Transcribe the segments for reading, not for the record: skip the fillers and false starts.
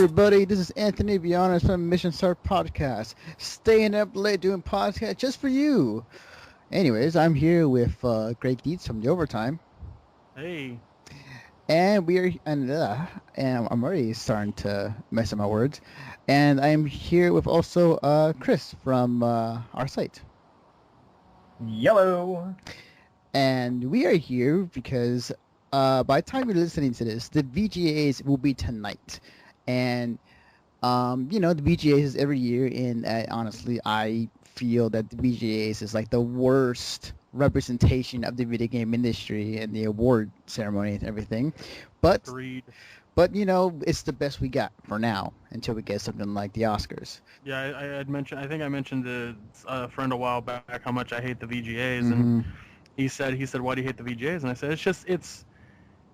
everybody, this is Anthony Beyond from Mission Start Podcast. Staying up late doing podcast just for you. Anyways, I'm here with Gregg from the Overtime. Hey. And and I'm already starting to mess up my words. And I'm here with also Kris from our site. Yellow. And we are here because by the time you're listening to this, the VGA'S will be tonight. And, the VGA'S is every year, and honestly, I feel that the VGA'S is like the worst representation of the video game industry and the award ceremony and everything. But, Agreed. but it's the best we got for now until we get something like the Oscars. Yeah, I think I mentioned to a friend a while back how much I hate the VGA'S, Mhm. and he said, why do you hate the VGA'S? And I said,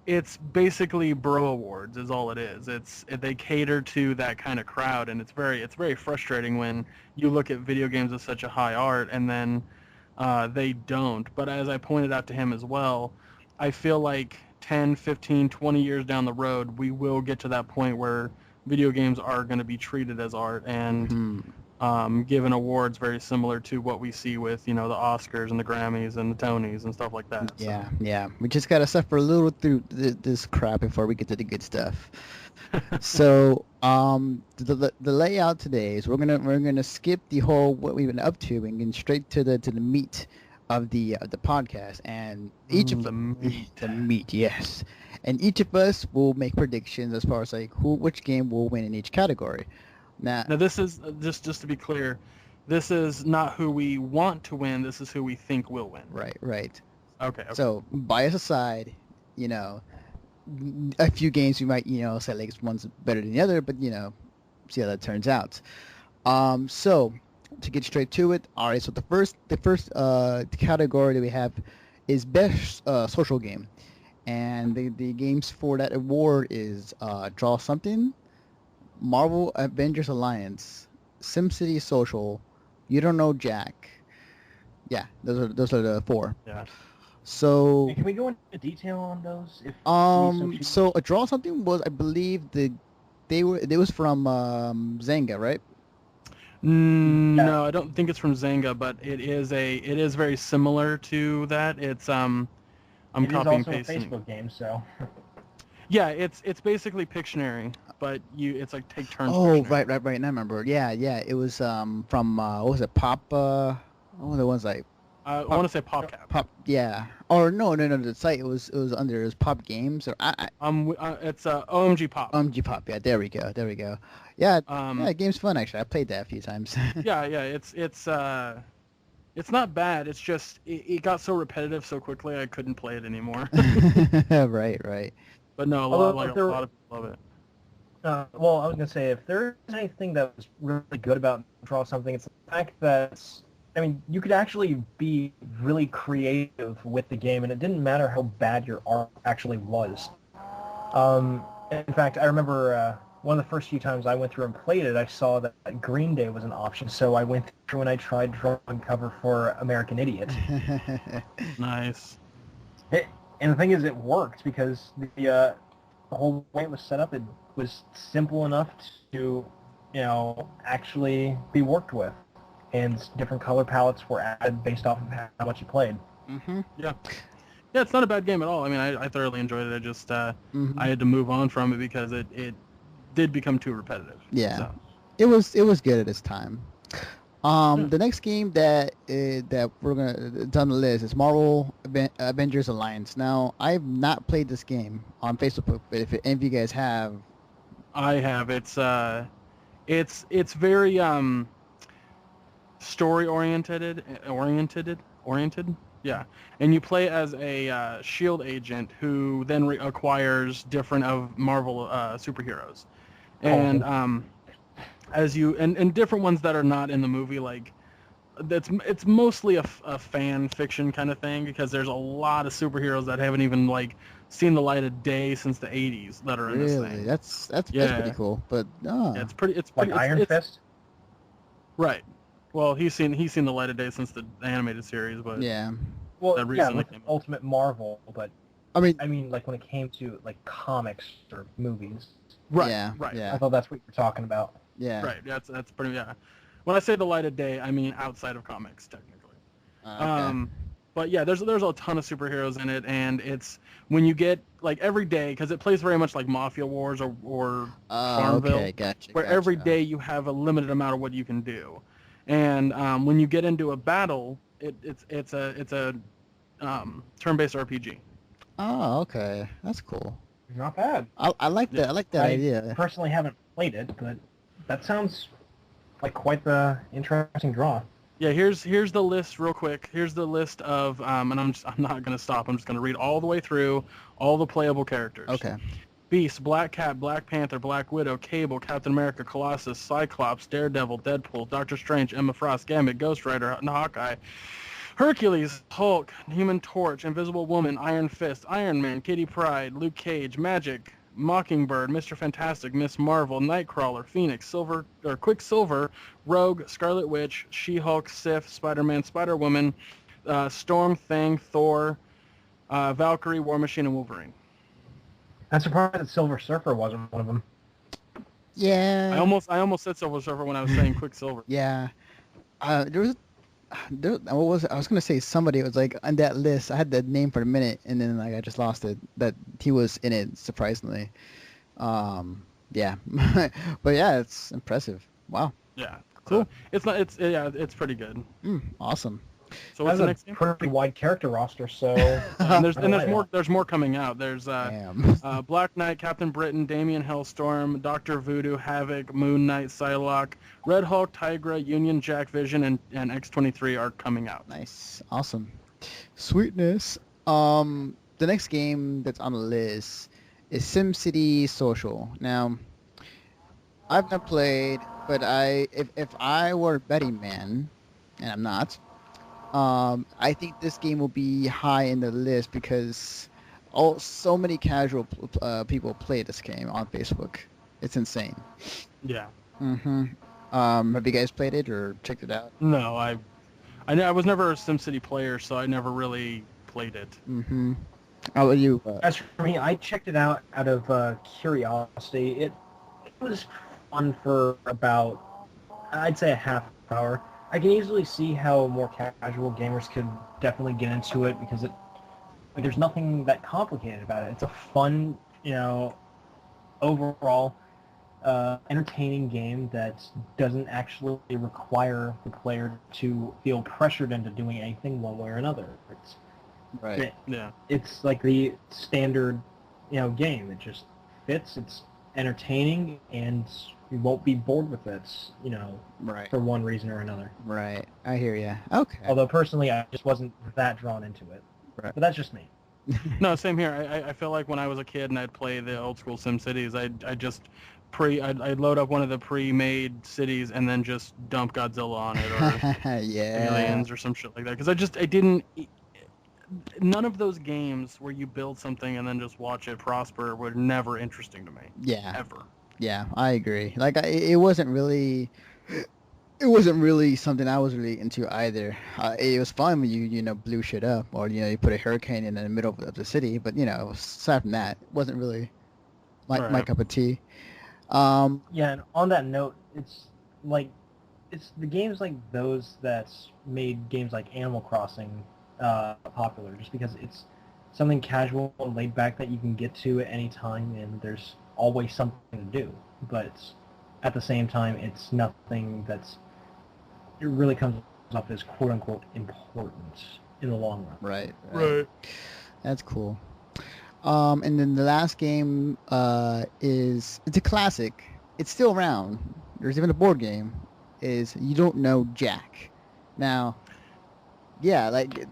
it's basically bro awards is all it is. They cater to that kind of crowd, and it's very frustrating when you look at video games as such a high art and then they don't. But as I pointed out to him as well, I feel like 10, 15, 20 years down the road, we will get to that point where video games are going to be treated as art and given awards very similar to what we see with, the Oscars and the Grammys and the Tonys and stuff like that. Yeah. We just got to suffer a little through this crap before we get to the good stuff. So, the layout today is we're gonna skip the whole what we've been up to and get straight to the meat of the podcast, and each of the meat, yes, and each of us will make predictions as far as like which game will win in each category. Now this is just to be clear, this is not who we want to win. This is who we think will win. Right. Okay. So bias aside, a few games we might say like one's better than the other, but see how that turns out. So to get straight to it, all right. So the first category that we have is best social game, and the games for that award is Draw Something, Marvel Avengers Alliance, SimCity Social, You Don't Know Jack. Yeah, those are the four. Yeah. So Can we go into detail on those? So a Draw Something was, I believe, it was from Zynga, right? No, I don't think it's from Zynga, but it is very similar to that. It's I'm copying and pasting. It is also a Facebook game, so. Yeah, it's basically Pictionary, but it's like take turns. Oh, Pictionary. right. And I remember. Yeah. It was from what was it? Pop. What were the ones like? I want to say PopCap. Pop. Yeah. Or no. The site it was under Pop Games or it's OMG Pop. OMG Pop. Yeah. There we go. Yeah. The game's fun actually. I played that a few times. Yeah. It's not bad. It's just it got so repetitive so quickly I couldn't play it anymore. Right. But no, a lot of people love it. Well, I was gonna say if there's anything that was really good about Draw Something, it's the fact that you could actually be really creative with the game, and it didn't matter how bad your art actually was. In fact, I remember one of the first few times I went through and played it, I saw that Green Day was an option, so I went through and I tried drawing cover for American Idiot. Nice. And the thing is, it worked because the whole way it was set up, it was simple enough to, actually be worked with. And different color palettes were added based off of how much you played. Mm-hmm. Yeah, it's not a bad game at all. I thoroughly enjoyed it. I just I had to move on from it because it did become too repetitive. Yeah, so. It was good at its time. The next game that we're gonna on the list is Marvel Avengers Alliance. Now, I've not played this game on Facebook, but if any of you guys have, I have. It's very story oriented. Yeah, and you play as a S.H.I.E.L.D. agent who then acquires different of Marvel superheroes, and and different ones that are not in the movie. Like it's mostly a fan fiction kind of thing because there's a lot of superheroes that haven't even seen the light of day since the 80s that are in this thing. That's pretty cool. But yeah, it's pretty like Iron Fist. Right. Well, he's seen the light of day since the animated series, but Well, that recently with came out. Ultimate Marvel, but I mean, like when it came to like comics or movies. Right. Yeah. Right. Yeah. I thought that's what you were talking about. Yeah. Right. That's pretty. Yeah. When I say the light of day, I mean outside of comics, technically. Okay. But yeah, there's a ton of superheroes in it, and it's when you get like every day because it plays very much like Mafia Wars or Farmville, Okay. Gotcha. where every day you have a limited amount of what you can do, and when you get into a battle, it's a turn-based RPG. Oh, okay. That's cool. Not bad. I like that. I like that idea. Personally haven't played it, but that sounds like quite the interesting draw. Yeah, here's the list real quick. Here's the list of and I'm not gonna stop. I'm just gonna read all the way through all the playable characters. Okay. Beast, Black Cat, Black Panther, Black Widow, Cable, Captain America, Colossus, Cyclops, Daredevil, Deadpool, Doctor Strange, Emma Frost, Gambit, Ghost Rider, Hawkeye, Hercules, Hulk, Human Torch, Invisible Woman, Iron Fist, Iron Man, Kitty Pryde, Luke Cage, Magic, Mockingbird, Mr. Fantastic, Miss Marvel, Nightcrawler, Phoenix, Quicksilver, Rogue, Scarlet Witch, She-Hulk, Sif, Spider-Man, Spider-Woman, Storm, Thing, Thor, Valkyrie, War Machine, and Wolverine. I'm surprised that Silver Surfer wasn't one of them. Yeah. I almost said Silver Surfer when I was saying Quicksilver. Yeah. What was it? I was gonna say somebody was like on that list. I had that name for a minute, and then like I just lost it. That he was in it, surprisingly. Yeah, but yeah, it's impressive. Wow. Yeah. Cool. So it's pretty good. Awesome. So what's That's the a next game? pretty wide character roster, so... And there's more coming out. There's Damn. Black Knight, Captain Britain, Damien Hellstorm, Doctor Voodoo, Havoc, Moon Knight, Psylocke, Red Hulk, Tigra, Union Jack, Vision, and X-23 are coming out. Nice. Awesome. Sweetness. The next game that's on the list is SimCity Social. Now, I've not played, but if I were a betting man, and I'm not, I think this game will be high in the list because so many casual people play this game on Facebook. It's insane. Yeah. Mm-hmm. Have you guys played it or checked it out? No, I was never a SimCity player, so I never really played it. Mm-hmm. How about you? As for me, I checked it out of curiosity. It was fun for about, I'd say, a half hour. I can easily see how more casual gamers could definitely get into it because there's nothing that complicated about it. It's a fun, overall entertaining game that doesn't actually require the player to feel pressured into doing anything one way or another. Right. It's like the standard, game. It just fits. It's entertaining, and you won't be bored with it, Right. for one reason or another. Right. I hear you. Okay. Although personally, I just wasn't that drawn into it. Right. But that's just me. No, same here. I feel like when I was a kid and I'd play the old school SimCities, I'd load up one of the pre-made cities and then just dump Godzilla on it or Yeah. Aliens or some shit like that. Because none of those games where you build something and then just watch it prosper were never interesting to me. Yeah. Ever. Yeah, I agree. Like, it wasn't really something I was really into either. It was fun when you blew shit up or you put a hurricane in the middle of the city, but aside from that, it wasn't really my cup of tea. Yeah, and on that note, it's the games like those that made games like Animal Crossing popular, just because it's something casual and laid back that you can get to at any time, and there's always something to do. But at the same time, it's nothing it really comes up as quote unquote important in the long run. Right. That's cool. And then the last game it's a classic. It's still around. There's even a board game. Is You Don't Know Jack. Now, yeah, like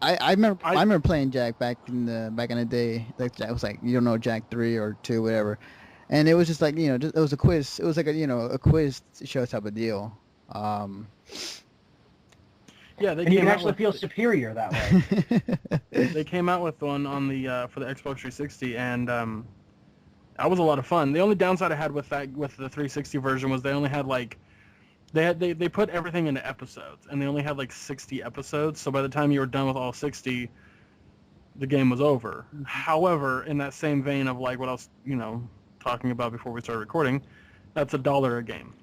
I remember playing Jack back in the day. Like Jack was like You Don't Know Jack 3 or 2, whatever, and it was just like it was a quiz. It was like a quiz show type of deal. Yeah, and you can actually feel superior that way. They came out with one on the for the Xbox 360, and that was a lot of fun. The only downside I had with the 360 version was they only had they put everything into episodes, and they only had 60 episodes. So by the time you were done with all 60, the game was over. However, in that same vein of like what I was, talking about before we started recording, that's $1 a game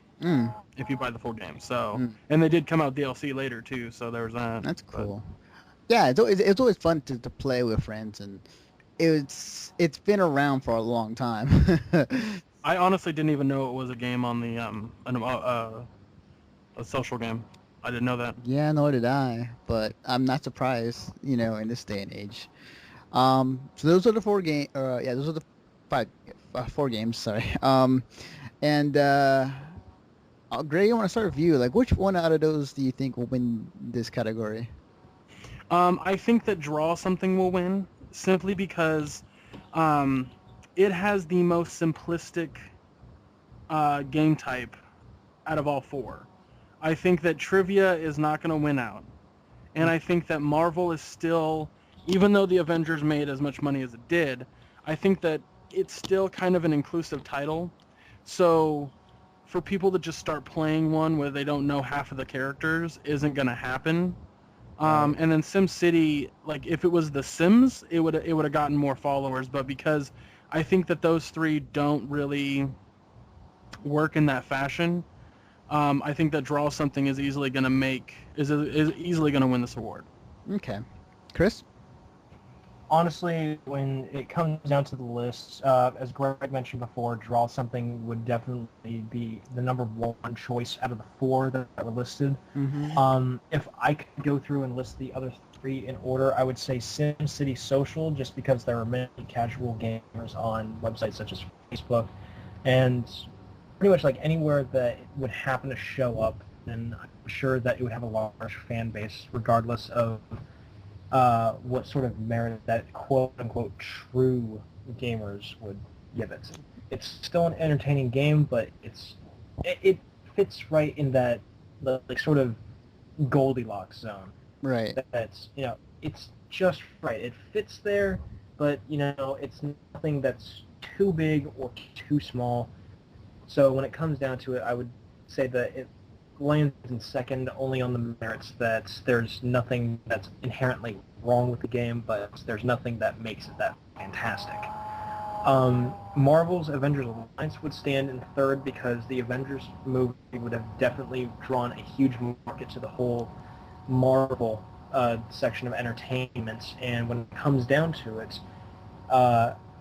if you buy the full game. So, and they did come out DLC later too, so there was that. That's cool. Yeah, it's always fun to play with friends, and it's been around for a long time. I honestly didn't even know it was a game on the a social game. I didn't know that. Yeah, nor did I, but I'm not surprised, in this day and age. So those are the those are the four games. Sorry. And Gregg, I want to start with you. Like, which one out of those do you think will win this category? I think that Draw Something will win simply because it has the most simplistic game type out of all four. I think that Trivia is not going to win out. And I think that Marvel is still, even though the Avengers made as much money as it did, I think that it's still kind of an inclusive title. So for people to just start playing one where they don't know half of the characters isn't going to happen. And then SimCity, like if it was The Sims, it would have gotten more followers. But because I think that those three don't really work in that fashion, I think that Draw Something is easily going to win this award. Okay, Kris? Honestly, when it comes down to the list, as Gregg mentioned before, Draw Something would definitely be the number one choice out of the four that were listed. If I could go through and list the other three in order, I would say SimCity Social, just because there are many casual gamers on websites such as Facebook, and pretty much like anywhere that it would happen to show up, then I'm sure that it would have a large fan base, regardless of what sort of merit that quote-unquote true gamers would give it. It's still an entertaining game, but it fits right in that like sort of Goldilocks zone. Right. That's it's just right. It fits there, but it's nothing that's too big or too small. So when it comes down to it, I would say that it lands in second only on the merits that there's nothing that's inherently wrong with the game, but there's nothing that makes it that fantastic. Marvel's Avengers Alliance would stand in third because the Avengers movie would have definitely drawn a huge market to the whole Marvel section of entertainment, and when it comes down to it,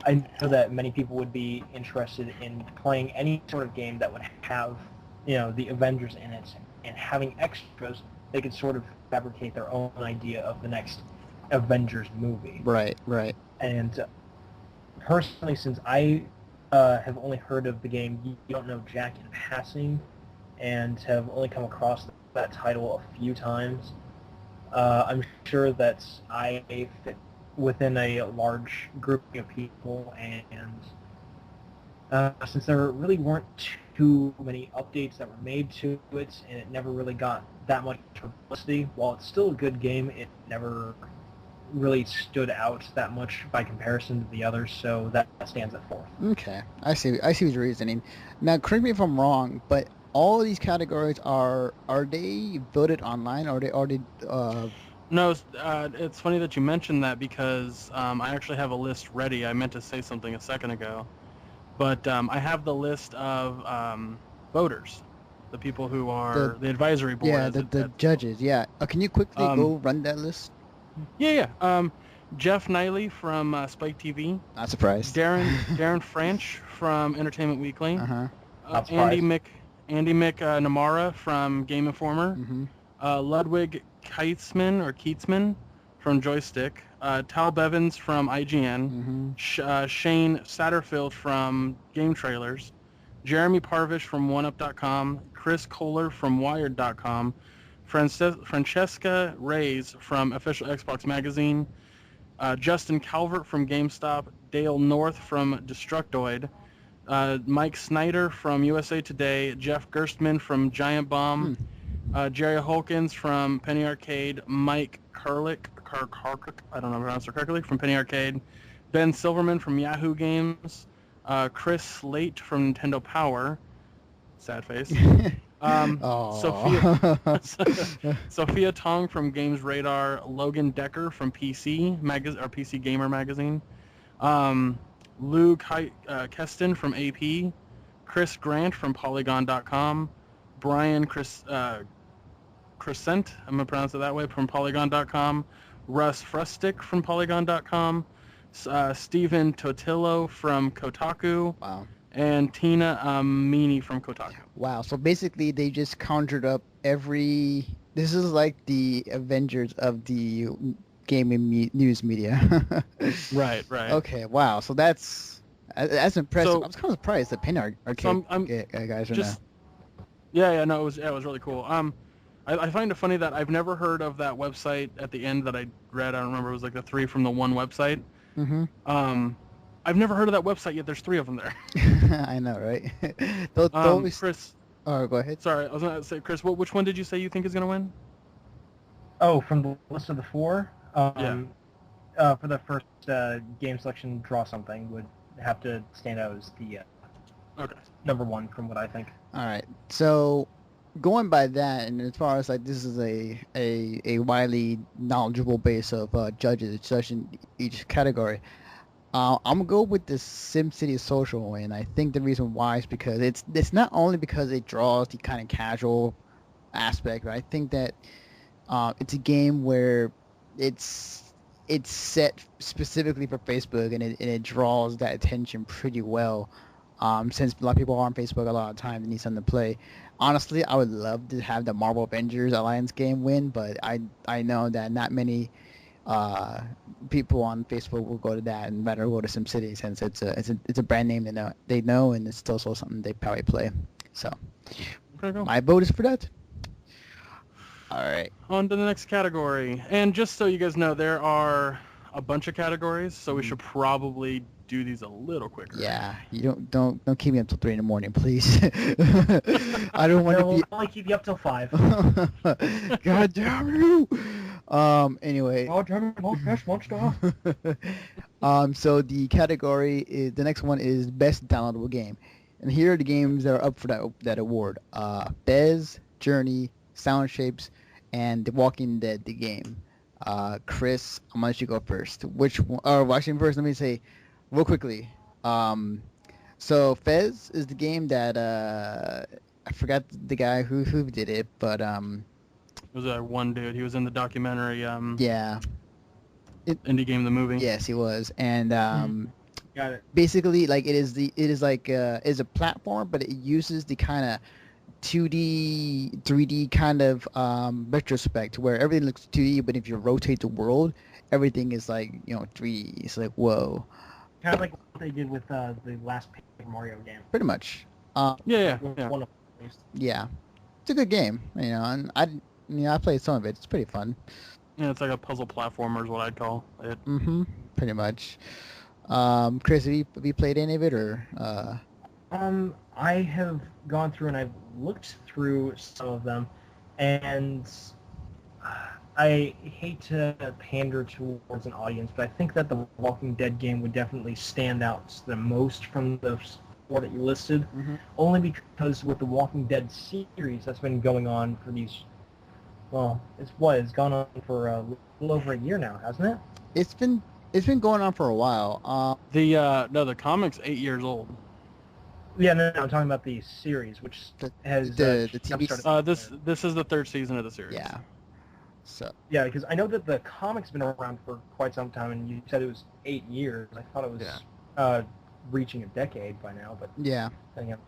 I know that many people would be interested in playing any sort of game that would have, the Avengers in it, and having extras, they could sort of fabricate their own idea of the next Avengers movie. Right. And personally, since I have only heard of the game, you don't know Jack in passing, and have only come across that title a few times, I'm sure that I fit within a large group of people, and since there really weren't too many updates that were made to it, and it never really got that much publicity, while it's still a good game, it never really stood out that much by comparison to the others, so that stands at fourth. Okay, I see what you're reasoning. Now, correct me if I'm wrong, but all of these categories are they voted online, or are they No, it's funny that you mentioned that because I actually have a list ready. I meant to say something a second ago. But I have the list of voters, the people who are the advisory board. Yeah, the judges, yeah. Can you quickly go run that list? Yeah. Jeff Niley from Spiketv. Not surprised. Darren French from Entertainment Weekly. Andy McNamara from Game Informer. Ludwig Keatsman from Joystick. Tal Bevins from IGN. Shane Satterfield from Game Trailers. Jeremy Parvish from OneUp.com. Chris Kohler from Wired.com. Francesca Reyes from Official Xbox Magazine. Justin Calvert from GameStop. Dale North from Destructoid. Mike Snyder from USA Today. Jeff Gerstmann from Giant Bomb. Jerry Holkins from Penny Arcade. Mike Karlik, I don't know if I pronounced it correctly, from Penny Arcade. Ben Silverman from Yahoo Games. Chris Slate from Nintendo Power. Sad face. Sophia Oh. Sophia Tong from Games Radar, Logan Decker from PC Gamer Magazine, Lou Keston from AP, Chris Grant from Polygon.com, Brian Crescent, I'm gonna pronounce it that way, from Polygon.com, Russ Frustick from Polygon.com, Stephen Totillo from Kotaku, Wow. and Tina Meany from Kotaku. Wow. So basically, they just conjured up every. This is like the Avengers of the gaming news media. Right. Okay. Wow. So that's impressive. So- I was kind of surprised the Pin Arcade guys are Just no, it was really cool. I find it funny that I've never heard of that website at the end that I read. I don't remember, it was like the 3 from the one website. now. I've never heard of that website yet. There's 3 of them there. I know, right? Those. Chris, Oh, go ahead. sorry, I was gonna say, Chris, which one did you say you think is gonna win? Oh, from the list of the 4? For the first game selection, Draw Something would have to stand out as the Okay. number 1 from what I think. All right. So going by that, and as far as like this is a widely knowledgeable base of judges judging each category, I'm gonna go with the SimCity Social, and I think the reason why is because it's not only because it draws the kind of casual aspect, but I think that it's a game where it's set specifically for Facebook, and it draws that attention pretty well. Since a lot of people are on Facebook a lot of time, they need something to play. Honestly, I would love to have the Marvel Avengers Alliance game win, but I know that not many people on Facebook will go to that and rather go to SimCity, since it's a brand name they know, and it's also something they probably play. So my vote is for that. All right. On to the next category. And just so you guys know, there are a bunch of categories, so we should probably do these a little quicker. Yeah, you don't keep me up till 3 in the morning, please. I don't want to We'll be. only keep you up till 5. God damn you! Anyway. Oh, damn it, cash monster. So the category is, the next one is best downloadable game, and here are the games that are up for that award. VGA'S, Journey, Sound Shapes, and The Walking Dead, the game. Chris, I'm gonna let you go first. Which one? Or actually, first, let me say real quickly. So Fez is the game that I forgot the guy who did it, but It was that one dude. He was in the documentary yeah, Indie Game the movie. yes, he was, and Got it. basically like it is like is a platform, but it uses the kind of 2D, 3D kind of retrospect where everything looks 2D, but if you rotate the world, everything is like 3D. It's like whoa, Kind of like what they did with the last Paper Mario game. pretty much. Yeah. One of them, at least. Yeah, it's a good game, and I played some of it. It's pretty fun. Yeah, it's like a puzzle platformer is what I'd call it. Pretty much. Chris, have you played any of it, or I have gone through and I've looked through some of them, and I hate to pander towards an audience, but I think that the Walking Dead game would definitely stand out the most from the 4 that you listed, only because with the Walking Dead series that's been going on for these, well, it's gone on for a little over a year now, hasn't it? it's been going on for a while. The comic's 8 years old. Yeah, no, I'm talking about the series, which has the TV jumpstarted- This is the 3rd season of the series. Yeah. So Yeah, because I know that the comic's been around for quite some time, and you said it was 8 years. I thought it was reaching a decade by now, but yeah. I think I'm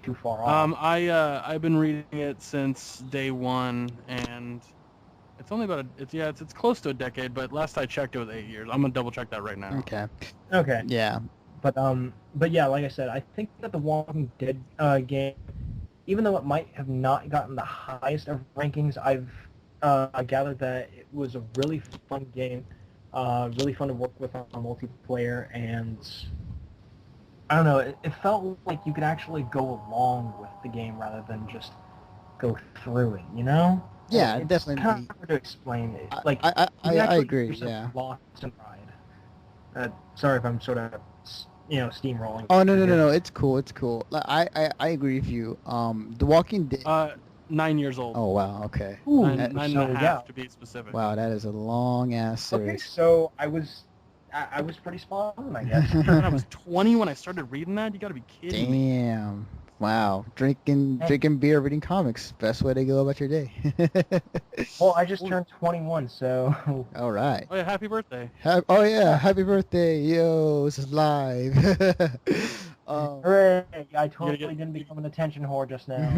too far off. I've been reading it since day 1, and it's only about it's close to a decade, but last I checked it was 8 years. I'm gonna double check that right now. Okay. Okay. Yeah. But yeah, like I said, I think that the Walking Dead game, even though it might have not gotten the highest of rankings, I've gathered that it was a really fun game, really fun to work with on multiplayer, and I don't know, it felt like you could actually go along with the game rather than just go through it, you know? Yeah, It's definitely. kind of hard to explain it. Like, I you can actually agree. get yourself Yeah. lost in ride. Sorry if I'm sort of, steamrolling. Oh no, it's cool. Like, I agree with you. The Walking Dead. 9 years old. Oh wow. Okay. Ooh, Nine and so, a half yeah. to be specific. Wow, that is a long ass Okay, series. so I was pretty spot on, I guess. And I was 20 when I started reading that. You got to be kidding me. Damn. Wow. Drinking beer, reading comics. Best way to go about your day. Well, I just turned 21, so... All right. Oh yeah, happy birthday. Oh yeah, happy birthday. Yo, this is live. Hooray! I totally get- didn't become an attention whore just now.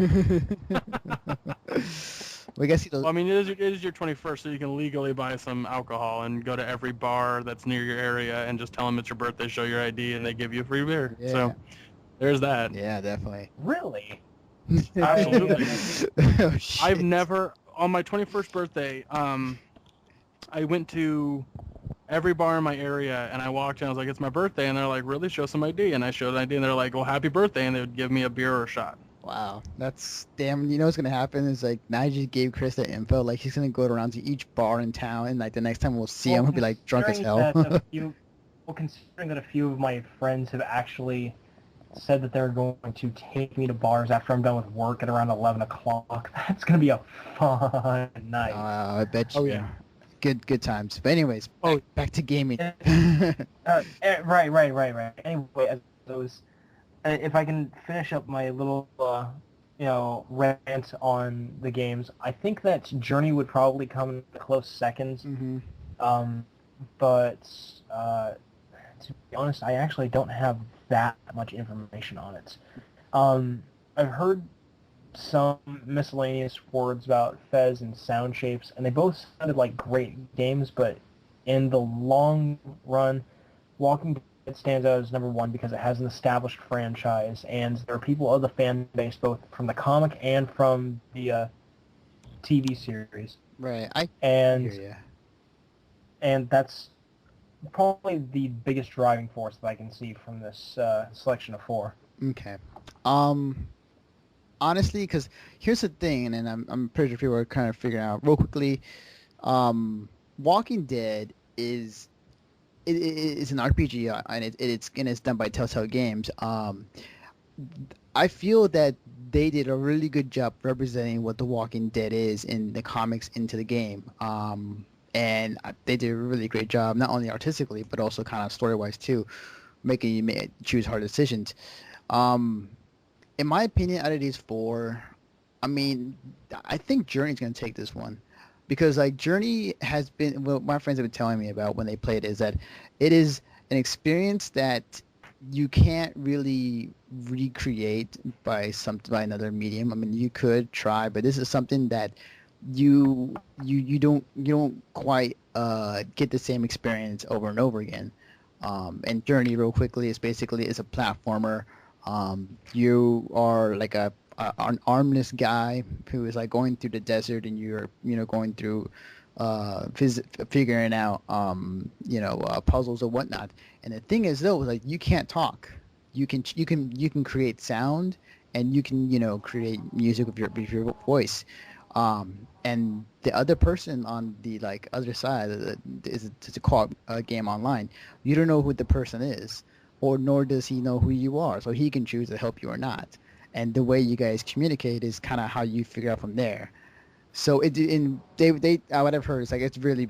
We guess you. Well, I mean, it is your 21st, so you can legally buy some alcohol and go to every bar that's near your area and just tell them it's your birthday, show your ID, and they give you a free beer. Yeah. So there's that. Yeah, definitely. Really? Absolutely. Oh, shit. I've never, on my 21st birthday, I went to every bar in my area, and I walked in, I was like, it's my birthday, and they're like, really? Show some ID. And I showed an ID, and they're like, well, happy birthday, and they would give me a beer or a shot. Wow, that's damn. You know what's gonna happen is like now I just gave Kris the info. Like he's gonna go around to each bar in town, and like the next time we'll see him, he'll be like drunk as hell. Considering that a few of my friends have actually said that they're going to take me to bars after I'm done with work at around 11 o'clock, that's gonna be a fun night. I bet you. Oh, yeah. Good times. But anyways, back to gaming. Right. Anyway, as those, if I can finish up my little, rant on the games, I think that Journey would probably come in a close second. Mm-hmm. But to be honest, I actually don't have that much information on it. I've heard some miscellaneous words about Fez and Sound Shapes, and they both sounded like great games, but in the long run, Walking Dead stands out as number one because it has an established franchise, and there are people of the fan base, both from the comic and from the TV series. Right. I And hear ya. and that's probably the biggest driving force that I can see from this selection of four. Okay. Honestly, because here's the thing, and I'm pretty sure people are kind of figuring out real quickly. Walking Dead is an RPG, and it's done by Telltale Games. I feel that they did a really good job representing what The Walking Dead is in the comics into the game. And they did a really great job, not only artistically, but also kind of story-wise too, making you choose hard decisions. In my opinion, out of these four, I mean, I think Journey's going to take this one. Because, like, Journey has been, what my friends have been telling me about when they played is that it is an experience that you can't really recreate by another medium. I mean, you could try, but this is something that you don't quite get the same experience over and over again. And Journey, real quickly, is a platformer. You are like an armless guy who is like going through the desert, and you're going through figuring out puzzles or whatnot. And the thing is though, like, you can't talk. You can create sound, and you can create music with your voice. And the other person on the other side is a co-op game online. You don't know who the person is, or nor does he know who you are, so he can choose to help you or not. And the way you guys communicate is kind of how you figure out from there. So what I've heard is like it's a really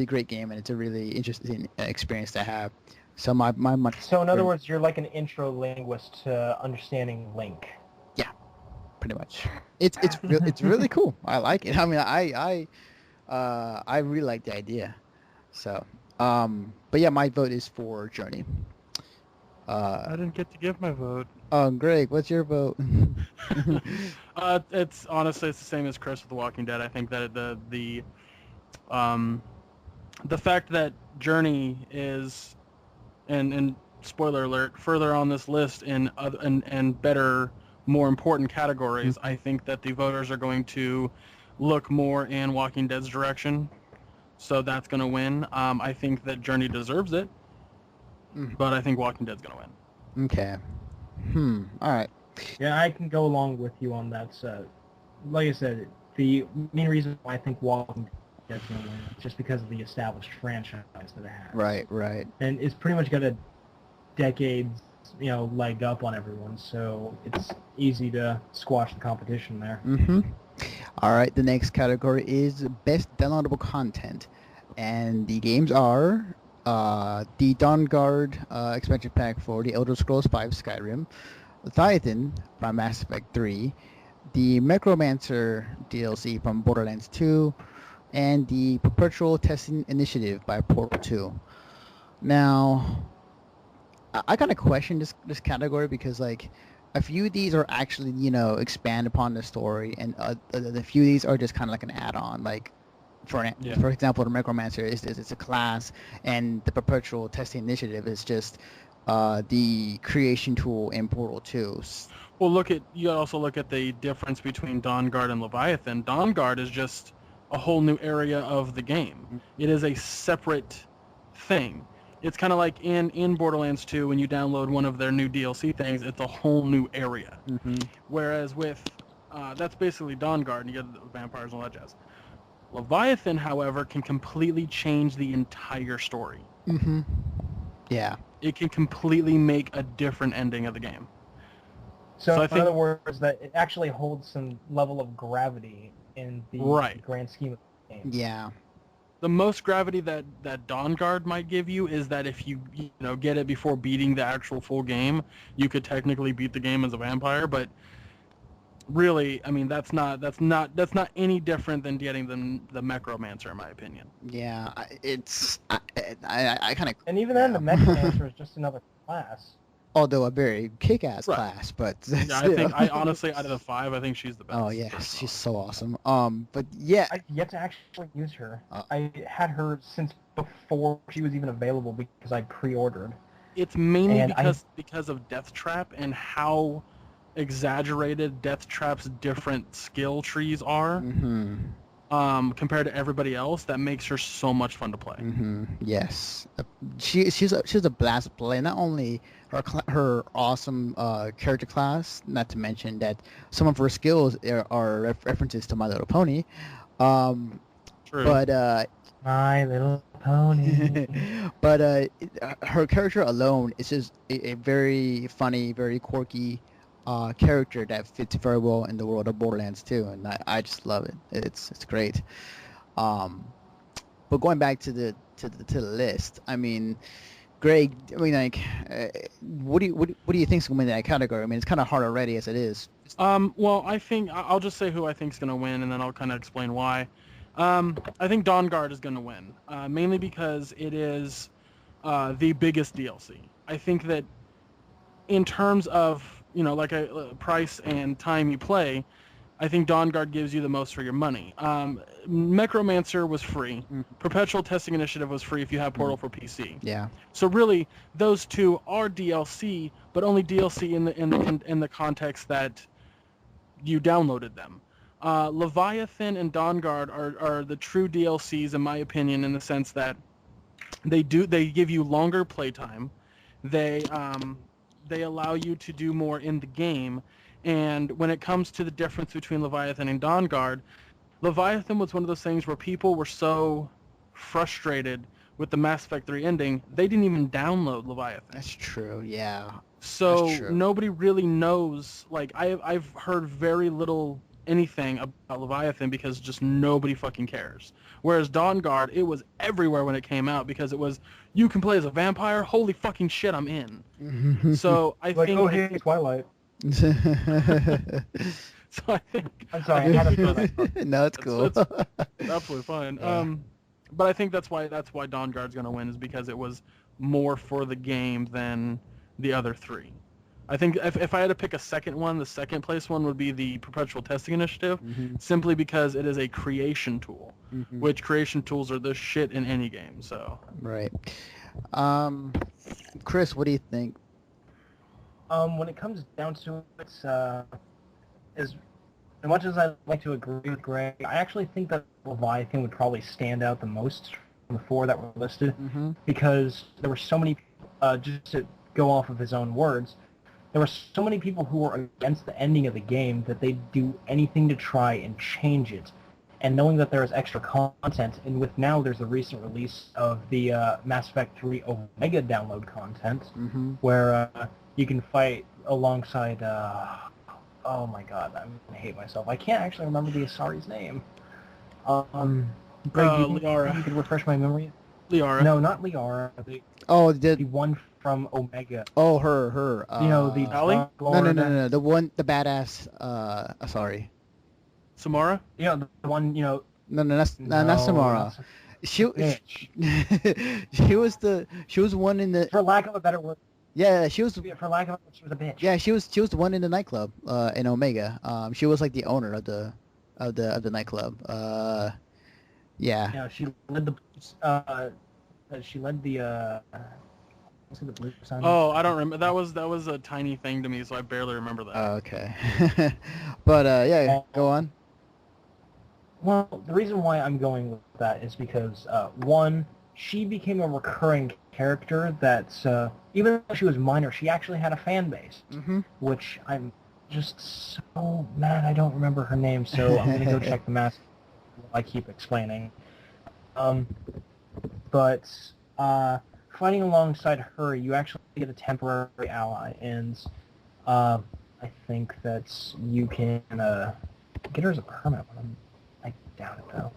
great game, and it's a really interesting experience to have. So my So in other words, you're like an intro linguist to understanding Link. Yeah, pretty much. It's really cool. I like it. I mean, I really like the idea. So, but yeah, my vote is for Journey. I didn't get to give my vote. Greg, what's your vote? It's honestly the same as Kris with The Walking Dead. I think that the fact that Journey is, and spoiler alert, further on this list in other and better, more important categories, I think that the voters are going to look more in Walking Dead's direction. So that's going to win. I think that Journey deserves it, but I think Walking Dead's going to win. Okay. All right. Yeah, I can go along with you on that. So, like I said, the main reason why I think Walking Dead's going to win is just because of the established franchise that it has. Right. And it's pretty much got a decade's leg up on everyone, so it's easy to squash the competition there. Mm-hmm. All right, the next category is best downloadable content, and the games are the Dawn Guard expansion pack for the Elder Scrolls V Skyrim, Leviathan from Mass Effect 3, the Necromancer DLC from Borderlands 2, and the Perpetual Testing Initiative by Portal 2. Now, I kind of question this category because like a few of these are actually expand upon the story, and the few of these are just kind of like an add-on. Like for example, the Necromancer is it's a class, and the Perpetual Testing Initiative is just the creation tool in Portal 2. Well, you also look at the difference between Dawn Guard and Leviathan. Dawn Guard is just a whole new area of the game. It is a separate thing. It's kind of like in Borderlands 2, when you download one of their new DLC things, it's a whole new area. Mm-hmm. Whereas with, that's basically Dawn Guard, and you get the vampires and all that jazz. Leviathan, however, can completely change the entire story. Mm-hmm. Yeah. It can completely make a different ending of the game. So in other words, that it actually holds some level of gravity in the grand scheme of the game. Yeah. The most gravity that Dawn Guard might give you is that if you get it before beating the actual full game, you could technically beat the game as a vampire. But really, I mean, that's not any different than getting the Necromancer, in my opinion. Yeah, I kind of. And even then, the Necromancer is just another class. Although a very kick-ass class, but yeah, I honestly, out of the 5, I think she's the best. Oh yeah, she's so awesome. But yeah, I've yet to actually use her. I had her since before she was even available because I pre-ordered. It's mainly because of Death Trap and how exaggerated Death Trap's different skill trees are. Mm-hmm. Compared to everybody else, that makes her so much fun to play. Mm-hmm. Yes, she's a blast to play. Not only her awesome character class, not to mention that some of her skills are references to My Little Pony. True. But My Little Pony. But her character alone is just a very funny, very quirky character that fits very well in the world of Borderlands 2, and I just love it. It's great. But going back to the list, I mean, Gregg, I mean, like, what do you think's gonna win that category? I mean, it's kind of hard already as it is. Well, I think I'll just say who I think's gonna win, and then I'll kind of explain why. I think Dawn Guard is gonna win, mainly because it is the biggest DLC. I think that in terms of like a price and time you play, I think Dawn Guard gives you the most for your money. Necromancer was free. Mm-hmm. Perpetual Testing Initiative was free if you have Portal for PC. Yeah. So really, those two are DLC, but only DLC in the context that you downloaded them. Leviathan and Dawn Guard are the true DLCs in my opinion, in the sense that they give you longer playtime. They allow you to do more in the game, and when it comes to the difference between Leviathan and Dawn Guard, Leviathan was one of those things where people were so frustrated with the Mass Effect 3 ending, they didn't even download Leviathan. That's true, yeah. So nobody really knows, like, I've heard very little anything about Leviathan because just nobody fucking cares. Whereas Dawn Guard, it was everywhere when it came out because it was, you can play as a vampire, holy fucking shit, I'm in. So I think... oh, hey, Twilight. So I think... I'm sorry, I had a No, it's cool. It's absolutely fine. Yeah. But I think that's why Dawn Guard's going to win, is because it was more for the game than the other 3. I think if I had to pick a second one, the second place one would be the Perpetual Testing Initiative, simply because it is a creation tool, which creation tools are the shit in any game. So right. Kris, what do you think? When it comes down to it, as much as I'd like to agree with Gregg, I actually think that Leviathan would probably stand out the most from the 4 that were listed, because there were so many, just to go off of his own words, there were so many people who were against the ending of the game that they'd do anything to try and change it. And knowing that there is extra content, and with now there's the recent release of the Mass Effect 3 Omega download content, where you can fight alongside. Oh my god, I'm gonna hate myself. I can't actually remember the Asari's name. Greg, do you think Liara. you could refresh my memory? Liara. No, not Liara. The one from Omega. Oh, her. You know, the Ally? No. The badass. Sorry. Samara? You know, the one. You know. No, not Samara. She was one in the. For lack of a better word. Yeah, she was. For lack of a, she was a bitch. Yeah, she was the one in the nightclub. In Omega. She was like the owner of the nightclub. Yeah. Yeah, she led the. She led the. Was it the Blue Sun? Oh, I don't remember. That was a tiny thing to me, so I barely remember that. Oh, okay. But yeah, go on. Well, the reason why I'm going with that is because one, she became a recurring character that even though she was minor, she actually had a fan base, which I'm just so mad I don't remember her name. So I'm gonna go check the mask. I keep explaining. But fighting alongside her, you actually get a temporary ally, and I think that you can get her as a permanent one. I doubt it, though.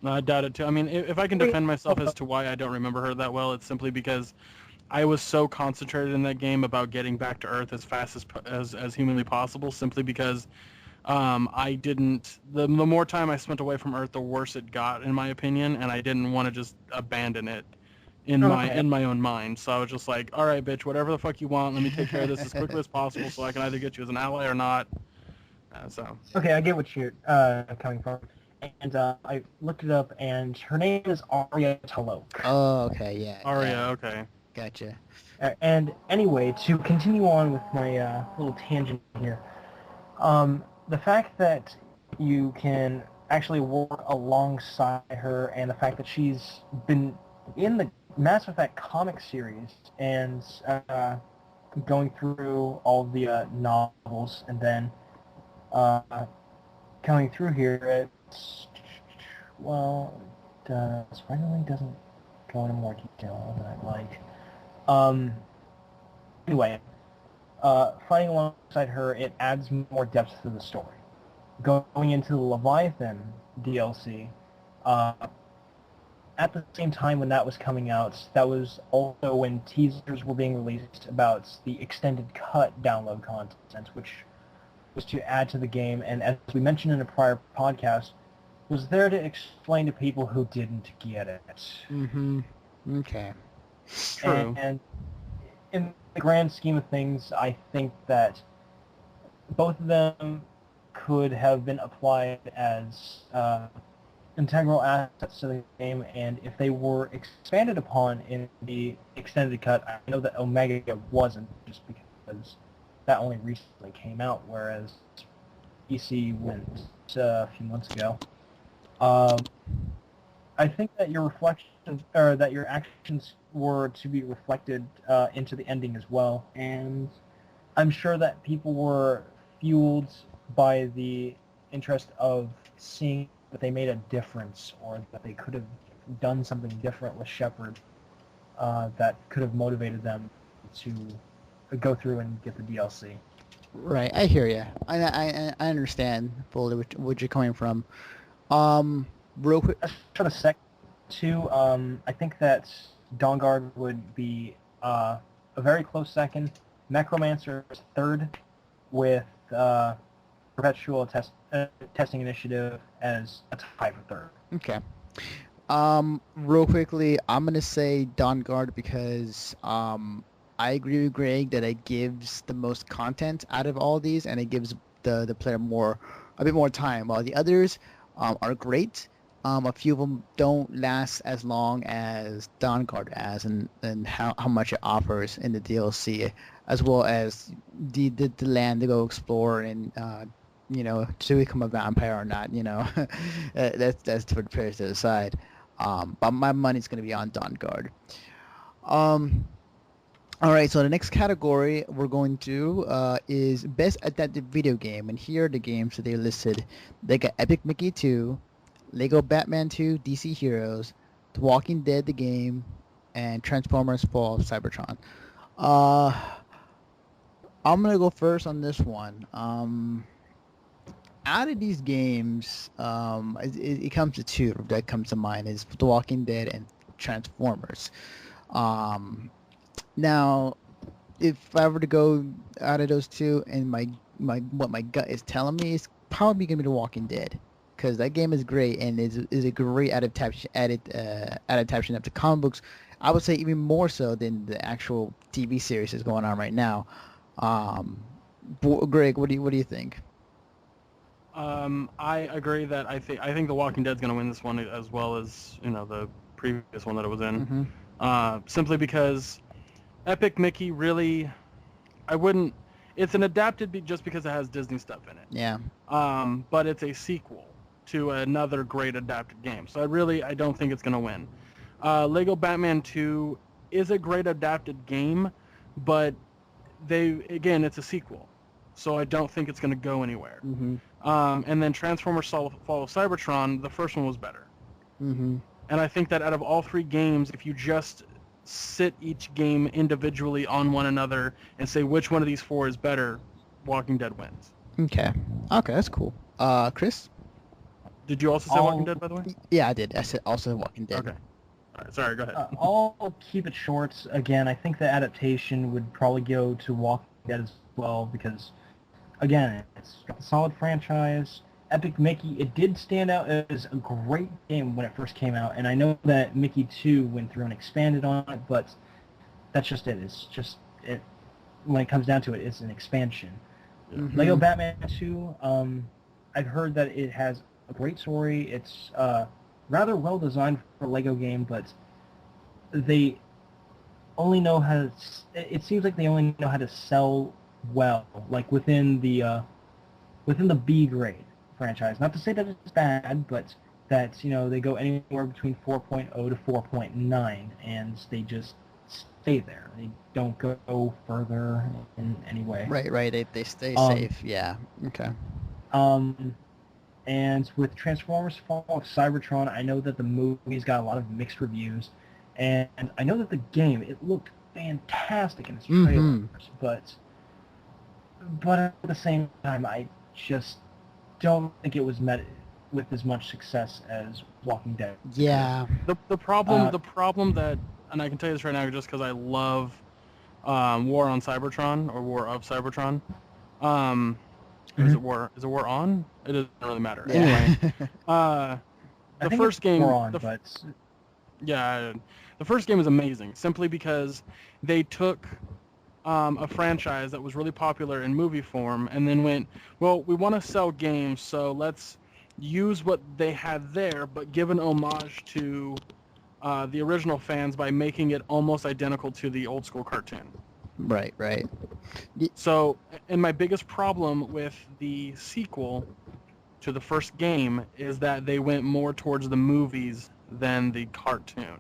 No, I doubt it, too. I mean, if I can defend myself as to why I don't remember her that well, it's simply because I was so concentrated in that game about getting back to Earth as fast as humanly possible, simply because I didn't... The more time I spent away from Earth, the worse it got, in my opinion, and I didn't want to just abandon it in my own mind. So I was just like, all right, bitch, whatever the fuck you want, let me take care of this as quickly as possible so I can either get you as an ally or not. Okay, I get what you're coming from. And I looked it up, and her name is Arya Talok. Oh, okay, yeah. Arya, okay. Gotcha. And anyway, to continue on with my little tangent here, the fact that you can actually work alongside her, and the fact that she's been in the Mass Effect comic series and going through all the novels, and then coming through here, surprisingly doesn't go into more detail than I'd like. Anyway, fighting alongside her, it adds more depth to the story. Going into the Leviathan DLC, at the same time when that was coming out, that was also when teasers were being released about the extended cut download content, which was to add to the game, and as we mentioned in a prior podcast, was there to explain to people who didn't get it. Okay. True. And in the grand scheme of things, I think that both of them could have been applied as integral assets to the game, and if they were expanded upon in the extended cut, I know that Omega wasn't, just because that only recently came out, whereas PC went a few months ago. I think that your reflections, or that your actions were to be reflected into the ending as well, and I'm sure that people were fueled by the interest of seeing that they made a difference, or that they could have done something different with Shepard that could have motivated them to go through and get the DLC. Right, I hear you. I understand fully what you're coming from. Real quick. For the second two, I think that Dawnguard would be a very close second. Necromancer is third, with Perpetual Testing Initiative as a tie for third. Okay. Real quickly, I'm gonna say Dawnguard because I agree with Greg that it gives the most content out of all these, and it gives the player a bit more time. While the others are great, a few of them don't last as long as Dawnguard has, and how much it offers in the DLC, as well as the land to go explore and to become a vampire or not. That's for the players to decide. But my money's gonna be on Dawnguard. All right, so the next category we're going to is Best Adapted Video Game, and here are the games that they listed. They got Epic Mickey 2, Lego Batman 2, DC Heroes, The Walking Dead the game, and Transformers Fall of Cybertron. Uh, I'm gonna go first on this one. Out of these games, it comes to two that comes to mind is The Walking Dead and Transformers. Um, Now, if I were to go out of those two, and my what my gut is telling me is probably gonna be The Walking Dead, because that game is great and is a great adaptation of the comic books. I would say even more so than the actual TV series is going on right now. Um, Greg, what do you think? I agree that I think The Walking Dead's gonna win this one as well as the previous one that it was in. Hmm. Simply because Epic Mickey really, I wouldn't. It's an adapted just because it has Disney stuff in it. Yeah. But it's a sequel to another great adapted game. So I don't think it's gonna win. Lego Batman 2 is a great adapted game, but it's a sequel, so I don't think it's gonna go anywhere. Hmm. And then Transformers Fall of Cybertron, the first one was better. Hmm. And I think that out of all three games, if you just sit each game individually on one another and say which one of these four is better, Walking Dead wins. Okay. Okay, that's cool. Chris? Did you also say Walking Dead, by the way? Yeah, I did. I said also Walking Dead. Okay. All right, sorry, go ahead. I'll keep it short. Again, I think the adaptation would probably go to Walking Dead as well because, again, it's a solid franchise. Epic Mickey, it did stand out as a great game when it first came out, and I know that Mickey 2 went through and expanded on it, but that's just it. It's just it. When it comes down to it, it's an expansion. Mhm. Lego Batman 2, I've heard that it has a great story. It's rather well designed for a Lego game, but they only know how to. It seems like they only know how to sell well, like within the B grade franchise. Not to say that it's bad, but that they go anywhere between 4.0 to 4.9, and they just stay there. They don't go further in any way. Right. They stay safe. Yeah. Okay. And with Transformers Fall of Cybertron, I know that the movie's got a lot of mixed reviews, and I know that the game, it looked fantastic in its trailers, but at the same time, I just don't think it was met with as much success as Walking Dead. Yeah. The problem that, and I can tell you this right now just because I love War on Cybertron or War of Cybertron. Is it War on? It doesn't really matter. Yeah. Anyway, I the think first it's game, more on, but yeah, the first game is amazing simply because they took a franchise that was really popular in movie form and then went, well, we want to sell games, so let's use what they had there, but give an homage to the original fans by making it almost identical to the old school cartoon. Right. So, and my biggest problem with the sequel to the first game is that they went more towards the movies than the cartoon.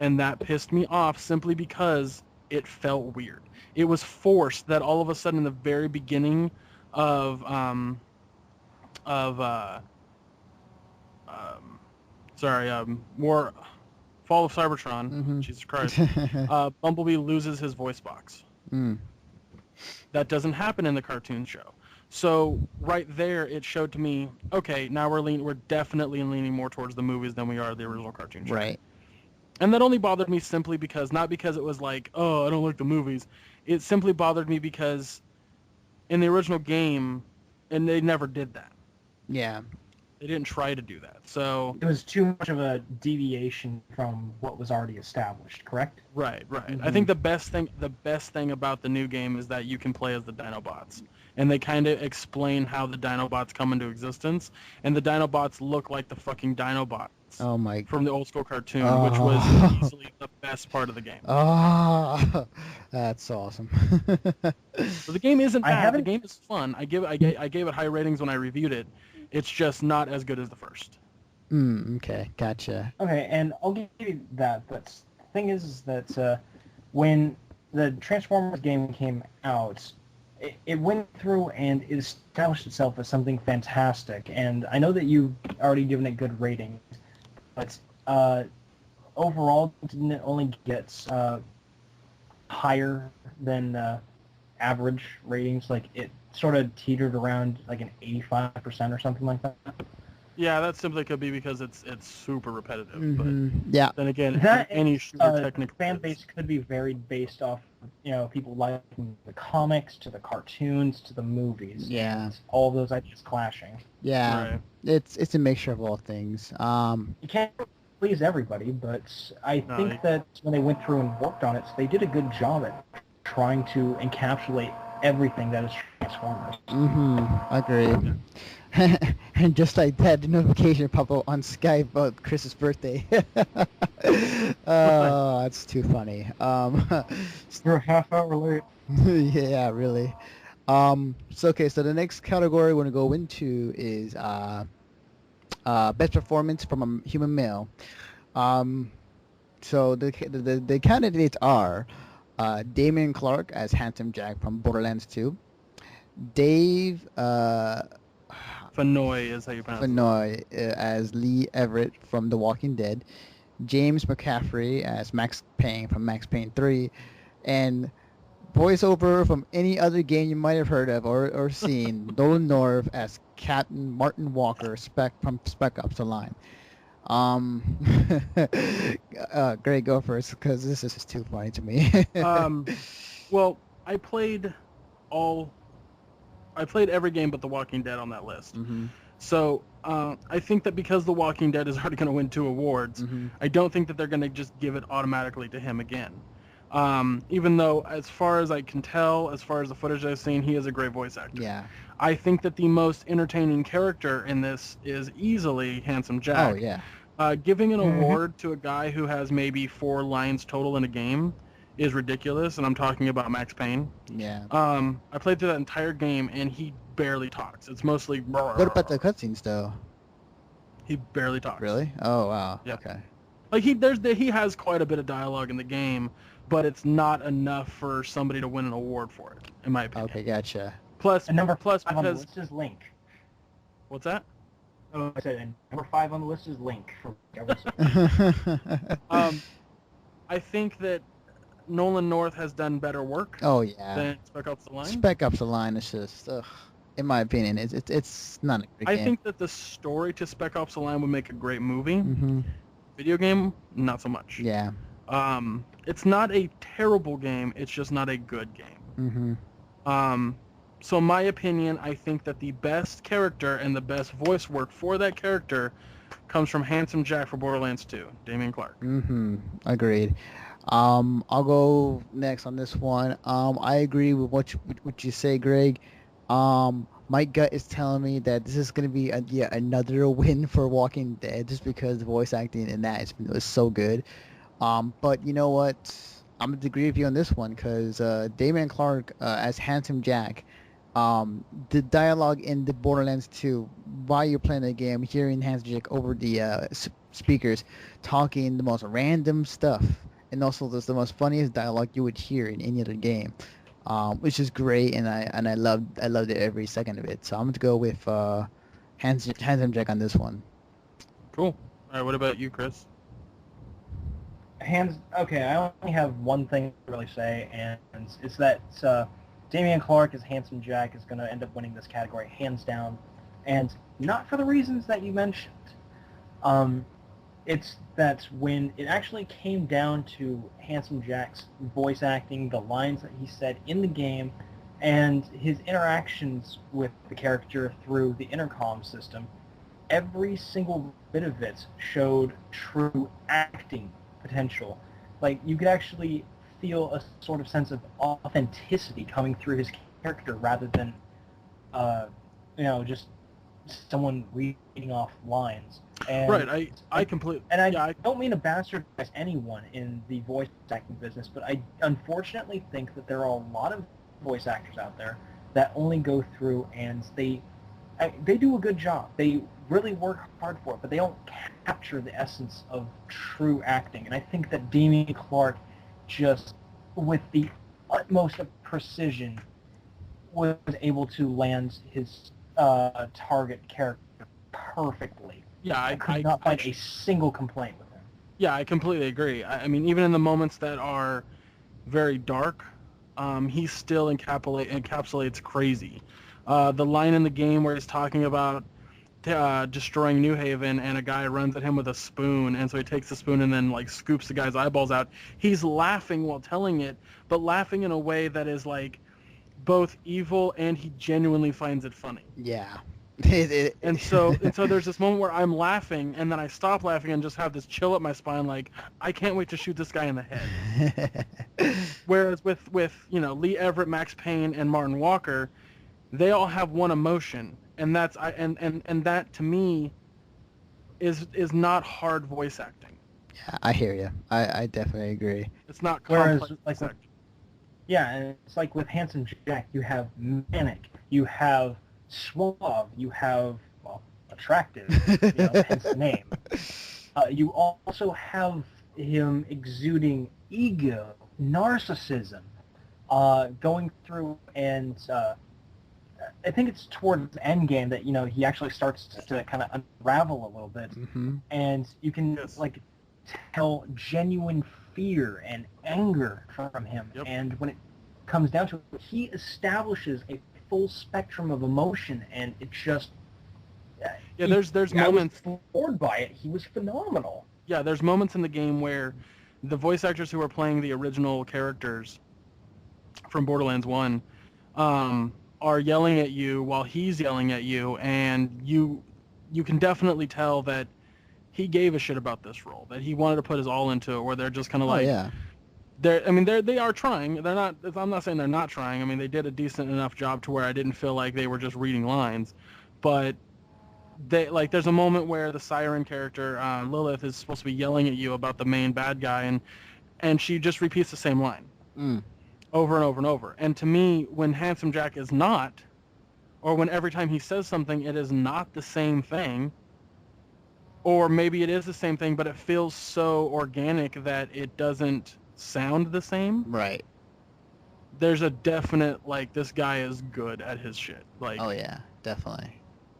And that pissed me off simply because it felt weird. It was forced that all of a sudden in the very beginning of Fall of Cybertron, Jesus Christ, Bumblebee loses his voice box. That doesn't happen in the cartoon show. So right there, it showed to me, okay, now we're definitely leaning more towards the movies than we are the original cartoon show. Right. And that only bothered me simply because, not because it was like, oh, I don't like the movies. It simply bothered me because in the original game, and they never did that. Yeah. They didn't try to do that. So it was too much of a deviation from what was already established, correct? Right. I think the best thing about the new game is that you can play as the Dinobots. And they kind of explain how the Dinobots come into existence. And the Dinobots look like the fucking Dinobots. Oh my. From the old school cartoon, which was easily the best part of the game. Oh, that's awesome. So the game isn't bad. The game is fun. I gave it high ratings when I reviewed it. It's just not as good as the first. Okay, gotcha. Okay, and I'll give you that. But the thing is that when the Transformers game came out, it went through and it established itself as something fantastic. And I know that you've already given it good ratings, but overall, didn't it only get higher than average ratings. Like it sort of teetered around like an 85% or something like that. Yeah, that simply could be because it's super repetitive. Mm-hmm. But Yeah. then again, That any is, shooter technically fan is. base could be varied based off, people liking the comics to the cartoons to the movies. Yeah. And all those ideas clashing. Yeah. Right. It's a mixture of all things. You can't please everybody, but I No, think that when they went through and worked on it, they did a good job at trying to encapsulate everything that is Transformers. Agreed. And just like that, the notification pop up on Skype about Chris's birthday. Oh, that's too funny. You're a half hour late. Yeah, really. So the next category we're gonna go into is best performance from a human male. So the candidates are Damian Clark as Handsome Jack from Borderlands 2, Dave Fenoy is how you pronounce it. Fenoy as Lee Everett from The Walking Dead, James McCaffrey as Max Payne from Max Payne 3, and voiceover from any other game you might have heard of or seen, Nolan North as Captain Martin Walker from Spec Ops: The Line. Gregg, go first because this is just too funny to me. Well, I played every game but The Walking Dead on that list. Mm-hmm. So I think that because The Walking Dead is already going to win 2 awards, I don't think that they're going to just give it automatically to him again. Even though, as far as I can tell, as far as the footage I've seen, he is a great voice actor. Yeah. I think that the most entertaining character in this is easily Handsome Jack. Oh, yeah. Giving an award to a guy who has maybe 4 lines total in a game is ridiculous, and I'm talking about Max Payne. Yeah. I played through that entire game, and he barely talks. It's mostly... What about the cutscenes, though? He barely talks. Really? Oh, wow. Yeah. Okay. Like, he has quite a bit of dialogue in the game, but it's not enough for somebody to win an award for it, in my opinion. Okay, gotcha. Plus, And number 5 on the because... list is Link. What's that? Oh, I said, and number 5 on the list is Link. I think that Nolan North has done better work Oh, yeah. than Spec Ops: The Line. Spec Ops: The Line is just, in my opinion, it's not a great I game. think that the story to Spec Ops: The Line would make a great movie. Mm-hmm. Video game, not so much. Yeah. It's not a terrible game. It's just not a good game. Mm-hmm. So in my opinion, I think that the best character and the best voice work for that character comes from Handsome Jack for Borderlands 2, Damian Clark. Mm-hmm. Agreed. I'll go next on this one. I agree with what you say, Greg. My gut is telling me that this is going to be yet another win for Walking Dead just because the voice acting in that was so good. But you know what? I'm going to agree with you on this one because Damian Clark as Handsome Jack, the dialogue in the Borderlands 2 while you're playing the game, hearing Handsome Jack over the speakers talking the most random stuff, and also the most funniest dialogue you would hear in any other game, which is great, and I loved it every second of it. So I'm going to go with Handsome Jack on this one. Cool. All right, what about you, Chris? Okay, I only have one thing to really say, and it's that Damian Clark as Handsome Jack is going to end up winning this category hands down, and not for the reasons that you mentioned. It's that when it actually came down to Handsome Jack's voice acting, the lines that he said in the game, and his interactions with the character through the intercom system, every single bit of it showed true acting potential. Like, you could actually feel a sort of sense of authenticity coming through his character rather than, just someone reading off lines. And, right, I completely... And I don't mean to bastardize anyone in the voice acting business, but I unfortunately think that there are a lot of voice actors out there that only go through and they do a good job. They really work hard for it, but they don't capture the essence of true acting. And I think that Damian Clark just, with the utmost of precision, was able to land his target character perfectly. Yeah, I could not find a single complaint with him. Yeah, I completely agree. I mean, even in the moments that are very dark, he still encapsulates crazy. The line in the game where he's talking about destroying New Haven, and a guy runs at him with a spoon, and so he takes the spoon and then like scoops the guy's eyeballs out. He's laughing while telling it, but laughing in a way that is like both evil and he genuinely finds it funny. Yeah. And so there's this moment where I'm laughing, and then I stop laughing and just have this chill up my spine, like I can't wait to shoot this guy in the head. Whereas with Lee Everett, Max Payne, and Martin Walker, they all have one emotion, and that's and that to me is not hard voice acting. Yeah, I hear you. I definitely agree. It's not Whereas, complex like, acting. Yeah, and it's like with Handsome Jack, you have manic, you have suave, you have, well, attractive, hence the name. You also have him exuding ego, narcissism, going through, and I think it's towards the end game that he actually starts to kind of unravel a little bit, and you can like tell genuine fear and anger from him. Yep. And when it comes down to it, he establishes a full spectrum of emotion, and it just there's I moments was floored by it. He was phenomenal. Yeah, there's moments in the game where the voice actors who are playing the original characters from Borderlands 1 are yelling at you while he's yelling at you, and you can definitely tell that he gave a shit about this role, that he wanted to put his all into it, where they're just kind of like, yeah. they are trying. They're not. I'm not saying they're not trying. I mean, they did a decent enough job to where I didn't feel like they were just reading lines, but there's a moment where the Siren character Lilith is supposed to be yelling at you about the main bad guy, and she just repeats the same line over and over and over. And to me, when Handsome Jack is not, or when every time he says something, it is not the same thing. Or maybe it is the same thing, but it feels so organic that it doesn't sound the same. Right. There's a definite, like, this guy is good at his shit. Like, Oh yeah, definitely.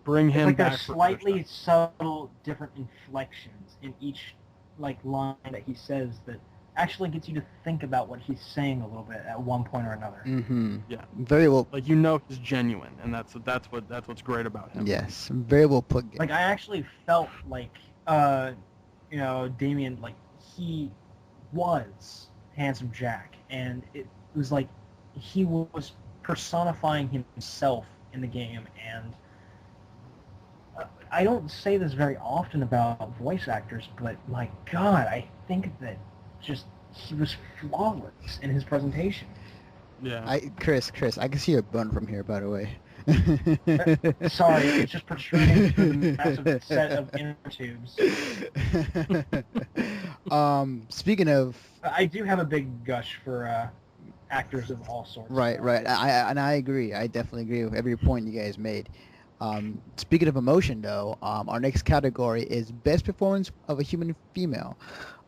Bring him Like back. there's for slightly Thursday. subtle different inflections in each line that he says that actually gets you to think about what he's saying a little bit at one point or another. Yeah. Very well. Like, he's genuine, and that's what's great about him. Yes. Very well put. Like I actually felt like Damien, like he was Handsome Jack, and it was like he was personifying himself in the game. And I don't say this very often about voice actors, but my God, I think that just he was flawless in his presentation. Yeah. Kris, I can see your bun from here, by the way. Sorry, it's just protruding through the massive set of inner tubes. Speaking of... I do have a big gush for actors of all sorts. Right. I agree. I definitely agree with every point you guys made. Speaking of emotion, though, our next category is Best Performance of a Human Female.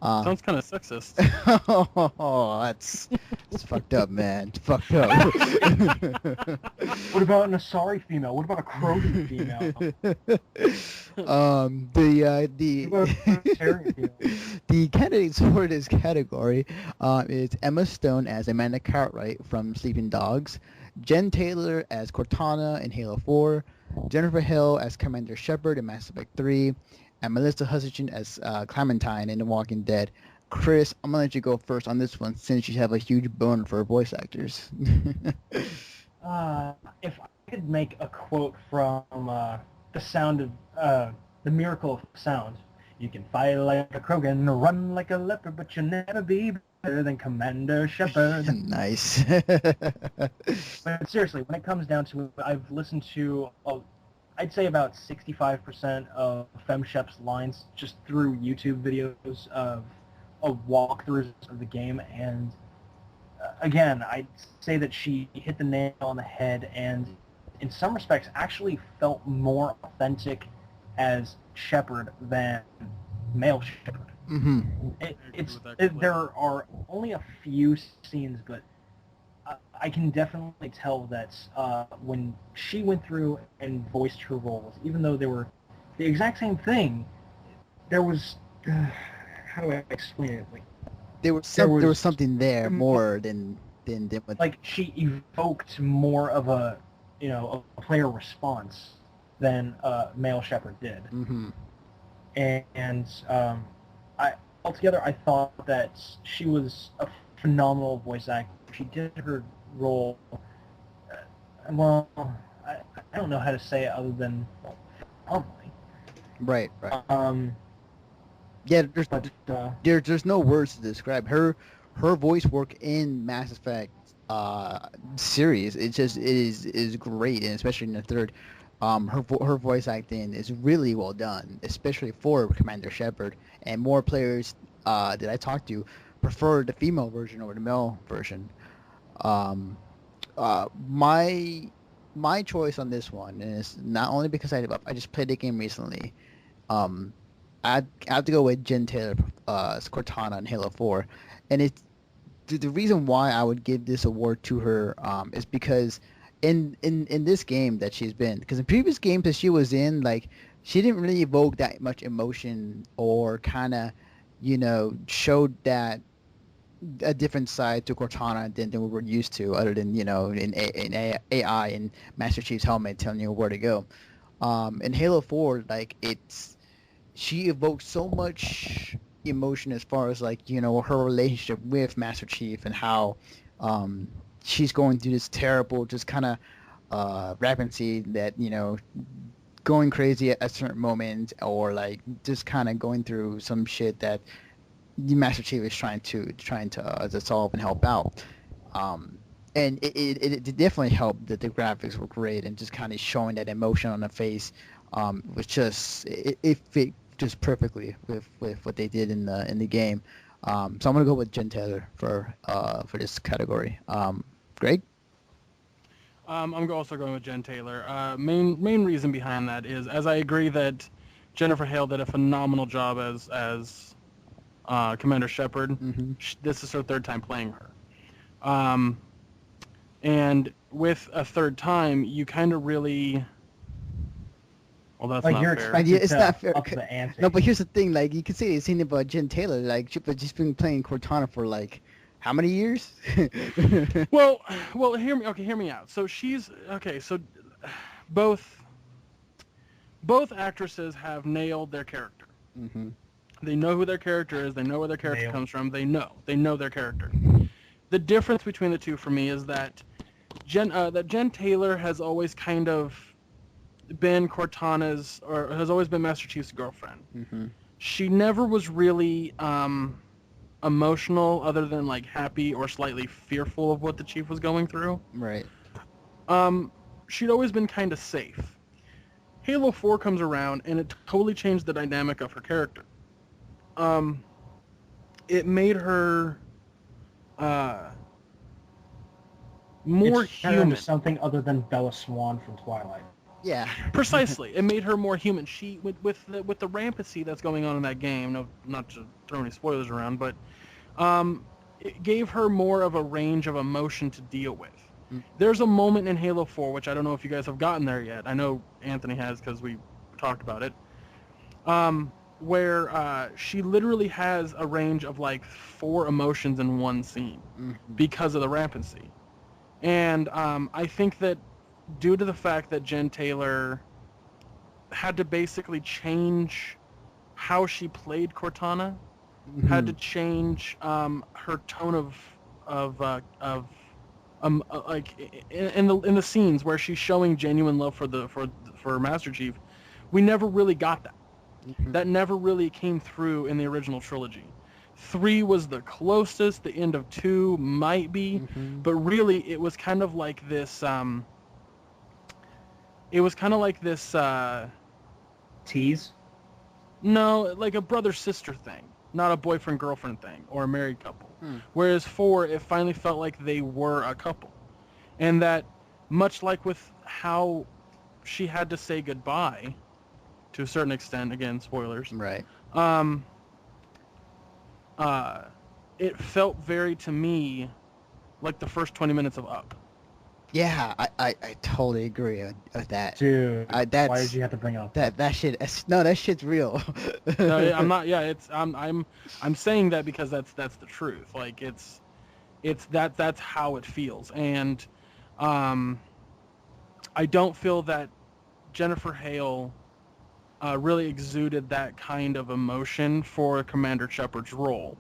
Sounds kind of sexist. Oh, that's fucked up, man. It's fucked up. What about an Asari female? What about a Krogan female? The candidates for this category is Emma Stone as Amanda Cartwright from Sleeping Dogs, Jen Taylor as Cortana in Halo 4, Jennifer Hill as Commander Shepard in Mass Effect 3, and Melissa Hutchinson as Clementine in The Walking Dead. Kris, I'm gonna let you go first on this one since you have a huge bone for voice actors. If I could make a quote from the sound of the miracle of sound, you can fight like a Krogan, run like a leopard, but you'll never be better than Commander Shepard. Nice. But seriously, when it comes down to it, I've listened to, I'd say about 65% of FemShep's lines just through YouTube videos of walkthroughs of the game, and again, I'd say that she hit the nail on the head, and in some respects actually felt more authentic as Shepard than male Shepard. Mm-hmm. There are only a few scenes, but I can definitely tell that when she went through and voiced her roles, even though they were the exact same thing, there was how do I explain it? Like there was something there more than what. Like she evoked more of a a player response than male Shepard did. Mm-hmm. And I altogether I thought that she was a phenomenal voice actor. She did her role well. I don't know how to say it other than phenomenally. Right. Yeah, there's no words to describe her voice work in Mass Effect series. It is great, and especially in the third, her voice acting is really well done, especially for Commander Shepard. And more players that I talked to prefer the female version over the male version. My choice on this one is not only because I just played the game recently. I have to go with Jen Taylor, Cortana in Halo 4, and it's the reason why I would give this award to her is because in this game that she's been, because in previous games that she was in, like she didn't really evoke that much emotion or kind of, showed that a different side to Cortana than we were used to, other than in AI and Master Chief's helmet telling you where to go. In Halo 4, like she evoked so much emotion as far as like her relationship with Master Chief and how she's going through this terrible just kind of rapidity that going crazy at a certain moment, or like just kind of going through some shit that the Master Chief is trying to solve and help out. And it definitely helped that the graphics were great and just kind of showing that emotion on the face was just it fit just perfectly with what they did in the game. So I'm gonna go with Jen Taylor for this category. Greg? I'm also going with Jen Taylor. Main reason behind that is, as I agree that Jennifer Hale did a phenomenal job as Commander Shepard. Mm-hmm. This is her third time playing her. And with a third time, you kind of really... Well, that's like not you're fair. expected It's to not fair. up the ante. No, but here's the thing. Like you can say the same about Jen Taylor. Like she's been playing Cortana for like how many years? Well, hear me out. So she's okay. So both actresses have nailed their character. Mm-hmm. They know who their character is. They know where their character comes from. They know their character. The difference between the two for me is that Jen Taylor has always kind of been Cortana's, or has always been Master Chief's girlfriend. Mm-hmm. She never was really emotional, other than like happy or slightly fearful of what the Chief was going through. Right. She'd always been kind of safe. Halo 4 comes around and it totally changed the dynamic of her character. It made her more human. Something other than Bella Swan from Twilight. Yeah. Precisely. It made her more human. She with the rampancy that's going on in that game. No, not to throw any spoilers around, but it gave her more of a range of emotion to deal with. There's a moment in Halo 4, which I don't know if you guys have gotten there yet. I know Anthony has because we talked about it. Where she literally has a range of like 4 emotions in one scene because of the rampancy. And I think that due to the fact that Jen Taylor had to basically change how she played Cortana, had to change her tone of like in the scenes where she's showing genuine love for Master Chief, we never really got that. That never really came through in the original trilogy. 3 was the closest. The end of 2 might be, but really it was kind of like this. It was kind of like this. Tease? No, like a brother-sister thing, not a boyfriend-girlfriend thing or a married couple. Whereas 4, it finally felt like they were a couple, and that much like with how she had to say goodbye, to a certain extent. Again, spoilers. Right. It felt very to me like the first 20 minutes of Up. Yeah, I totally agree with that. Dude, That's why did you have to bring up that shit. No, that shit's real. No, I'm not. Yeah, I'm saying that because that's the truth. Like that's how it feels, and um, I don't feel that Jennifer Hale really exuded that kind of emotion for Commander Shepard's role.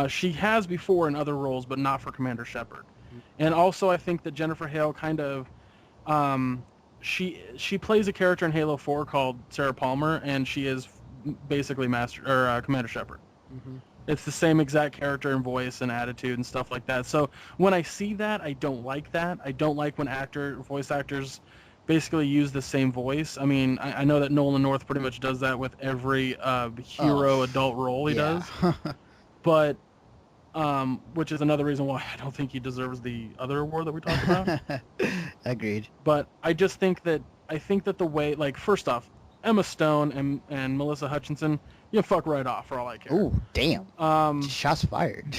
She has before in other roles, but not for Commander Shepard. And also, I think that Jennifer Hale kind of um, she plays a character in Halo 4 called Sarah Palmer, and she is basically Commander Shepard. Hmm. It's the same exact character and voice and attitude and stuff like that. So when I see that, I don't like that. I don't like when voice actors basically use the same voice. I mean, I know that Nolan North pretty much does that with every hero adult role he does, but which is another reason why I don't think he deserves the other award that we talked about. Agreed. But I just think that the way, like, first off, Emma Stone and Melissa Hutchinson, you can fuck right off for all I care. Ooh, damn. Shots fired.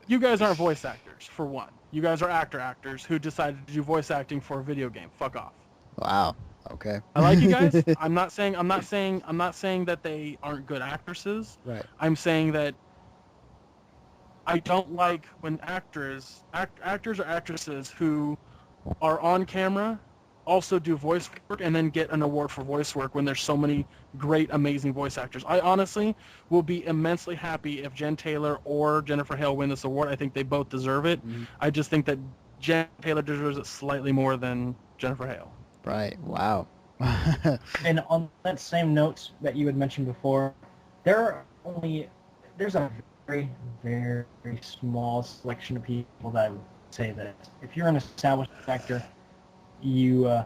You guys aren't voice actors, for one. You guys are actors who decided to do voice acting for a video game. Fuck off. Wow. Okay. I like you guys. I'm not saying that they aren't good actresses. Right. I'm saying that I don't like when actors or actresses who are on camera also do voice work and then get an award for voice work when there's so many great, amazing voice actors. I honestly will be immensely happy if Jen Taylor or Jennifer Hale win this award. I think they both deserve it. Mm-hmm. I just think that Jen Taylor deserves it slightly more than Jennifer Hale. Right. Wow. And on that same note that you had mentioned before, there's a very, very small selection of people that I would say that if you're an established actor, you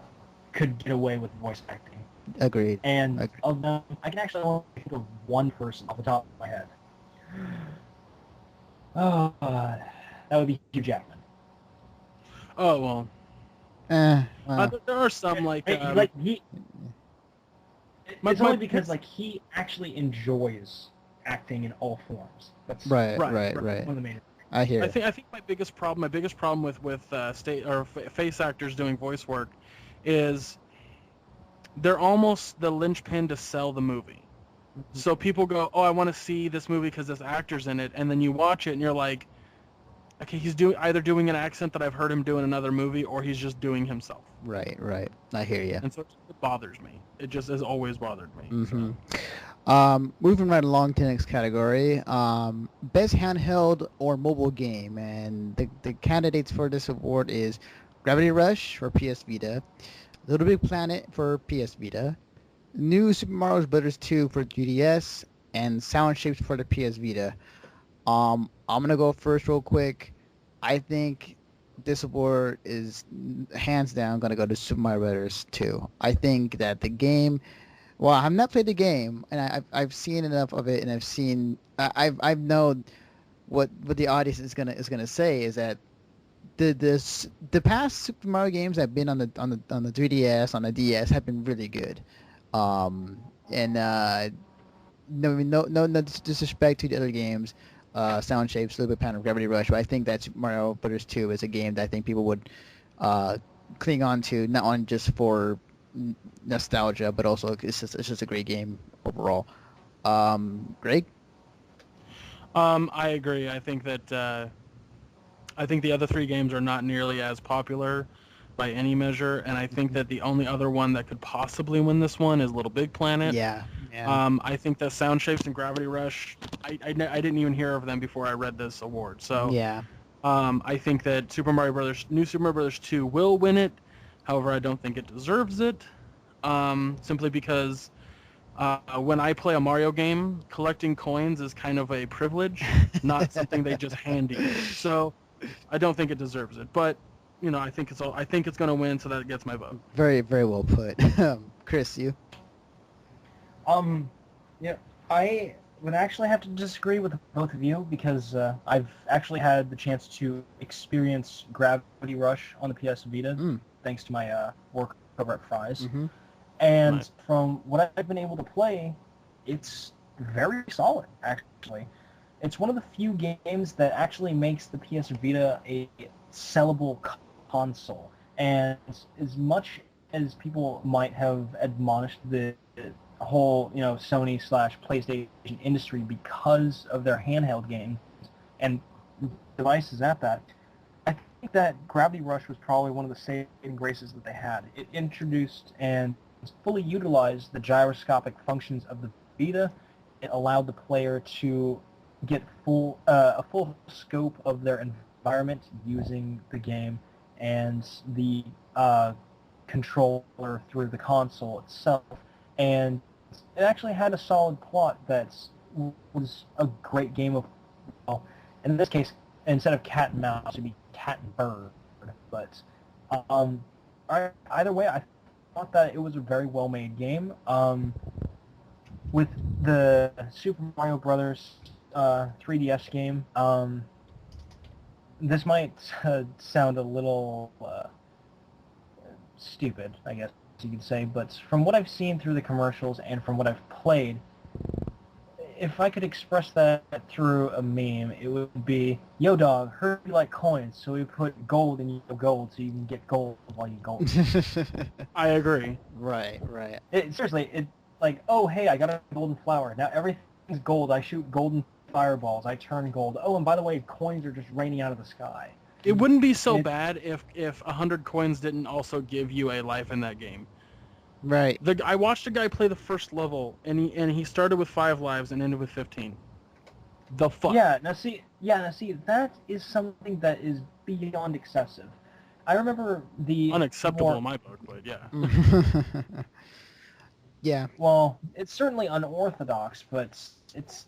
could get away with voice acting. Agreed. And Agreed. of them, I can actually only think of one person off the top of my head. Oh, that would be Hugh Jackman. Oh, well. Well. There are some, like... It's only because he actually enjoys acting in all forms. That's Right. one of the main. I hear. I think my biggest problem with face actors doing voice work is they're almost the linchpin to sell the movie. So people go, "Oh, I want to see this movie because this actor's in it," and then you watch it and you're like, "Okay, he's either doing an accent that I've heard him do in another movie, or he's just doing himself." Right. I hear you. And so it bothers me. It just has always bothered me. Mm-hmm. So. Moving right along to the next category, best handheld or mobile game, and the candidates for this award is Gravity Rush for PS Vita, Little Big Planet for PS Vita, New Super Mario Bros. 2 for 3DS, and Sound Shapes for the PS Vita. I'm gonna go first real quick. I think this award is hands down gonna go to Super Mario Bros. 2. I think that the game. Well, I've not played the game, and I've seen enough of it, and I've known what the audience is gonna say is that the past Super Mario games that have been on the 3DS, on the DS, have been really good, and no disrespect to the other games, Sound Shapes, Little Bit Planet, Gravity Rush, but I think that Super Mario Bros. 2 is a game that I think people would cling on to, not only just for nostalgia, but also it's just a great game overall. Greg? I agree. I think that the other three games are not nearly as popular by any measure, and I think that the only other one that could possibly win this one is Little Big Planet. Yeah. I think that Sound Shapes and Gravity Rush, I didn't even hear of them before I read this award. So yeah. I think that New Super Mario Bros. 2 will win it. However, I don't think it deserves it, simply because when I play a Mario game, collecting coins is kind of a privilege, not something they just hand you. So I don't think it deserves it. But I think it's going to win, so that gets my vote. Very, very well put. Kris, you? Yeah, I would actually have to disagree with both of you because I've actually had the chance to experience Gravity Rush on the PS Vita, thanks to my work over at Fry's. Mm-hmm. And Nice. from what I've been able to play, it's very solid, actually. It's one of the few games that actually makes the PS Vita a sellable console. And as much as people might have admonished the whole, Sony/PlayStation industry because of their handheld games and devices at that, I think that Gravity Rush was probably one of the saving graces that they had. It introduced and fully utilized the gyroscopic functions of the Vita. It allowed the player to get a full scope of their environment using the game and the controller through the console itself. And it actually had a solid plot that was a great game of, well, in this case, instead of cat and mouse, it'd be cat and bird. But either way, I thought that it was a very well-made game. With the Super Mario Brothers 3DS game, this might sound a little stupid, I guess you could say, but from what I've seen through the commercials and from what I've played, if I could express that through a meme, it would be, yo dog, heard you like coins, so we put gold in your gold so you can get gold while you gold. I agree. Right. Seriously, like, oh hey, I got a golden flower. Now everything's gold. I shoot golden fireballs. I turn gold. Oh, and by the way, coins are just raining out of the sky. It wouldn't be so bad if 100 coins didn't also give you a life in that game. Right. I watched a guy play the first level, and he started with 5 lives and ended with 15. The fuck? Yeah, now see, that is something that is beyond excessive. I remember the... Unacceptable in my book, but yeah. Yeah. Well, it's certainly unorthodox, but it's...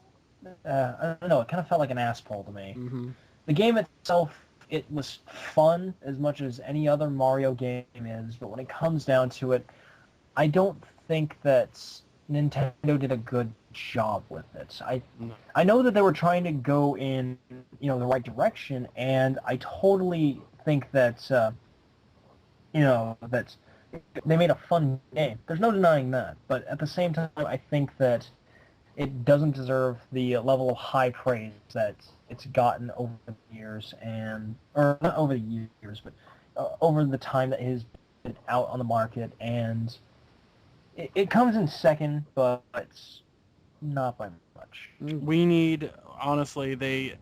I don't know, it kind of felt like an ass pull to me. Mm-hmm. The game itself, it was fun as much as any other Mario game is, but when it comes down to it, I don't think that Nintendo did a good job with it. I know that they were trying to go in, the right direction, and I totally think that, that they made a fun game. There's no denying that, but at the same time, I think that it doesn't deserve the level of high praise that it's gotten over the years, or not over the years, but over the time that it has been out on the market, and it comes in second, but not by much. We need, honestly, they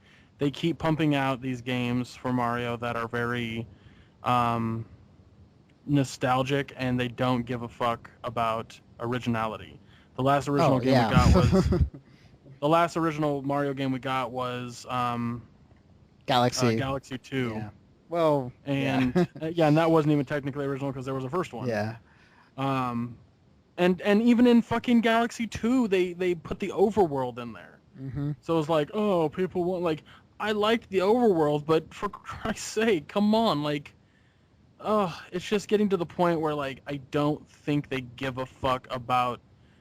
keep pumping out these games for Mario that are very nostalgic, and they don't give a fuck about originality. The last original game we got was the last original Mario game we got was Galaxy 2. Yeah. Well, and and that wasn't even technically original because there was a first one. Yeah. And even in fucking Galaxy 2, they put the overworld in there. Mm-hmm. So it's like, oh, people want, like, I liked the overworld, but for Christ's sake, come on, like, it's just getting to the point where, like, I don't think they give a fuck about...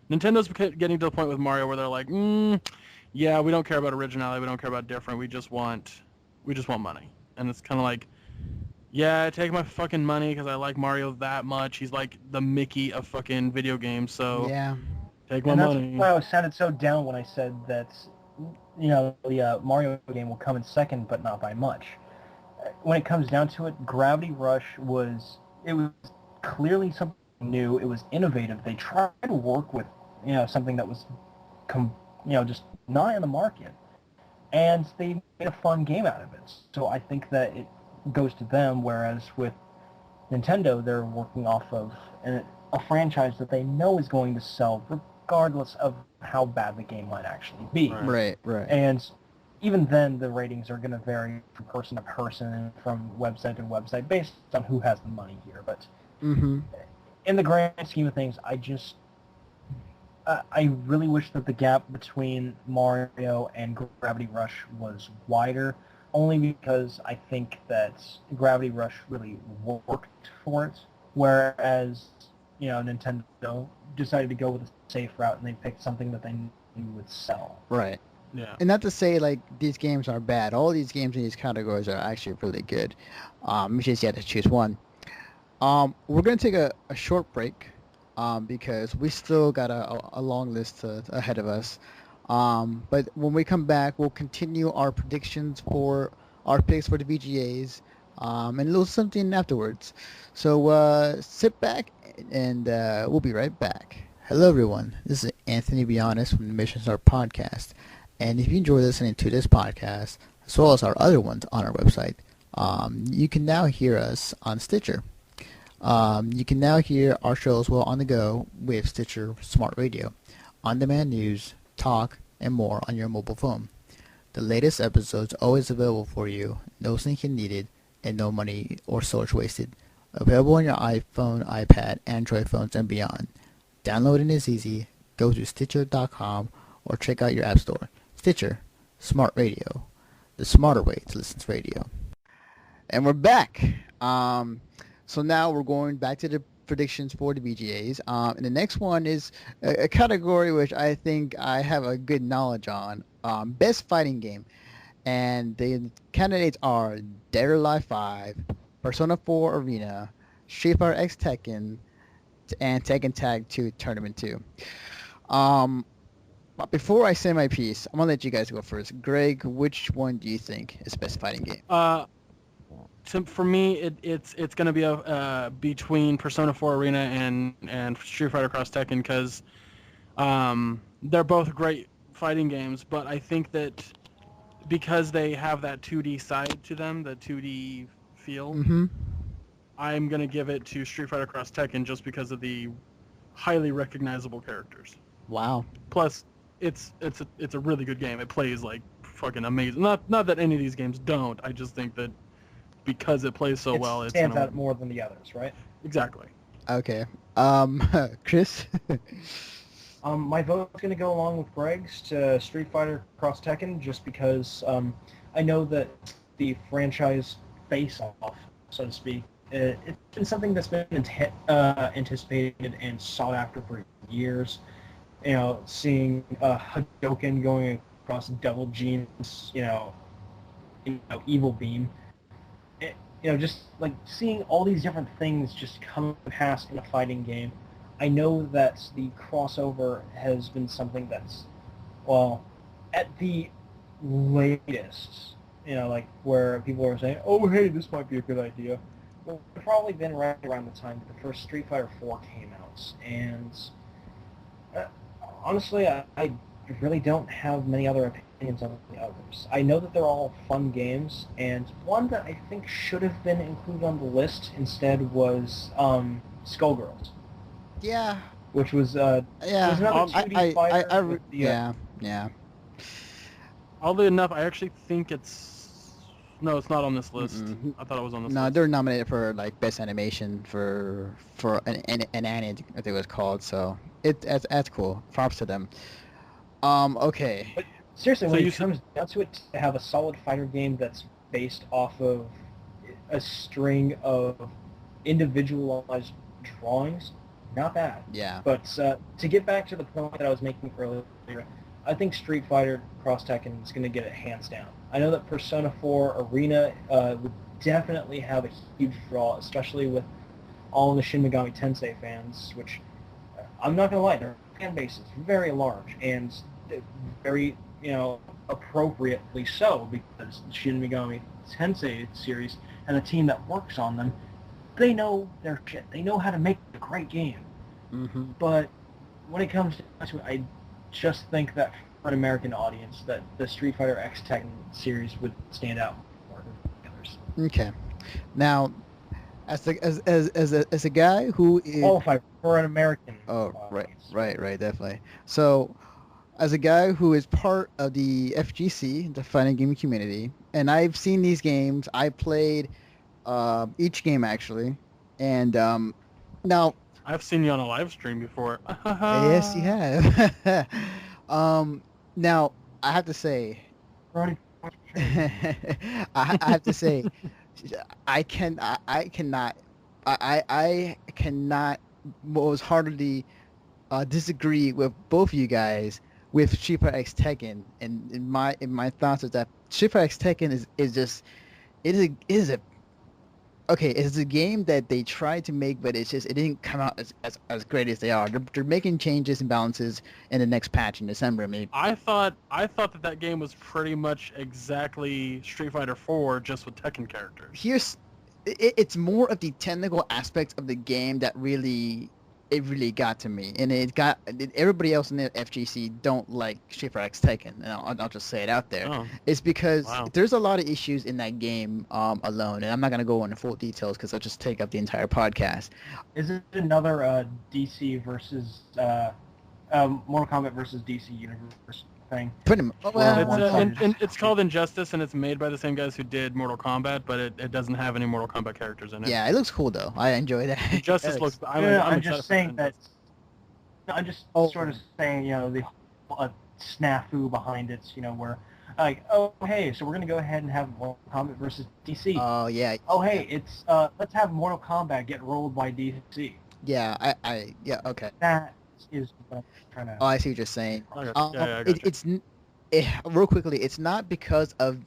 Nintendo's getting to the point with Mario where they're like, yeah, we don't care about originality, we don't care about different, we just want money. And it's kind of like, yeah, take my fucking money because I like Mario that much. He's like the Mickey of fucking video games, so yeah, take my money. That's why I sounded so down when I said that, the Mario game will come in second, but not by much. When it comes down to it, Gravity Rush was clearly something new. It was innovative. They tried to work with, something that was, just not in the market, and they made a fun game out of it. So I think that it goes to them, whereas with Nintendo, they're working off of a franchise that they know is going to sell regardless of how bad the game might actually be. Right. And even then, the ratings are going to vary from person to person and from website to website based on who has the money here. But in the grand scheme of things, I really wish that the gap between Mario and Gravity Rush was wider, only because I think that Gravity Rush really worked for it, whereas, Nintendo decided to go with a safe route and they picked something that they knew would sell. Right. Yeah. And not to say, like, these games are bad. All these games in these categories are actually really good. You just have to choose one. We're going to take a short break because we still got a long list ahead of us. But when we come back, we'll continue our predictions for our picks for the VGAs. and a little something afterwards. So sit back, and we'll be right back. Hello, everyone. This is Anthony Bionis from the Mission Start Podcast. And if you enjoy listening to this podcast, as well as our other ones on our website, you can now hear us on Stitcher. You can now hear our show as well on the go with Stitcher Smart Radio, on-demand news, talk, and more on your mobile phone. The latest episodes always available for you, no syncing needed, and no money or storage wasted. Available on your iPhone, iPad, Android phones, and beyond. Downloading is easy. Go to Stitcher.com or check out your app store. Stitcher, Smart Radio, the smarter way to listen to radio. And we're back. So now we're going back to the predictions for the VGA'S. And the next one is a category which I think I have a good knowledge on. Best fighting game. And the candidates are Dead or Alive 5, Persona 4 Arena, Street Fighter X Tekken, and Tekken Tag 2 Tournament 2. But before I say my piece, I'm going to let you guys go first. Greg, which one do you think is best fighting game? For me, it's going to be between Persona 4 Arena and Street Fighter Cross Tekken, because they're both great fighting games, but I think that because they have that 2D side to them, the 2D feel, I'm going to give it to Street Fighter Cross Tekken just because of the highly recognizable characters. Wow. Plus, it's a really good game. It plays like fucking amazing. Not that any of these games don't. I just think that because it plays so well, it stands out more than the others, right? Exactly. Okay. Kris? My vote's going to go along with Gregg's to Street Fighter Cross Tekken, just because I know that the franchise face-off, so to speak, it's been something that's been anticipated and sought after for years. You know, seeing Hadouken going across Double Gene's, Evil Beam. Just like seeing all these different things just come past in a fighting game. I know that the crossover has been something that's, well, at the latest, like where people are saying, oh, hey, this might be a good idea. Well, it's probably been right around the time that the first Street Fighter 4 came out. And honestly, I really don't have many other opinions on the others. I know that they're all fun games, and one that I think should have been included on the list instead was Skullgirls. Yeah. Which was was another 2D fighter. Yeah. Oddly enough, I actually think it's not on this list. I thought it was on this list. No, they're nominated for like best animation for an anime, I think it was called. So that's cool. Props to them. Okay. But seriously, when it comes down to it, to have a solid fighter game that's based off of a string of individualized drawings, not bad. Yeah. But to get back to the point that I was making earlier, I think Street Fighter Cross Tekken is going to get it hands down. I know that Persona 4 Arena would definitely have a huge draw, especially with all the Shin Megami Tensei fans, which I'm not going to lie, their fan base is very large and very, appropriately so, because the Shin Megami Tensei series and the team that works on them, they know their shit. They know how to make a great game. But when it comes to it, I just think that for an American audience, that the Street Fighter X Tekken series would stand out more than the others. Okay. Now, as a guy who is qualified for an American. Oh, right, definitely. So, as a guy who is part of the FGC, the fighting game community, and I've seen these games. I played each game actually, and now I've seen you on a live stream before. Yes, you have. Now I have to say, Right. I have to say, I cannot most heartily disagree with both of you guys with Street Fighter X Tekken, and in my thoughts is that Street Fighter X Tekken is a game that they tried to make, but it didn't come out as great as they are. They're making changes and balances in the next patch in December. Maybe. I thought that game was pretty much exactly Street Fighter 4, just with Tekken characters. it's more of the technical aspects of the game that really got to me, and everybody else in the FGC don't like Street Fighter X Tekken, and I'll just say it out there. Oh, It's because wow. there's a lot of issues in that game alone, and I'm not gonna go into full details because I'll just take up the entire podcast. Is it another DC versus Mortal Kombat versus DC universe thing? Pretty much. Well, It's called Injustice, and it's made by the same guys who did Mortal Kombat, but it doesn't have any Mortal Kombat characters in it. Yeah, it looks cool though. I enjoy that. Injustice looks. I'm just saying that. I'm just sort of saying, the snafu behind it, where like, oh hey, so we're gonna go ahead and have Mortal Kombat versus DC. Oh yeah. Oh hey, it's let's have Mortal Kombat get rolled by DC. Yeah, yeah, okay. That is what I'm trying to. Oh, I see what you're saying. I gotcha. Real quickly, it's not because of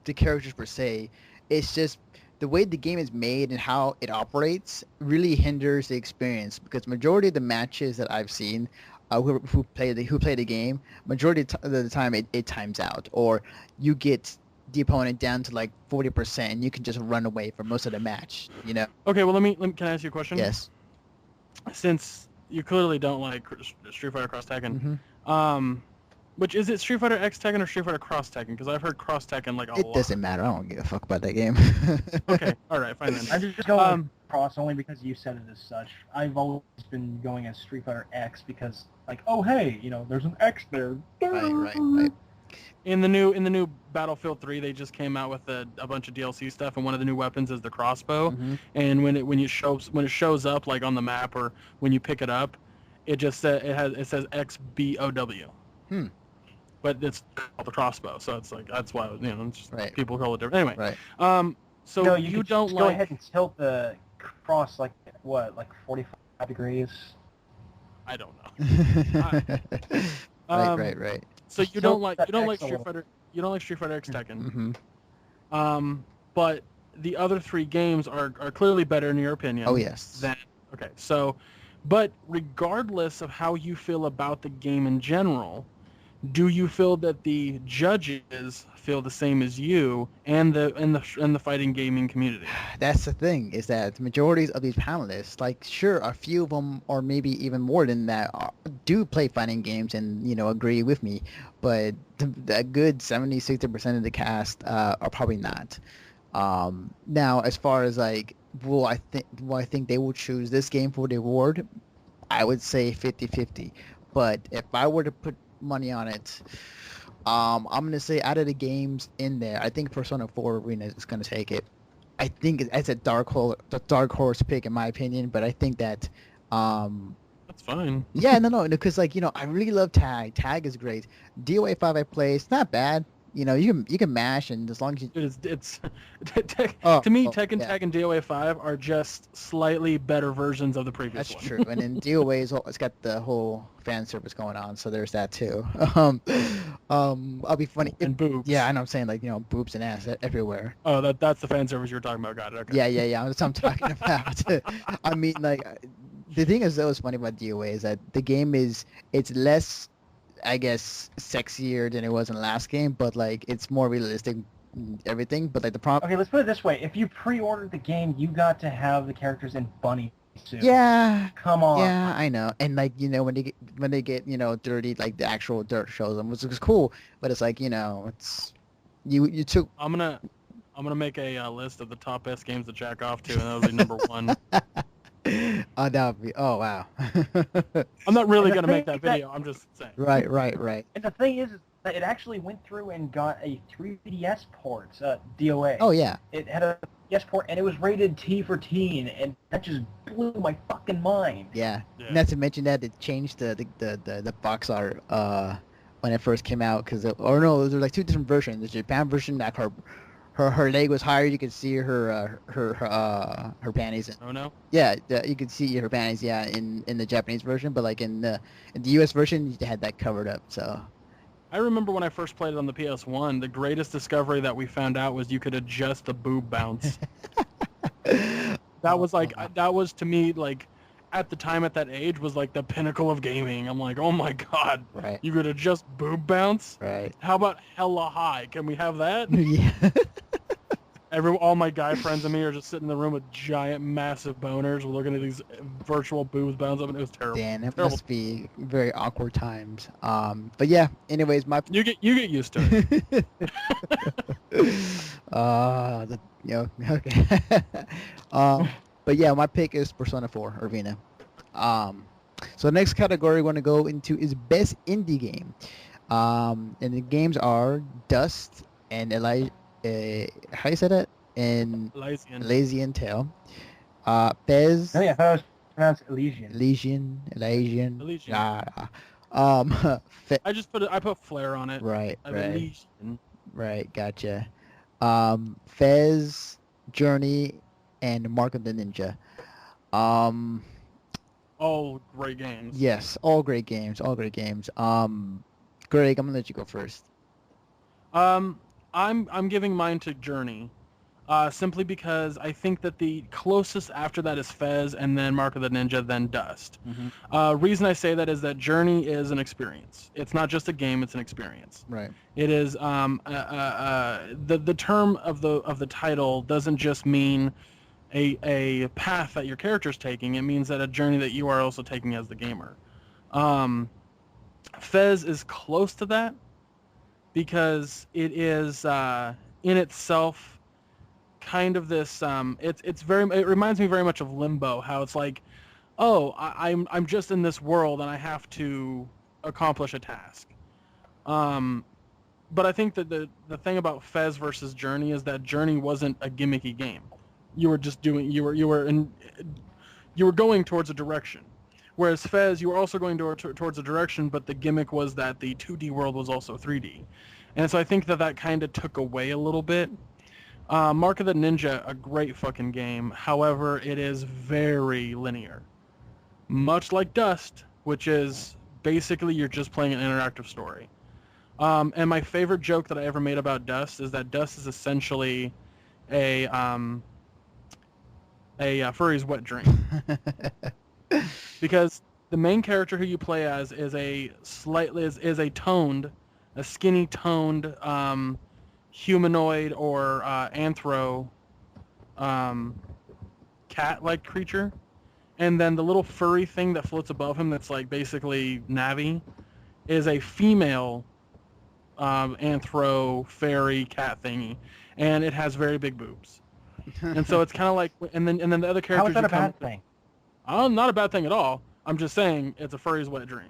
the characters per se. It's just the way the game is made and how it operates really hinders the experience, because majority of the matches that I've seen who play the game, majority of the time it times out, or you get the opponent down to like 40% and you can just run away for most of the match, Okay, well, can I ask you a question? Yes. Since you clearly don't like Street Fighter Cross Tekken, which is it, Street Fighter X Tekken or Street Fighter Cross Tekken? Because I've heard Cross Tekken like a lot. It doesn't matter. I don't give a fuck about that game. Okay, all right, fine then. I'm just going with Cross only because you said it as such. I've always been going as Street Fighter X because, like, oh hey, there's an X there. Right. In the new Battlefield 3, they just came out with a bunch of DLC stuff, and one of the new weapons is the crossbow. And when it shows up like on the map or when you pick it up, it just says says XBOW. But it's called the crossbow, so it's like that's why it's just, right. People call it different. Anyway, right. So you don't go ahead and tilt the cross like 45 degrees. I don't know. Right. So you don't like Street Fighter X Tekken. But the other three games are clearly better in your opinion. Oh yes. Okay. So, but regardless of how you feel about the game in general, do you feel that the judges feel the same as you and the fighting gaming community? That's the thing, is that the majorities of these panelists, like, sure, a few of them, or maybe even more than that, do play fighting games and agree with me, but a good 70-60% of the cast are probably not. Now, as far as like, will I think they will choose this game for the award, I would say 50-50. But if I were to put money on it, I'm gonna say out of the games in there, I think Persona 4 Arena is gonna take it. I think it's a dark horse pick in my opinion, but I think that that's fine. Yeah, no, because I really love Tag. Tag is great. DOA 5 I play, it's not bad. You can mash, and as long as you... It's to me, Tekken Tag and DOA 5 are just slightly better versions of the previous one. That's true. And then DOA it's got the whole fan service going on, so there's that too. I'll be funny. And boobs. Yeah, I know. I'm saying boobs and ass everywhere. Oh, that's the fan service you were talking about. Got it. Okay. Yeah. That's what I'm talking about. I mean, the thing is that was funny about DOA is that the game it's less, I guess, sexier than it was in the last game, but it's more realistic, everything. But the problem. Okay, let's put it this way: if you pre-ordered the game, you got to have the characters in bunny suits. Yeah. Come on. Yeah, I know. And when they get dirty, the actual dirt shows them, which is cool. But it's it's you took. I'm gonna make a list of the top best games to jack off to, and that'll be number 1. Oh, that would be... Oh, wow. I'm not really going to make that video. I'm just saying. Right. And the thing is that it actually went through and got a 3DS port, DOA. Oh, yeah. It had a 3DS port, and it was rated T for teen, and that just blew my fucking mind. Yeah. Not to mention that it changed the box art when it first came out, because... Or no, there were two different versions. The Japan version, her leg was higher. You could see her panties. Oh no. Yeah, you could see her panties. Yeah, in the Japanese version, but in the U.S. version, you had that covered up. So. I remember when I first played it on the PS1. The greatest discovery that we found out was you could adjust the boob bounce. That was to me at the time at that age was the pinnacle of gaming. I'm like, oh my god, right. You could adjust boob bounce? Right. How about hella high? Can we have that? Yeah. all my guy friends and me are just sitting in the room with giant, massive boners. We're looking at these virtual boobs bounce up, and it was terrible. Damn, it Terrible. must be very awkward times. But yeah, anyways, You get used to it. Okay. But yeah, my pick is Persona 4 Arena. So the next category we're gonna go into is best indie game. And the games are Dust and how you say that? And Elysian Tale. Fez. Oh yeah, I was pronounced Elysian. Elysian. I put Flare on it. Right. Elysian. Right, gotcha. Fez, Journey, and Mark of the Ninja. All great games. Yes, all great games. Greg, I'm gonna let you go first. I'm giving mine to Journey, simply because I think that the closest after that is Fez, and then Mark of the Ninja, then Dust. Mm-hmm. Reason I say that is that Journey is an experience. It's not just a game; it's an experience. Right. It is the term of the title doesn't just mean a path that your character's taking. It means that a journey that you are also taking as the gamer. Fez is close to that because it is in itself kind of this. It reminds me very much of Limbo. How it's like, oh, I'm just in this world and I have to accomplish a task. But I think that the thing about Fez versus Journey is that Journey wasn't a gimmicky game. You were just doing you were going towards a direction. Whereas Fez, you were also going towards a direction, but the gimmick was that the 2D world was also 3D. And so I think that kind of took away a little bit. Mark of the Ninja, a great fucking game. However, it is very linear. Much like Dust, which is basically you're just playing an interactive story. And my favorite joke that I ever made about Dust is that Dust is essentially a furry's wet dream. Because the main character who you play as is a skinny toned humanoid or anthro cat-like creature, and then the little furry thing that floats above him that's like basically Navi is a female anthro fairy cat thingy, and it has very big boobs. And so it's kind of like, and then the other characters. How is that a bad thing? Not a bad thing at all. I'm just saying it's a furry's wet dream.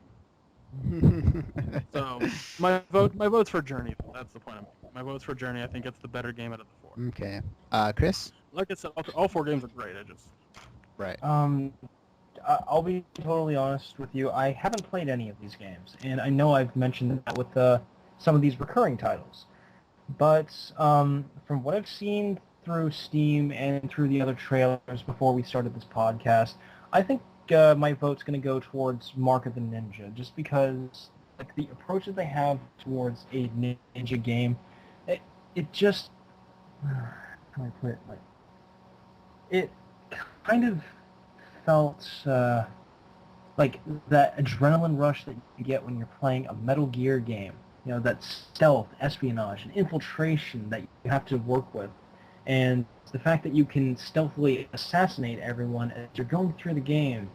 So my vote's for Journey. That's the point I'm making. My vote's for Journey. I think it's the better game out of the four. Okay. Chris? Like I said, all four games are great. Right. I'll be totally honest with you. I haven't played any of these games, and I know I've mentioned that with some of these recurring titles. But from what I've seen through Steam and through the other trailers before we started this podcast, I think my vote's going to go towards Mark of the Ninja, just because like the approach that they have towards a ninja game, it just, how do I put it? Like, it kind of felt like that adrenaline rush that you get when you're playing a Metal Gear game. You know, that stealth, espionage, and infiltration that you have to work with. And the fact that you can stealthily assassinate everyone as you're going through the game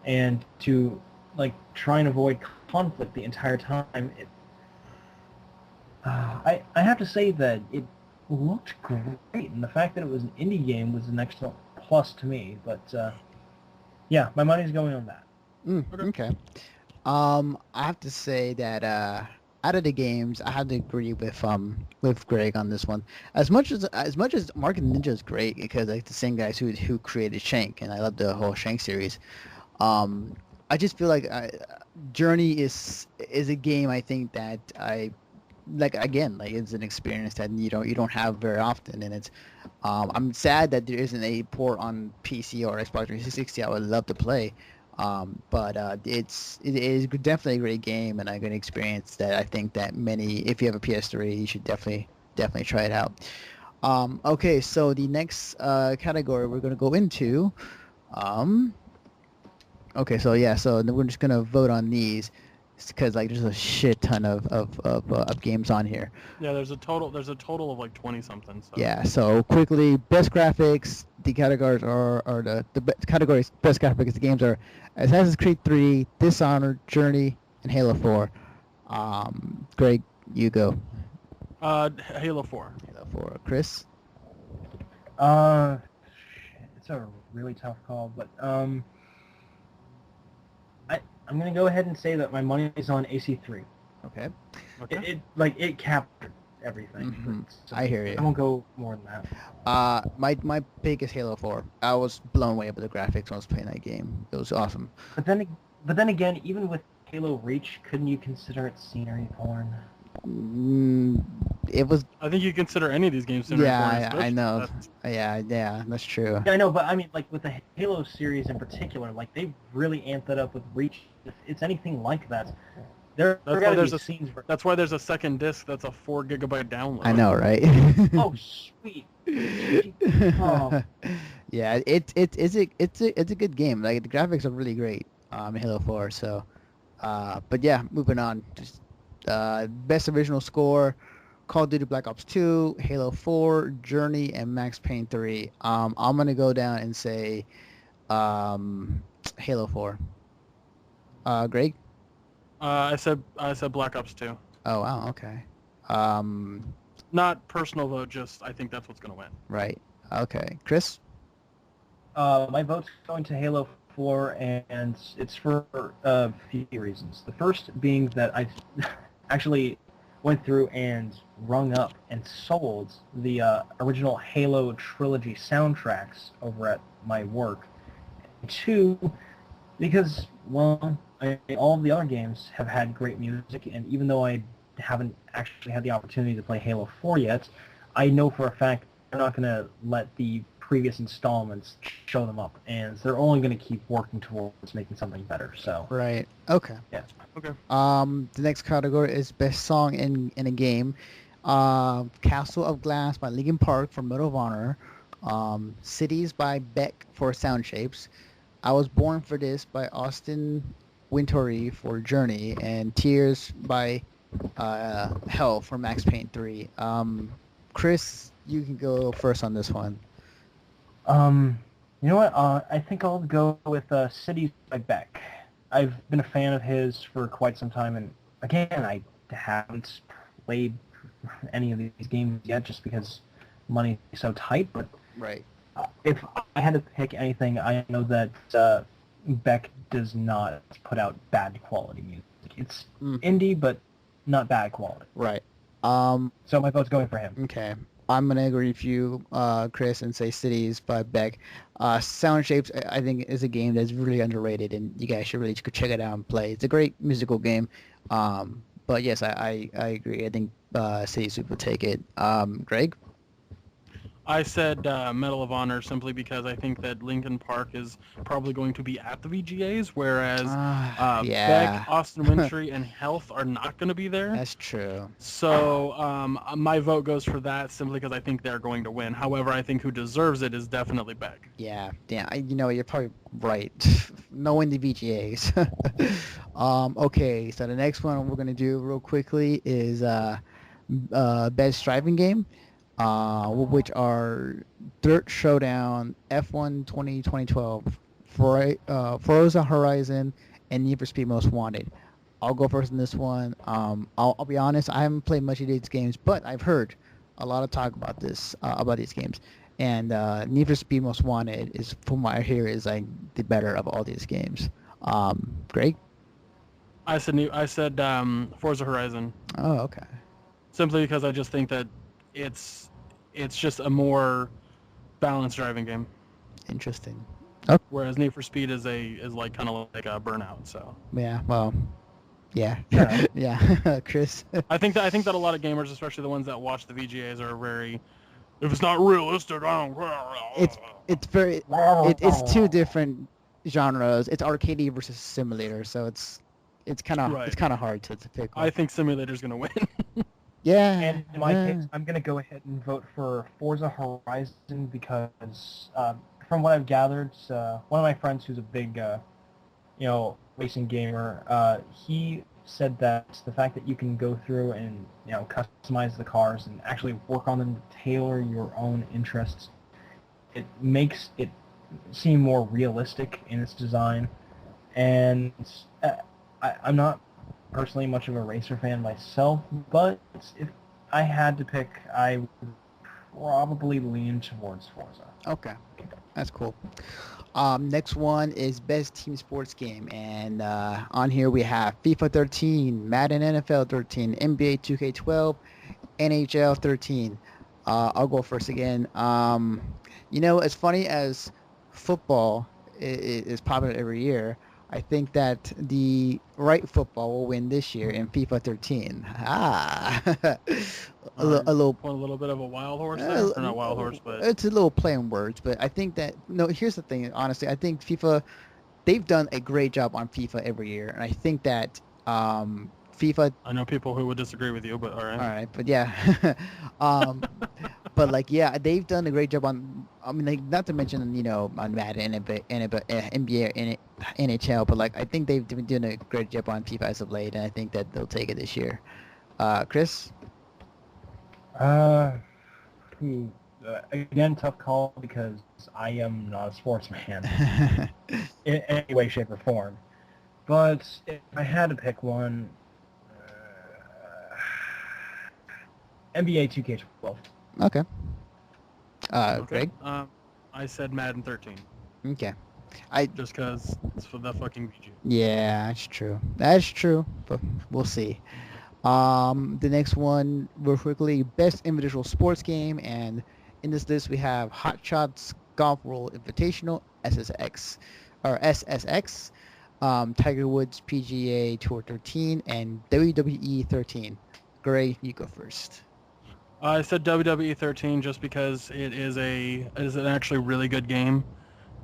and to like try and avoid conflict the entire time. I have to say that it looked great, and the fact that it was an indie game was an excellent plus to me. But yeah, my money's going on that. Okay. I have to say that out of the games, I have to agree with Greg on this one. As much as Mark and Ninja is great because like the same guys who created Shank, and I love the whole Shank series. I just feel like Journey is a game I think that I like. Again, like it's an experience that you don't have very often, and it's I'm sad that there isn't a port on PC or Xbox 360. I would love to play. But it is definitely a great game and a good experience that I think that if you have a PS3, you should definitely try it out. Okay, so the next category we're going to go into, okay, so yeah, so we're just going to vote on these. because like there's a shit ton of games on here. Yeah, there's a total of like 20 something. So. Yeah, so quickly, best graphics. The categories are categories best graphics. The games are Assassin's Creed 3, Dishonored, Journey, and Halo 4. Greg, you go. Halo 4. Halo 4. Chris. It's a really tough call, but I'm gonna go ahead and say that my money is on AC3. Okay. Okay. It captured everything. Mhm. So I hear you. I won't go more than that. My pick is Halo 4. I was blown away by the graphics when I was playing that game. It was awesome. But then again, even with Halo Reach, couldn't you consider it scenery porn? It was. I think you consider any of these games scenery porn, Yeah, I especially- know. that's- Yeah, that's true. Yeah, I know, but I mean, like with the Halo series in particular, like they really amped that up with Reach. If it's anything like that, there That's why gotta there's be a scenes where. That's why there's a second disc that's a 4 gigabyte download. I know, right? Oh, sweet. Oh. Yeah, it's a good game. Like the graphics are really great. Halo 4. So, but yeah, moving on. Just best original score: Call of Duty Black Ops 2, Halo 4, Journey, and Max Payne 3. I'm gonna go down and say Halo 4. Greg? I said Black Ops 2. Oh wow, okay. Not personal vote, just I think that's what's gonna win. Right. Okay. Chris? My vote's going to Halo 4, and it's for a few reasons. The first being that I actually went through and rung up and sold the original Halo trilogy soundtracks over at my work. And two, because, well, all of the other games have had great music, and even though I haven't actually had the opportunity to play Halo 4 yet, I know for a fact they're not going to let the previous installments show them up, and they're only going to keep working towards making something better. So Right. Okay. yeah. Okay. The next category is best song in a game. Castle of Glass by Linkin Park for Medal of Honor. Cities by Beck for Sound Shapes. I Was Born for This by Austin Wintory for Journey, and Tears by Hell for Max Payne 3. Chris, you can go first on this one. You know what? I think I'll go with Cities by Beck. I've been a fan of his for quite some time, and again, I haven't played any of these games yet just because money is so tight, but Right. if I had to pick anything, I know that Beck does not put out bad quality music. It's indie, but not bad quality. Right. So my vote's going for him. Okay. I'm gonna agree with you, Chris, and say Cities by Beck. Sound Shapes, I think, is a game that's really underrated, and you guys should really check it out and play. It's a great musical game. But yes, I agree. I think Cities will take it. Greg? I said Medal of Honor simply because I think that Linkin Park is probably going to be at the VGA's, whereas Yeah. Beck, Austin Wintory, and Health are not going to be there. That's true. So my vote goes for that simply because I think they're going to win. However, I think who deserves it is definitely Beck. Yeah. You're probably right. Knowing the VGAs. Okay, so the next one we're gonna do real quickly is best driving game. Which are Dirt Showdown, F1 2012, Forza Horizon, and Need for Speed Most Wanted. I'll go first in this one. I'll be honest, I haven't played much of these games, but I've heard a lot of talk about these games. And Need for Speed Most Wanted is, from what I hear, is like the better of all these games. Greg? I said Forza Horizon. Oh, okay. Simply because I just think that it's just a more balanced driving game. Interesting. Whereas Need for Speed is like kind of like a Burnout. So Yeah. Well. Yeah. Yeah. Yeah. Chris. I think that a lot of gamers, especially the ones that watch the VGAs, are very. If it's not realistic, I don't. It's very. It's two different genres. It's arcade versus simulator, so it's kind of hard to pick. I think simulator's gonna win. Yeah. And in my case, I'm going to go ahead and vote for Forza Horizon because, from what I've gathered, one of my friends who's a big, racing gamer, he said that the fact that you can go through and customize the cars and actually work on them to tailor your own interests, it makes it seem more realistic in its design. And I'm not personally much of a racer fan myself, but if I had to pick, I would probably lean towards Forza. Okay, that's cool. Next one is best team sports game, and on here we have FIFA 13, Madden NFL 13, NBA 2K12, NHL 13. I'll go first again. As funny as football is popular every year, I think that the right football will win this year in FIFA 13. a little bit of a wild horse there, or not wild horse, but it's a little play on words. But I think that here's the thing. Honestly, I think FIFA, they've done a great job on FIFA every year, and I think that FIFA. I know people who would disagree with you, but all right. All right, but yeah, but like they've done a great job on. I mean, like, not to mention on Madden, NBA, NHL, but like I think they've been doing a great job on FIFA as of late, and I think that they'll take it this year. Kris? Again, tough call because I am not a sportsman in any way, shape, or form. But if I had to pick one, NBA 2K12. Okay. Gregg? I said Madden 13. Okay. Just because it's for the fucking VG. Yeah, that's true. That's true, but we'll see. The next one, real quickly, best individual sports game, and in this list we have Hot Shots Golf World Invitational, SSX, Tiger Woods PGA Tour 13, and WWE 13. Gregg, you go first. I said WWE 13 just because it is an actually really good game.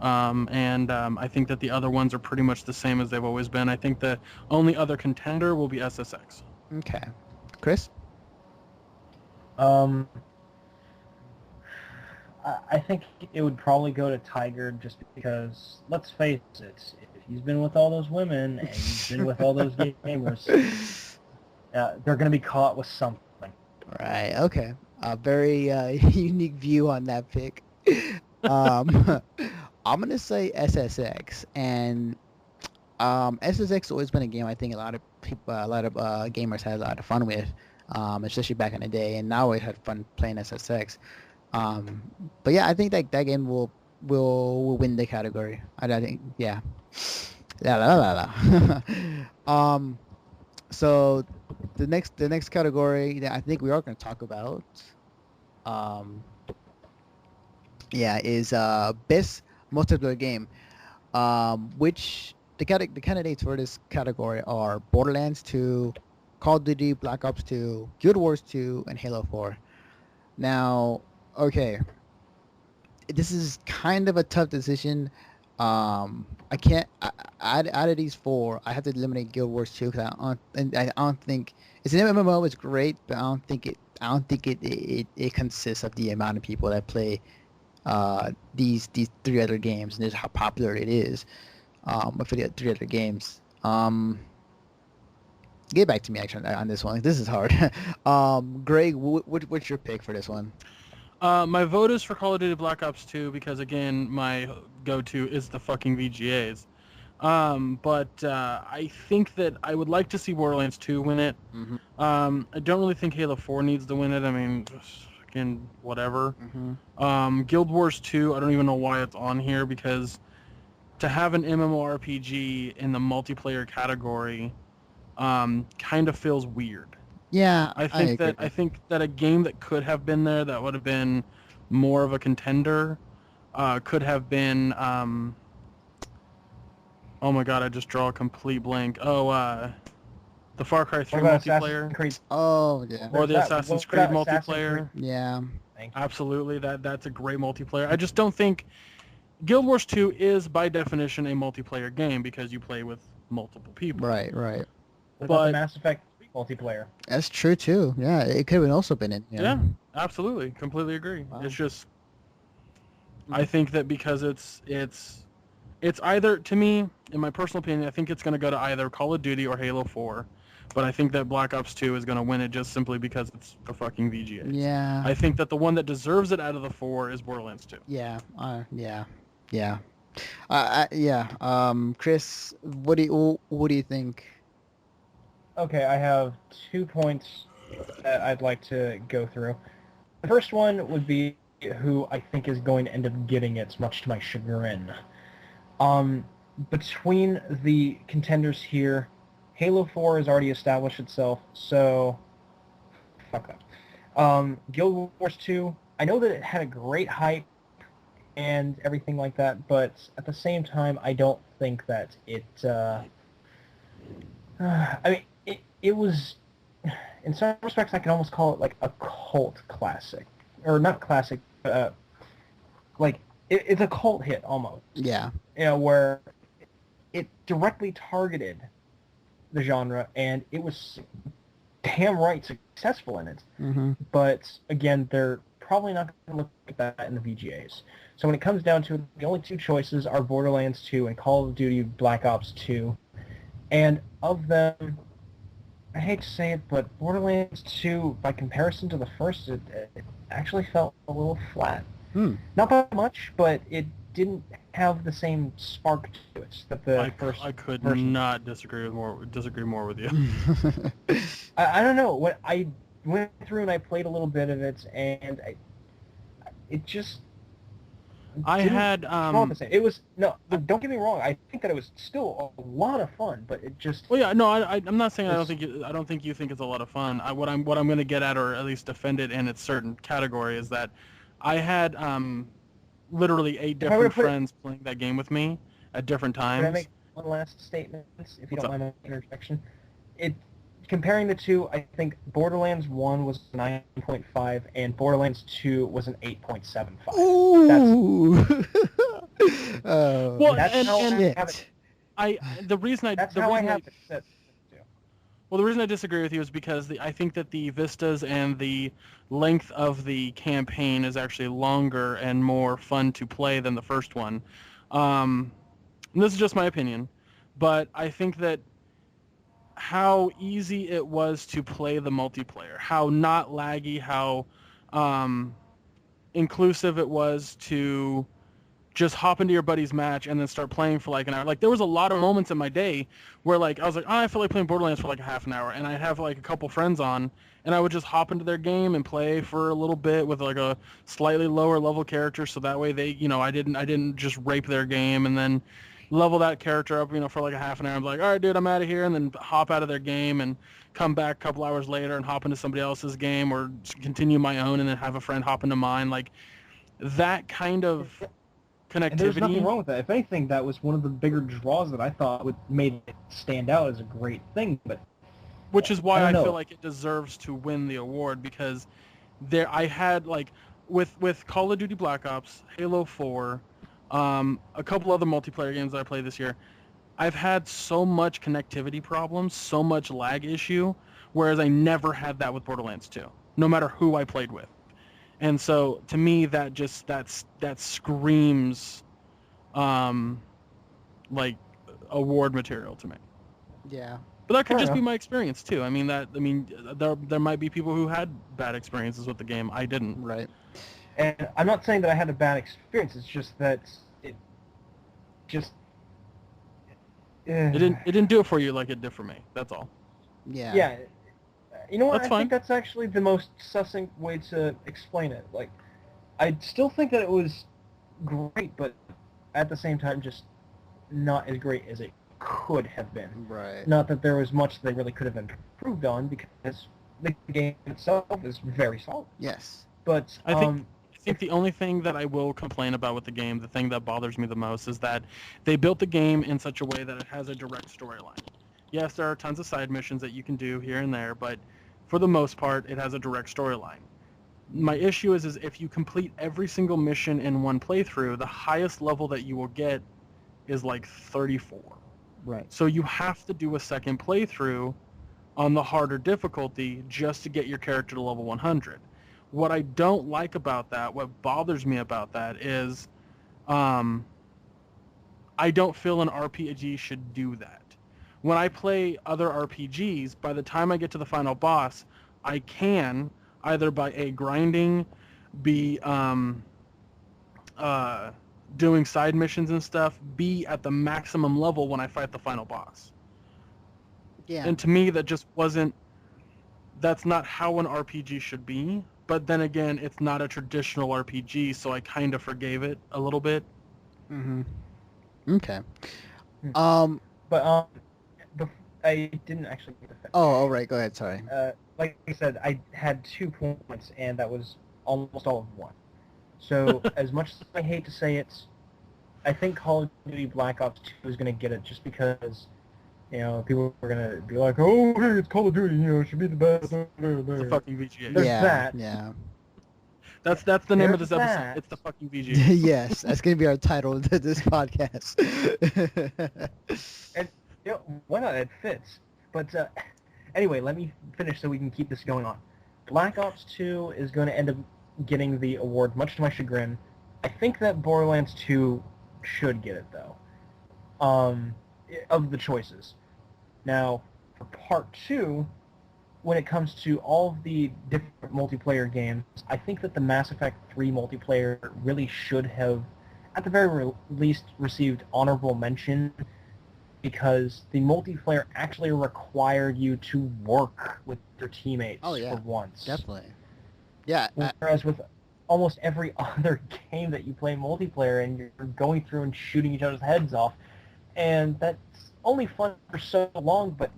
And I think that the other ones are pretty much the same as they've always been. I think the only other contender will be SSX. Okay. Kris? I think it would probably go to Tiger just because, let's face it, if he's been with all those women and he's been with all those gamers, they're going to be caught with something. Right. Okay. A very unique view on that pick. I'm gonna say SSX, and SSX has always been a game I think a lot of gamers had a lot of fun with, especially back in the day, and now we had fun playing SSX. But yeah, I think that game will win the category. I think yeah. So the next category that I think we are going to talk about, is best multiplayer game, which the candidates for this category are Borderlands 2, Call of Duty Black Ops 2, Guild Wars 2, and Halo 4. Now, okay, this is kind of a tough decision. I can't out of these four, I have to eliminate Guild Wars 2 because I don't think it's an MMO. It's great, but I don't think it consists of the amount of people that play these three other games, and this is how popular it is. For the three other games, get back to me actually on this one. This is hard. Gregg, what's your pick for this one? My vote is for Call of Duty Black Ops 2 because, again, my go-to is the fucking VGA'S. But I think that I would like to see Borderlands 2 win it. Mm-hmm. I don't really think Halo 4 needs to win it. I mean, just fucking whatever. Mm-hmm. Guild Wars 2, I don't even know why it's on here because to have an MMORPG in the multiplayer category kind of feels weird. Yeah, I think that a game that could have been there that would have been more of a contender could have been oh my god, I just draw a complete blank. The Far Cry 3 multiplayer. Oh yeah. Or the Assassin's Creed multiplayer. Yeah. Absolutely, that's a great multiplayer. I just don't think Guild Wars 2 is by definition a multiplayer game because you play with multiple people. Right. What about the Mass Effect multiplayer? That's true too. Yeah, it could have also been in. Yeah, absolutely, completely agree. Wow. It's just, I think that because it's either, to me, in my personal opinion, I think it's going to go to either Call of Duty or Halo 4, but I think that Black Ops 2 is going to win it just simply because it's the fucking VGAs. Yeah. I think that the one that deserves it out of the 4 is Borderlands 2. Yeah. Yeah. Kris, what do you think? Okay, I have 2 points that I'd like to go through. The first one would be who I think is going to end up getting it, much to my chagrin. Between the contenders here, Halo 4 has already established itself, so fuck up. Guild Wars 2, I know that it had a great hype and everything like that, but at the same time, I don't think that it, it was, in some respects, I can almost call it like a cult classic. Or not classic, like, it's a cult hit, almost. Yeah. Where it directly targeted the genre, and it was damn right successful in it. Mm-hmm. But, again, they're probably not going to look like that in the VGAs. So when it comes down to it, the only 2 choices are Borderlands 2 and Call of Duty Black Ops 2. And of them, I hate to say it, but Borderlands 2, by comparison to the first, it actually felt a little flat. Not by much, but it didn't have the same spark to it that the first. I could version. not disagree more with you. I don't know. When I went through and I played a little bit of it, and it just. It was don't get me wrong. I think that it was still a lot of fun, but it just. Well, yeah, no, I'm not saying I don't think you think it's a lot of fun. What I'm going to get at, or at least defend it in its certain category, is that I had literally 8 different friends playing that game with me at different times. Can I make one last statement, if you don't mind my interjection? Comparing the 2, I think Borderlands 1 was 9.5 and Borderlands 2 was an 8.75. Ooh. Well, that's how I have it. The reason I Well, the reason I disagree with you is because I think that the vistas and the length of the campaign is actually longer and more fun to play than the first one. And this is just my opinion, but I think that how easy it was to play the multiplayer, how not laggy, how inclusive it was to just hop into your buddy's match and then start playing for like an hour. Like, there was a lot of moments in my day where, like, I was like, I feel like playing Borderlands for like a half an hour, and I'd have like a couple friends on, and I would just hop into their game and play for a little bit with like a slightly lower level character, so that way they, I didn't just rape their game and then level that character up, for like a half an hour. I'm like, all right, dude, I'm out of here, and then hop out of their game and come back a couple hours later and hop into somebody else's game or continue my own and then have a friend hop into mine. Like, that kind of connectivity. And there's nothing wrong with that. If anything, that was one of the bigger draws that I thought made it stand out as a great thing. But which is why I feel like it deserves to win the award, because I had, like, with Call of Duty Black Ops, Halo 4, a couple other multiplayer games that I played this year, I've had so much connectivity problems, so much lag issue, whereas I never had that with Borderlands 2, no matter who I played with. And so, to me, that screams, like, award material to me. Yeah. But that could just be my experience too. There might be people who had bad experiences with the game. I didn't. Right. And I'm not saying that I had a bad experience. It's just that it didn't do it for you like it did for me. That's all. Yeah. Yeah. You know what? That's I fine. think that's actually the most succinct way to explain it. Like, I still think that it was great, but at the same time, just not as great as it could have been. Right. Not that there was much they really could have improved on, because the game itself is very solid. Yes. But I think the only thing that I will complain about with the game, the thing that bothers me the most, is that they built the game in such a way that it has a direct storyline. Yes, there are tons of side missions that you can do here and there, but for the most part, it has a direct storyline. My issue is if you complete every single mission in one playthrough, the highest level that you will get is like 34. Right. So you have to do a second playthrough on the harder difficulty just to get your character to level 100. What I don't like about that, what bothers me about that is I don't feel an RPG should do that. when I play other RPGs, by the time I get to the final boss, I can either by grinding, B doing side missions and stuff, be at the maximum level when I fight the final boss. Yeah. And to me, that just wasn't. That's not how an RPG should be. But then again, it's not a traditional RPG, so I kind of forgave it a little bit. Mm-hmm. Okay. But I didn't actually get the finish. Oh, all right. Go ahead. Sorry. Like I said, I had 2 points, and that was almost all of one. So as much as I hate to say it, I think Call of Duty Black Ops 2 is going to get it just because, you know, people are going to be like, oh, hey, it's Call of Duty, you know, it should be the best. It's the fucking VGA. There's yeah. that. Yeah. That's the name of There's this episode. that. It's the fucking VGA. Yes, that's gonna be our title to this podcast. And, you know, why not? It fits. But anyway, let me finish so we can keep this going on. Black Ops 2 is going to end up getting the award, much to my chagrin. I think that Borderlands 2 should get it, though, of the choices. Now, for Part 2, when it comes to all of the different multiplayer games, I think that the Mass Effect 3 multiplayer really should have, at the very least, received honorable mention, because the multiplayer actually required you to work with your teammates for once. Definitely. Yeah. Whereas with almost every other game that you play multiplayer, and you're going through and shooting each other's heads off, and that's only fun for so long, but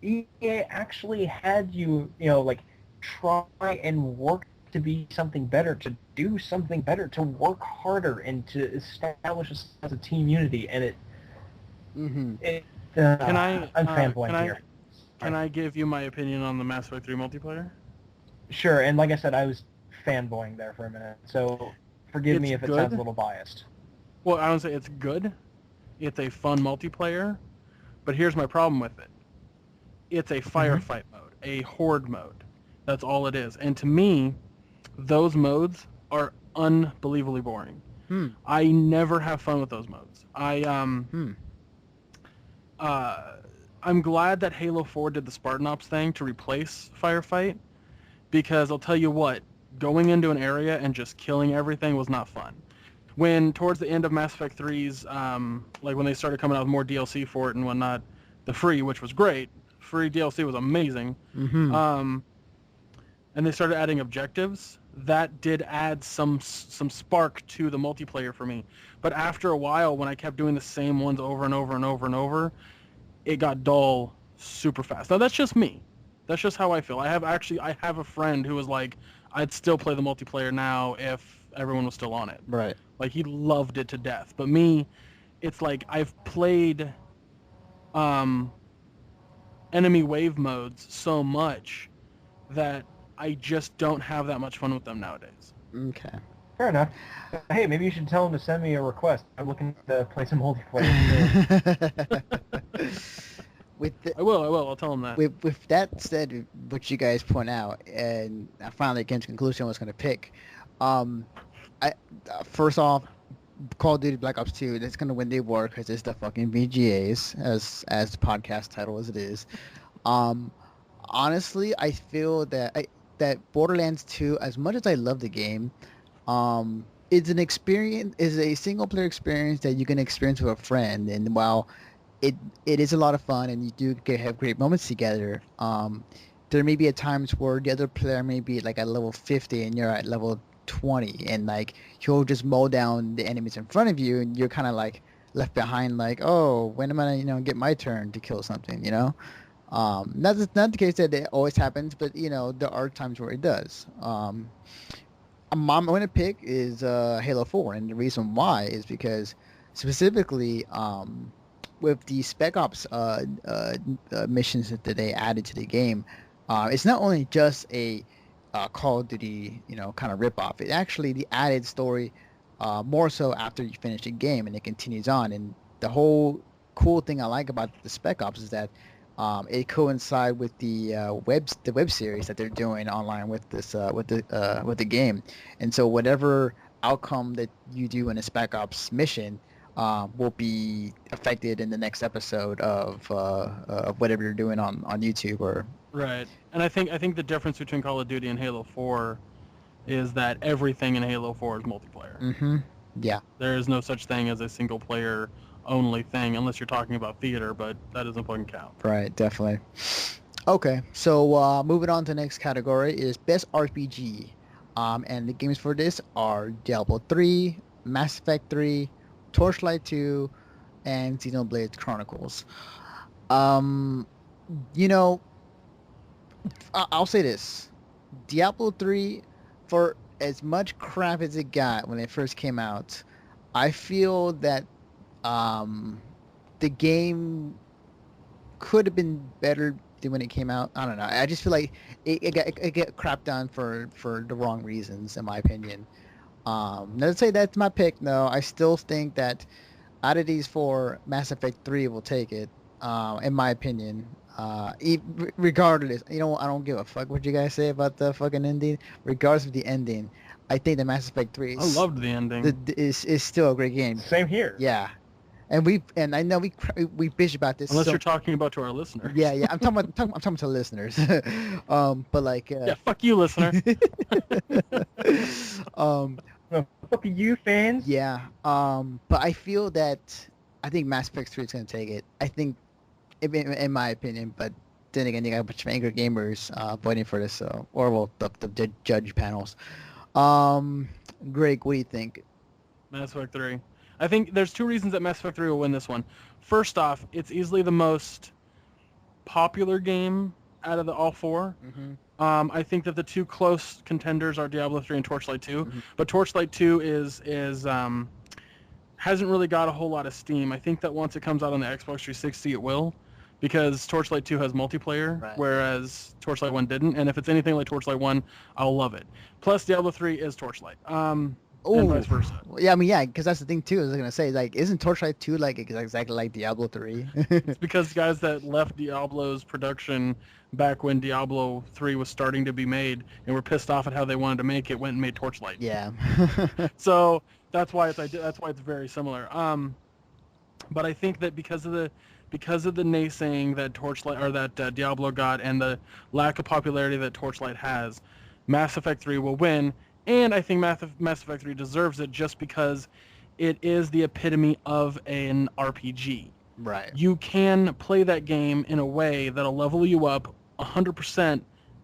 EA actually had you, you know, like, try and work to be something better, to do something better, to work harder, and to establish a sense of team unity, and I'm fanboying here. Can I give you my opinion on the Mass Effect 3 multiplayer? Sure, and like I said, I was fanboying there for a minute, so forgive me if it sounds a little biased. Well, I would say it's good. It's a fun multiplayer, but here's my problem with it. It's a firefight mode, a horde mode. That's all it is. And to me, those modes are unbelievably boring. I never have fun with those modes. I'm glad that Halo 4 did the Spartan Ops thing to replace firefight, because I'll tell you what, going into an area and just killing everything was not fun. When towards the end of Mass Effect 3's, like when they started coming out with more DLC for it and whatnot, the free, which was great, free DLC was amazing, and they started adding objectives, that did add some spark to the multiplayer for me. But after a while, when I kept doing the same ones over and over and over and over, it got dull super fast. Now, that's just me. That's just how I feel. I have a friend who was like, I'd still play the multiplayer now if everyone was still on it. Right. Like, he loved it to death. But me, it's like I've played enemy wave modes so much that I just don't have that much fun with them nowadays. Okay. Fair enough. Hey, maybe you should tell him to send me a request. I'm looking to play some multiplayer. I will. I'll tell him that. With that said, what you guys point out, and I finally came to the conclusion I was going to pick. First off, Call of Duty Black Ops 2, that's going to win the award because it's the fucking VGA'S, as the podcast title as it is. Honestly, I feel that Borderlands 2, as much as I love the game, it's an experience, is a single player experience that you can experience with a friend, and while it is a lot of fun and you do have great moments together, there may be at times where the other player may be like at level 50 and you're at level 20, and like he'll just mow down the enemies in front of you, and you're kind of like left behind, like, oh, when am I get my turn to kill something, not the case that it always happens, but there are times where it does. I'm going to pick is Halo 4, and the reason why is because specifically with the Spec Ops missions that they added to the game, it's not only just a Call of Duty kind of ripoff. It actually, the added story more so after you finish the game, and it continues on. And the whole cool thing I like about the Spec Ops is that it coincides with the web series that they're doing online with this with the game. And so whatever outcome that you do in a Spec Ops mission, will be affected in the next episode of whatever you're doing on YouTube or. Right, and I think the difference between Call of Duty and Halo 4 is that everything in Halo 4 is multiplayer. Mm-hmm. Yeah. There is no such thing as a single player only thing unless you're talking about theater, but that doesn't fucking count. Right, definitely. Okay, so moving on to the next category is Best RPG. And the games for this are Diablo 3, Mass Effect 3, Torchlight 2, and Xenoblade Chronicles. You know, I'll say this. Diablo 3, for as much crap as it got when it first came out, I feel that the game could have been better than when it came out. I don't know. I just feel like it got crapped on for the wrong reasons, in my opinion. Let's say that's my pick. No, I still think that out of these four, Mass Effect 3 will take it, in my opinion. Regardless, I don't give a fuck what you guys say about the fucking ending. Regardless of the ending, I think the Mass Effect 3 I loved the ending. is still a great game. Same here. Yeah, and I know we bitch about this. Unless you're talking about to our listeners. Yeah, I'm talking to listeners. But like. Yeah, fuck you, listener. Fuck you, fans. Yeah. But I feel that I think Mass Effect 3 is gonna take it. I think, in my opinion, but then again, you got a bunch of angry gamers voting for this, the judge panels. Greg, what do you think? Mass Effect 3. I think there's two reasons that Mass Effect 3 will win this one. First off, it's easily the most popular game out of the all four. Mm-hmm. I think that the two close contenders are Diablo 3 and Torchlight 2, Mm-hmm. but Torchlight 2 is hasn't really got a whole lot of steam. I think that once it comes out on the Xbox 360, it will, because Torchlight 2 has multiplayer, Right. Whereas Torchlight 1 didn't. And if it's anything like Torchlight 1, I'll love it. Plus, Diablo 3 is Torchlight. And vice versa. Yeah, I mean, yeah, because that's the thing too. I was gonna say, like, isn't Torchlight 2 like exactly like Diablo 3? It's because guys that left Diablo's production back when Diablo 3 was starting to be made and were pissed off at how they wanted to make it, went and made Torchlight. Yeah. So that's why it's very similar. But I think that because of the naysaying that Torchlight or that Diablo got and the lack of popularity that Torchlight has, Mass Effect 3 will win. And I think Mass Effect 3 deserves it just because it is the epitome of an RPG. Right. You can play that game in a way that'll level you up 100%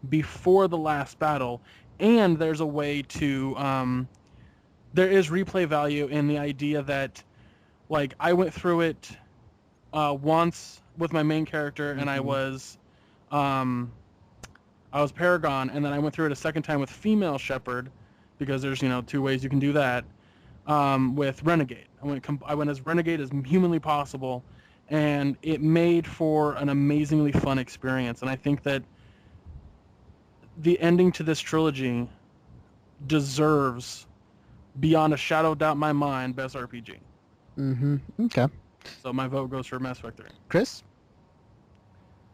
before the last battle, and there's a way to there is replay value in the idea that, like, I went through it once with my main character, and I was Paragon, and then I went through it a second time with female Shepard, because there's two ways you can do that, with Renegade. I went as Renegade as humanly possible, and it made for an amazingly fun experience. And I think that the ending to this trilogy deserves, beyond a shadow of doubt in my mind, Best RPG. Mm-hmm. Okay. So my vote goes for Mass Effect 3. Chris?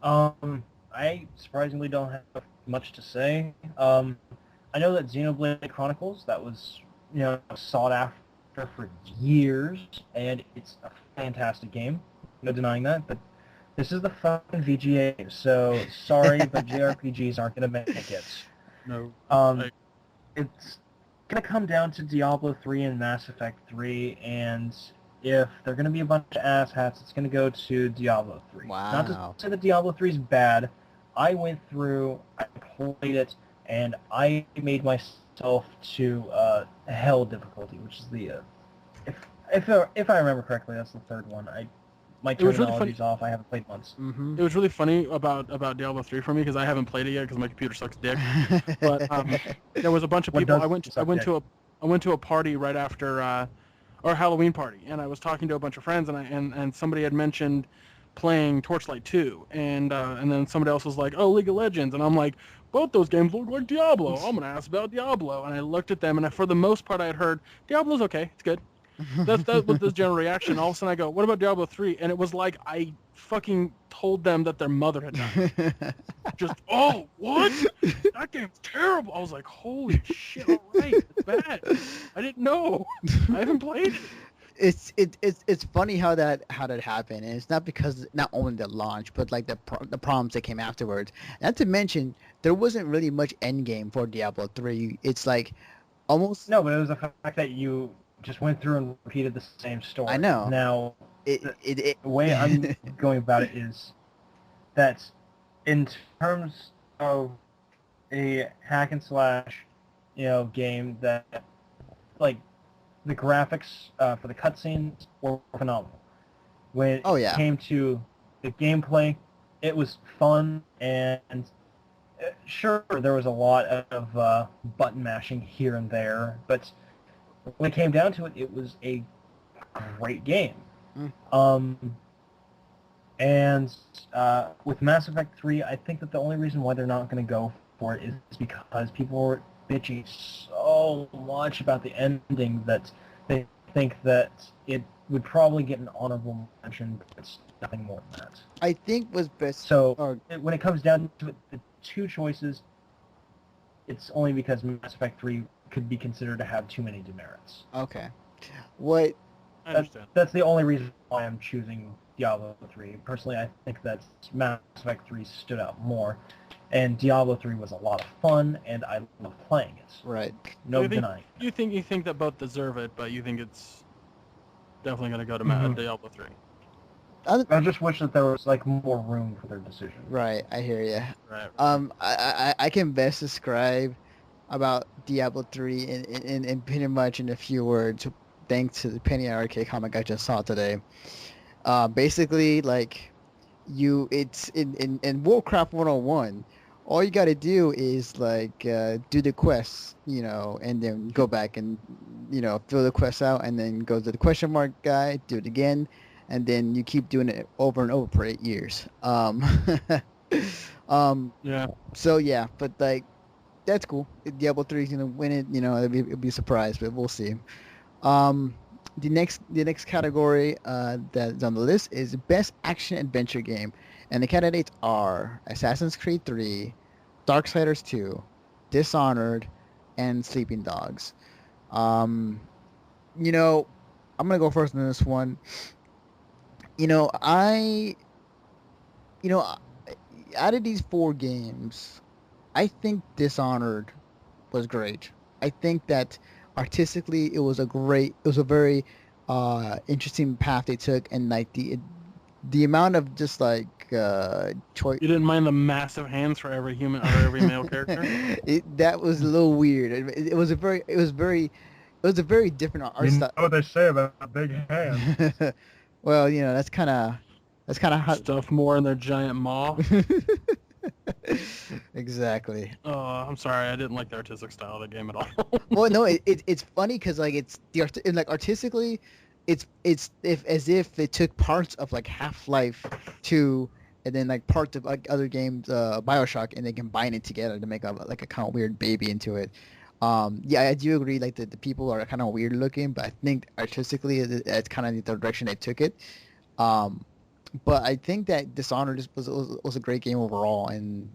I surprisingly don't have much to say. I know that Xenoblade Chronicles, that was, sought after for years, and it's a fantastic game. No denying that, but this is the fucking VGA, so sorry, but JRPGs aren't going to make it. No. It's going to come down to Diablo 3 and Mass Effect 3, and if they're going to be a bunch of asshats, it's going to go to Diablo 3. Wow. Not to say that Diablo 3 is bad. I went through, I played it, and I made myself to Hell difficulty, which is the, if I remember correctly, that's the third one. My terminology's off. I haven't played once. Mm-hmm. It was really funny about Diablo 3 for me because I haven't played it yet because my computer sucks dick. But there was a bunch of people. I went to a party right after our Halloween party, and I was talking to a bunch of friends, and somebody had mentioned playing Torchlight 2, and then somebody else was like, "Oh, League of Legends," and I'm like, "Both those games look like Diablo. I'm gonna ask about Diablo." And I looked at them, and for the most part, I had heard Diablo's okay. It's good. That was the general reaction. All of a sudden I go, what about Diablo 3? And it was like I fucking told them that their mother had died. Just, oh, what? That game's terrible. I was like, holy shit, all right, it's bad. I didn't know. I haven't played it. it's funny how that happened, and it's not because not only the launch, but like the problems that came afterwards. Not to mention, there wasn't really much end game for Diablo 3. It's like almost. No, but it was the fact that you just went through and repeated the same story. I know. Now, It the way I'm going about it is that in terms of a hack and slash, game that, like, the graphics for the cutscenes were phenomenal. When it came to the gameplay, it was fun, and sure, there was a lot of button mashing here and there, but when it came down to it, it was a great game. And with Mass Effect 3, I think that the only reason why they're not going to go for it is because people were bitching so much about the ending that they think that it would probably get an honorable mention, but it's nothing more than that. I think was best. So when it comes down to it, the two choices, it's only because Mass Effect 3 could be considered to have too many demerits. Okay. What? I understand. That's the only reason why I'm choosing Diablo 3. Personally, I think that Mass Effect 3 stood out more, and Diablo 3 was a lot of fun, and I love playing it. Right. No denying. You think that both deserve it, but you think it's definitely going to go to Diablo 3. I just wish that there was like more room for their decision. Right, I hear you. Right. I can best describe about Diablo 3 in pretty much in a few words, thanks to the Penny Arcade comic I just saw today. Basically, like, it's in Warcraft 101, all you got to do is like do the quests, and then go back and fill the quests out, and then go to the question mark guy, do it again, and then you keep doing it over and over for 8 years. Yeah. So yeah, but like that's cool. If Diablo 3 is gonna win it, it'll be a surprise, but we'll see. The next category that's on the list is best action adventure game, and the candidates are Assassin's Creed 3, Darksiders 2, Dishonored, and Sleeping Dogs. I'm gonna go first on this one. Out of these 4 games, I think Dishonored was great. I think that artistically it was a very interesting path they took, and like the amount of just like choice. You didn't mind the massive hands for every human or every male character? That was a little weird. It was a very different art You style. know what they say about big hands. Well, that's kind of how Stuff more in their giant maw. Exactly. Oh, I'm sorry, I didn't like the artistic style of the game at all. Well, no, it's funny because like artistically, it's as if they took parts of like Half-Life 2 and then like parts of like other games, BioShock, and they combine it together to make a kind of weird baby into it. Yeah, I do agree. Like the people are kind of weird looking, but I think artistically, it's kind of the direction they took it. But I think that Dishonored was a great game overall, and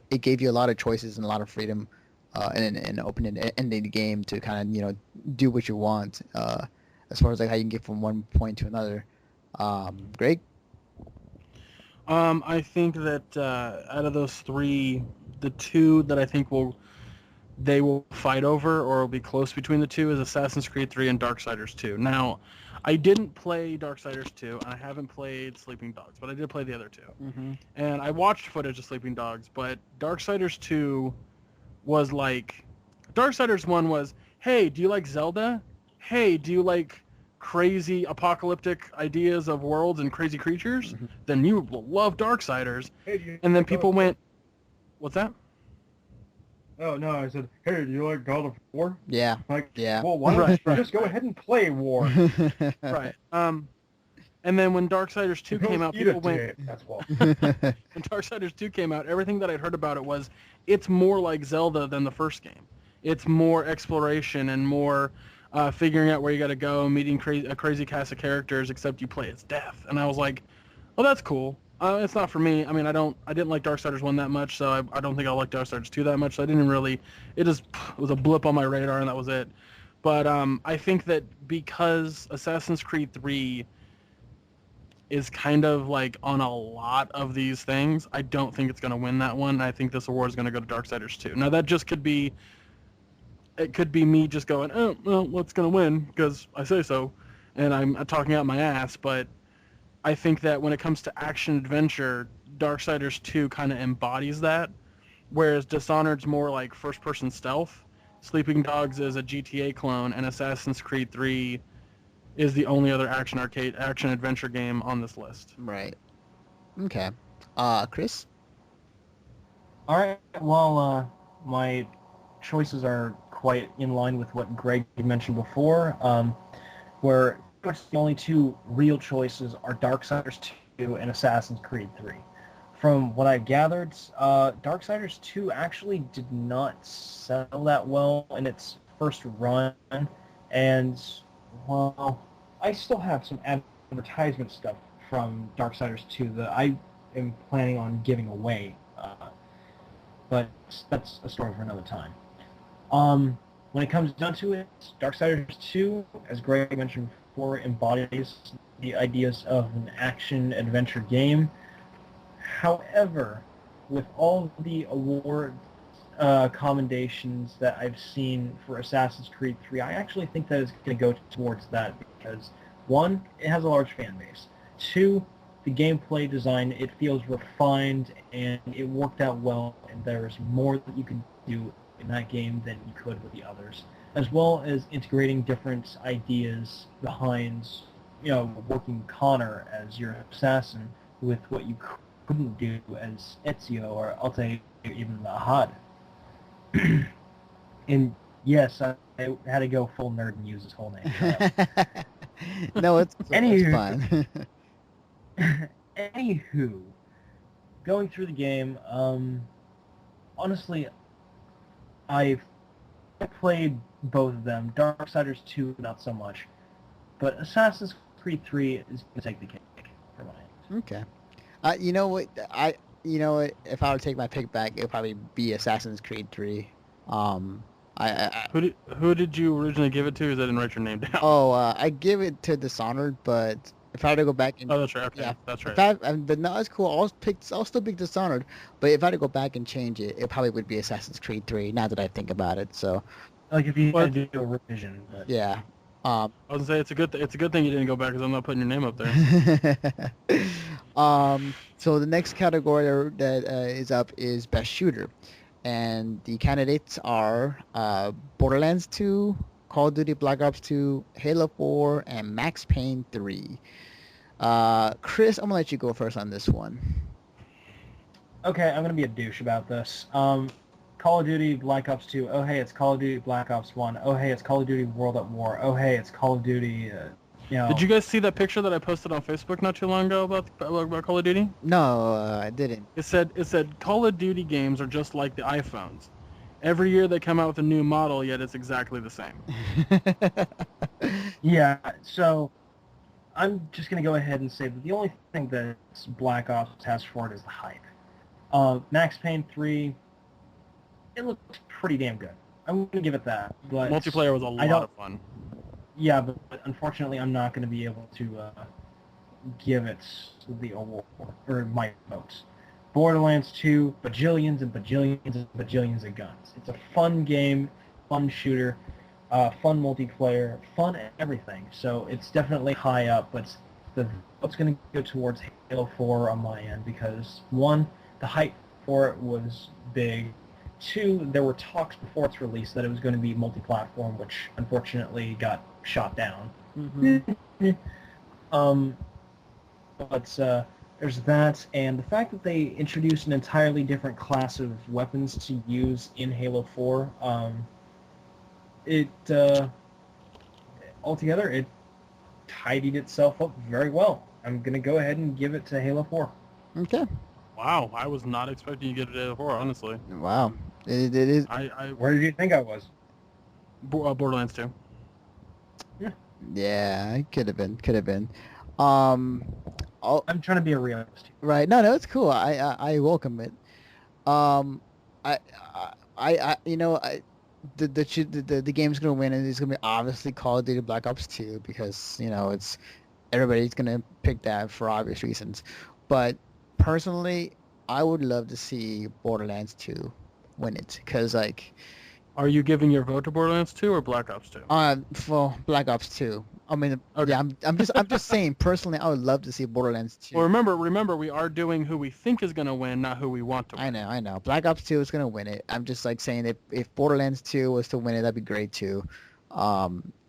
it gave you a lot of choices and a lot of freedom, and ending the game to kind of do what you want, as far as like how you can get from one point to another. Greg? I think that out of those 3, the 2 that I think they will fight over or will be close between the 2 is Assassin's Creed 3 and Darksiders 2. Now, I didn't play Darksiders 2, and I haven't played Sleeping Dogs, but I did play the other 2. Mm-hmm. And I watched footage of Sleeping Dogs, but Darksiders 2 was like... Darksiders 1 was, hey, do you like Zelda? Hey, do you like crazy apocalyptic ideas of worlds and crazy creatures? Mm-hmm. Then you will love Darksiders. Hey, and then people went... What's that? Oh, no, I said, hey, do you like God of War? Yeah. Like, Yeah. well, why don't you just go ahead and play War? Right. And then when Darksiders 2 came out, people went... That's well. When Darksiders 2 came out, everything that I'd heard about it was it's more like Zelda than the first game. It's more exploration and more figuring out where you got to go, meeting a crazy cast of characters, except you play as Death. And I was like, oh, that's cool. It's not for me. I mean, I didn't like Darksiders 1 that much, so I don't think I'll like Darksiders 2 that much. So I didn't really... It was a blip on my radar, and that was it. But I think that because Assassin's Creed 3 is kind of like on a lot of these things, I don't think it's going to win that one. I think this award is going to go to Darksiders 2. Now that just could be, it could be me just going, oh, well, what's going to win because I say so, and I'm talking out my ass. But I think that when it comes to action adventure, Darksiders 2 kind of embodies that, whereas Dishonored's more like first-person stealth. Sleeping Dogs is a GTA clone, and Assassin's Creed 3 is the only other action adventure game on this list. Right. Okay. Kris? All right. Well, my choices are quite in line with what Gregg mentioned before, where the only two real choices are Darksiders 2 and Assassin's Creed 3. From what I've gathered, Darksiders 2 actually did not sell that well in its first run, and, well, I still have some advertisement stuff from Darksiders 2 that I am planning on giving away, but that's a story for another time. When it comes down to it, Darksiders 2, as Gregg mentioned before, embodies the ideas of an action-adventure game. However, with all the award commendations that I've seen for Assassin's Creed 3, I actually think that it's going to go towards that because, one, it has a large fan base. Two, the gameplay design, it feels refined and it worked out well, and there's more that you can do in that game than you could with the others, as well as integrating different ideas behind, working Connor as your assassin with what you couldn't do as Ezio, or I'll say even the Ahad. And yes, I had to go full nerd and use his whole name. No, it's Anywho. fine. Anywho, going through the game, honestly, I've played both of them. Darksiders 2, not so much. But Assassin's Creed 3 is going to take the cake for my end. Okay. You know what? If I were to take my pick back, it would probably be Assassin's Creed 3. Who did you originally give it to? Because I didn't write your name down. I give it to Dishonored, but if I had to go back and that's right. Okay, yeah, that's right. But no, it's cool. I'll still pick Dishonored, but if I had to go back and change it, it probably would be Assassin's Creed 3. Now that I think about it, so like if you had to do a revision. But... yeah. I was gonna say it's a good thing you didn't go back because I'm not putting your name up there. So the next category that is up is Best Shooter, and the candidates are Borderlands 2, Call of Duty Black Ops 2, Halo 4, and Max Payne 3. Kris, I'm gonna let you go first on this one. Okay, I'm gonna be a douche about this. Call of Duty Black Ops 2. Oh hey, it's Call of Duty Black Ops 1. Oh hey, it's Call of Duty World at War. Oh hey, it's Call of Duty. Did you guys see that picture that I posted on Facebook not too long ago about Call of Duty? No, I didn't. It said Call of Duty games are just like the iPhones. Every year they come out with a new model, yet it's exactly the same. Yeah, so I'm just going to go ahead and say that the only thing that Black Ops has for it is the hype. Max Payne 3, it looks pretty damn good. I'm going to give it that. But multiplayer was a lot of fun. Yeah, but unfortunately I'm not going to be able to give it the award, or my votes. Borderlands 2, bajillions and bajillions and bajillions of guns. It's a fun game, fun shooter, fun multiplayer, fun everything. So it's definitely high up, but it's going to go towards Halo 4 on my end because, one, the hype for it was big. Two, there were talks before its release that it was going to be multi-platform, which unfortunately got shot down. Mm-hmm. But there's that, and the fact that they introduced an entirely different class of weapons to use in Halo 4, altogether, it tidied itself up very well. I'm going to go ahead and give it to Halo 4. Okay. Wow, I was not expecting you to get it Halo 4, honestly. Wow. It is. Where did you think I was? Borderlands 2. Yeah, it could have been. I'm trying to be a realist. Right. No, it's cool. I welcome it. the game's gonna win, and it's gonna be obviously Call of Duty Black Ops 2 because it's everybody's gonna pick that for obvious reasons. But personally, I would love to see Borderlands 2 win it because Are you giving your vote to Borderlands 2 or Black Ops 2? for Black Ops 2. I mean, Okay. yeah, I'm just saying personally, I would love to see Borderlands 2. Well, remember, we are doing who we think is gonna win, not who we want to win. I know. Black Ops 2 is gonna win it. I'm just saying if Borderlands 2 was to win it, that'd be great too.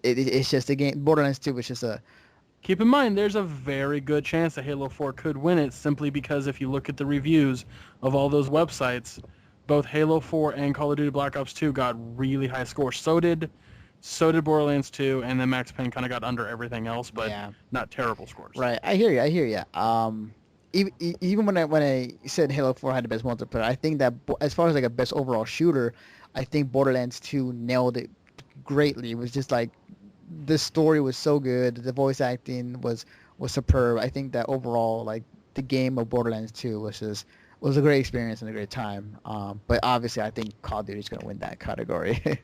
It's just a game. Borderlands 2 was just a Keep in mind, there's a very good chance that Halo 4 could win it simply because if you look at the reviews of all those websites, both Halo 4 and Call of Duty Black Ops 2 got really high scores. So did Borderlands 2, and then Max Payne kind of got under everything else, but yeah. not terrible scores. Right. I hear you. Even when I said Halo 4 had the best multiplayer, I think that as far as a best overall shooter, I think Borderlands 2 nailed it greatly. It was just the story was so good, the voice acting was superb. I think that overall the game of Borderlands 2 was a great experience and a great time. But obviously I think Call of Duty is going to win that category.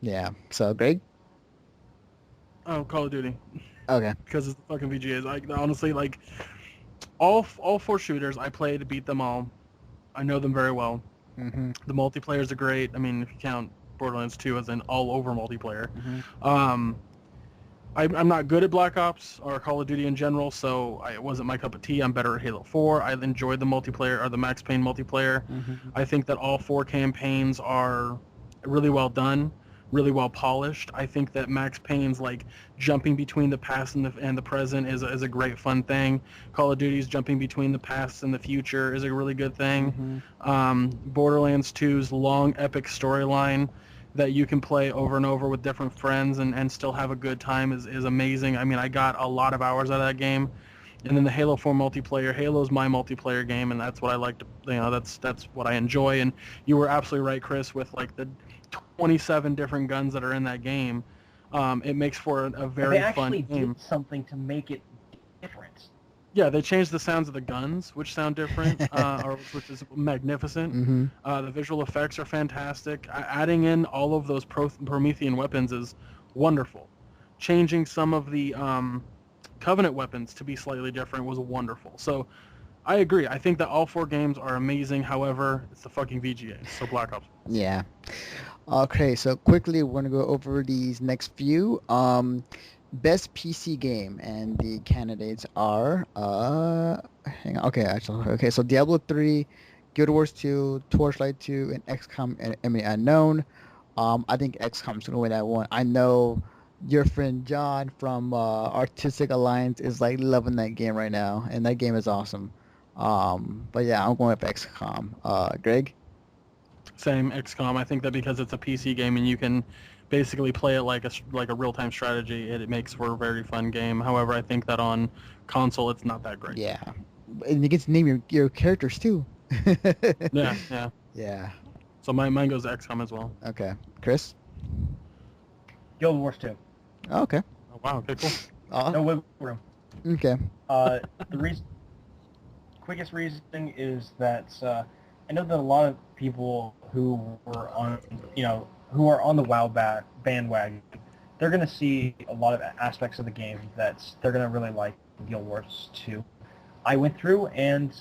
Yeah. So Greg? Oh, Call of Duty. Okay. Because it's the fucking VGA'S. Honestly, all four shooters, I play to beat them all. I know them very well. Mm-hmm. The multiplayers are great. I mean, if you count Borderlands 2 as an all-over multiplayer. Mm-hmm. I'm not good at Black Ops or Call of Duty in general, so it wasn't my cup of tea. I'm better at Halo 4. I enjoyed the multiplayer, or the Max Payne multiplayer. Mm-hmm. I think that all four campaigns are really well done, really well polished. I think that Max Payne's jumping between the past and the present is a great fun thing. Call of Duty's jumping between the past and the future is a really good thing. Mm-hmm. Borderlands 2's long epic storyline that you can play over and over with different friends and still have a good time is amazing. I mean, I got a lot of hours out of that game. And then the Halo 4 multiplayer, Halo's my multiplayer game, and that's what I like to, that's what I enjoy. And you were absolutely right, Chris, with the 27 different guns that are in that game. It makes for a very fun game. They actually did something to make it different. Yeah, they changed the sounds of the guns, which sound different, which is magnificent. Mm-hmm. The visual effects are fantastic. Adding in all of those Promethean weapons is wonderful. Changing some of the Covenant weapons to be slightly different was wonderful. So I agree. I think that all four games are amazing. However, it's the fucking VGA, so Black Ops. Yeah. Okay, so quickly we're going to go over these next few. Best PC game, and the candidates are hang on. Okay, so Diablo 3, Guild Wars 2, Torchlight 2, and XCOM Enemy Unknown. I think XCOM's gonna win that one. I know your friend John from Artistic Alliance is loving that game right now, and that game is awesome. But yeah, I'm going with XCOM. Greg? Same, XCOM. I think that because it's a PC game and you can basically play it like a real-time strategy, it makes for a very fun game. However, I think that on console it's not that great. Yeah, and you get to name your characters too. Yeah. Yeah. So mine goes to XCOM as well. Okay, Chris. Guild Wars 2. Oh, okay. Oh, wow. Okay, cool. No wiggle room. Okay. The quickest reasoning is that I know that a lot of people who were on, who are on the WoW bandwagon, they're going to see a lot of aspects of the game that they're going to really like Guild Wars 2. I went through and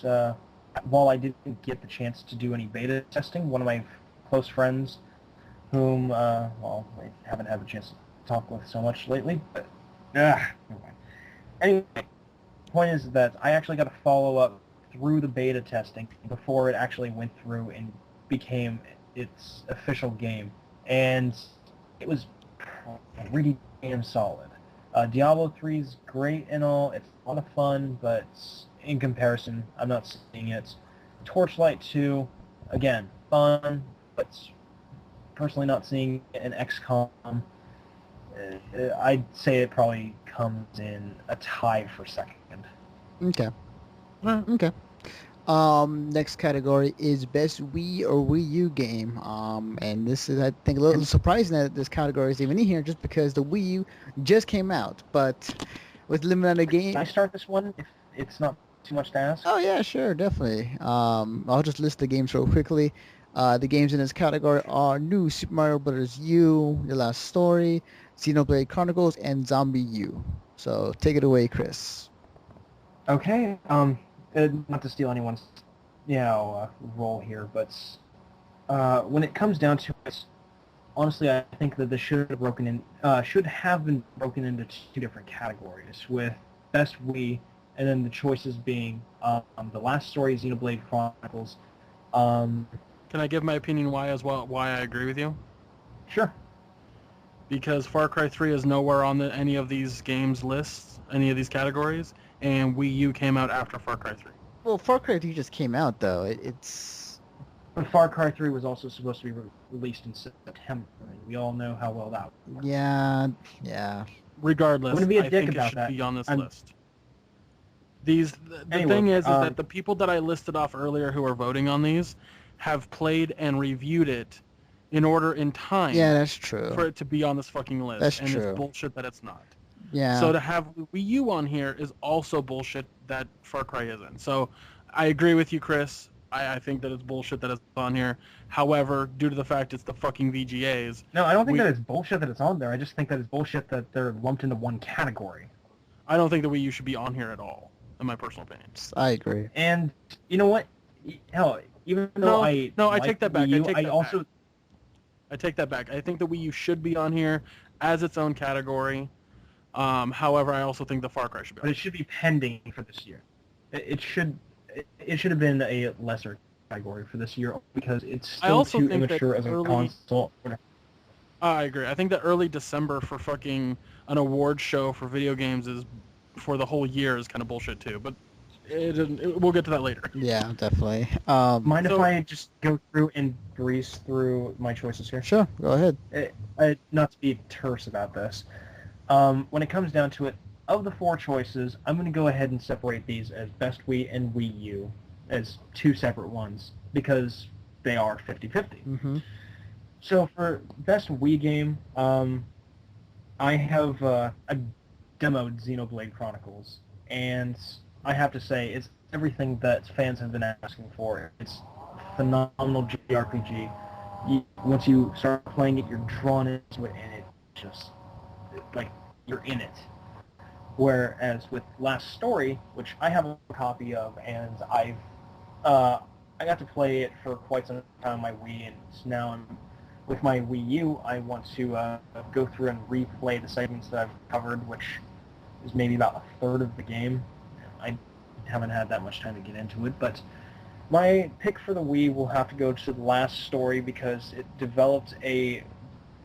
while I didn't get the chance to do any beta testing, one of my close friends whom, I haven't had the chance to talk with so much lately, but never mind. Anyway, the point is that I actually got a follow-up through the beta testing before it actually went through and became its official game, and it was pretty damn solid. Diablo 3 is great and all, it's a lot of fun, but in comparison, I'm not seeing it. Torchlight 2, again, fun, but personally not seeing an XCOM. I'd say it probably comes in a tie for second. Okay. Okay. Next category is best Wii or Wii U game. And this is, I think, a little surprising that this category is even in here, just because the Wii U just came out, but with limited game. Can I start this one if it's not too much to ask? Oh yeah, sure, definitely. I'll just list the games real quickly. The games in this category are New Super Mario Bros. U, The Last Story, Xenoblade Chronicles, and Zombie U. So take it away, Chris. Okay. Not to steal anyone's, role here, but when it comes down to it, honestly, I think that this should have been broken into two different categories, with Best Wii, and then the choices being The Last Story, Xenoblade Chronicles. Can I give my opinion why I agree with you? Sure. Because Far Cry 3 is nowhere on any of these games lists, any of these categories, and Wii U came out after Far Cry 3. Well, Far Cry 3 just came out, though. It's... But Far Cry 3 was also supposed to be released in September, and we all know how well that worked. Yeah. Regardless, I'm gonna be a I dick think it about should that. be on this I'm- list. The thing is that the people that I listed off earlier who are voting on these have played and reviewed it in order in time Yeah, that's true. for it to be on this fucking list. That's and true. It's bullshit that it's not. Yeah. So to have Wii U on here is also bullshit that Far Cry isn't. So I agree with you, Chris. I think that it's bullshit that it's on here. However, due to the fact it's the fucking VGA'S... No, I don't think that it's bullshit that it's on there. I just think that it's bullshit that they're lumped into one category. I don't think the Wii U should be on here at all, in my personal opinion. I agree. And you know what? Hell, even though I take that back. I take that back. I think the Wii U should be on here as its own category. However, I also think the Far Cry should be on. But it should be pending for this year. It should have been a lesser category for this year because it's still too immature as a console. I agree. I think that early December for fucking an award show for video games is for the whole year is kind of bullshit too. But we'll get to that later. Yeah, definitely. Mind if I just go through and breeze through my choices here? Sure, go ahead. Not to be terse about this. When it comes down to it, of the four choices, I'm going to go ahead and separate these as Best Wii and Wii U as two separate ones because they are 50-50. Mm-hmm. So for Best Wii game, I have I demoed Xenoblade Chronicles, and I have to say it's everything that fans have been asking for. It's a phenomenal JRPG. Once you start playing it, you're drawn into it, and it just, like, you're in it. Whereas with Last Story, which I have a copy of, and I got to play it for quite some time on my Wii, and now with my Wii U, I want to go through and replay the segments that I've covered, which is maybe about a third of the game. I haven't had that much time to get into it, but my pick for the Wii will have to go to The Last Story because it developed a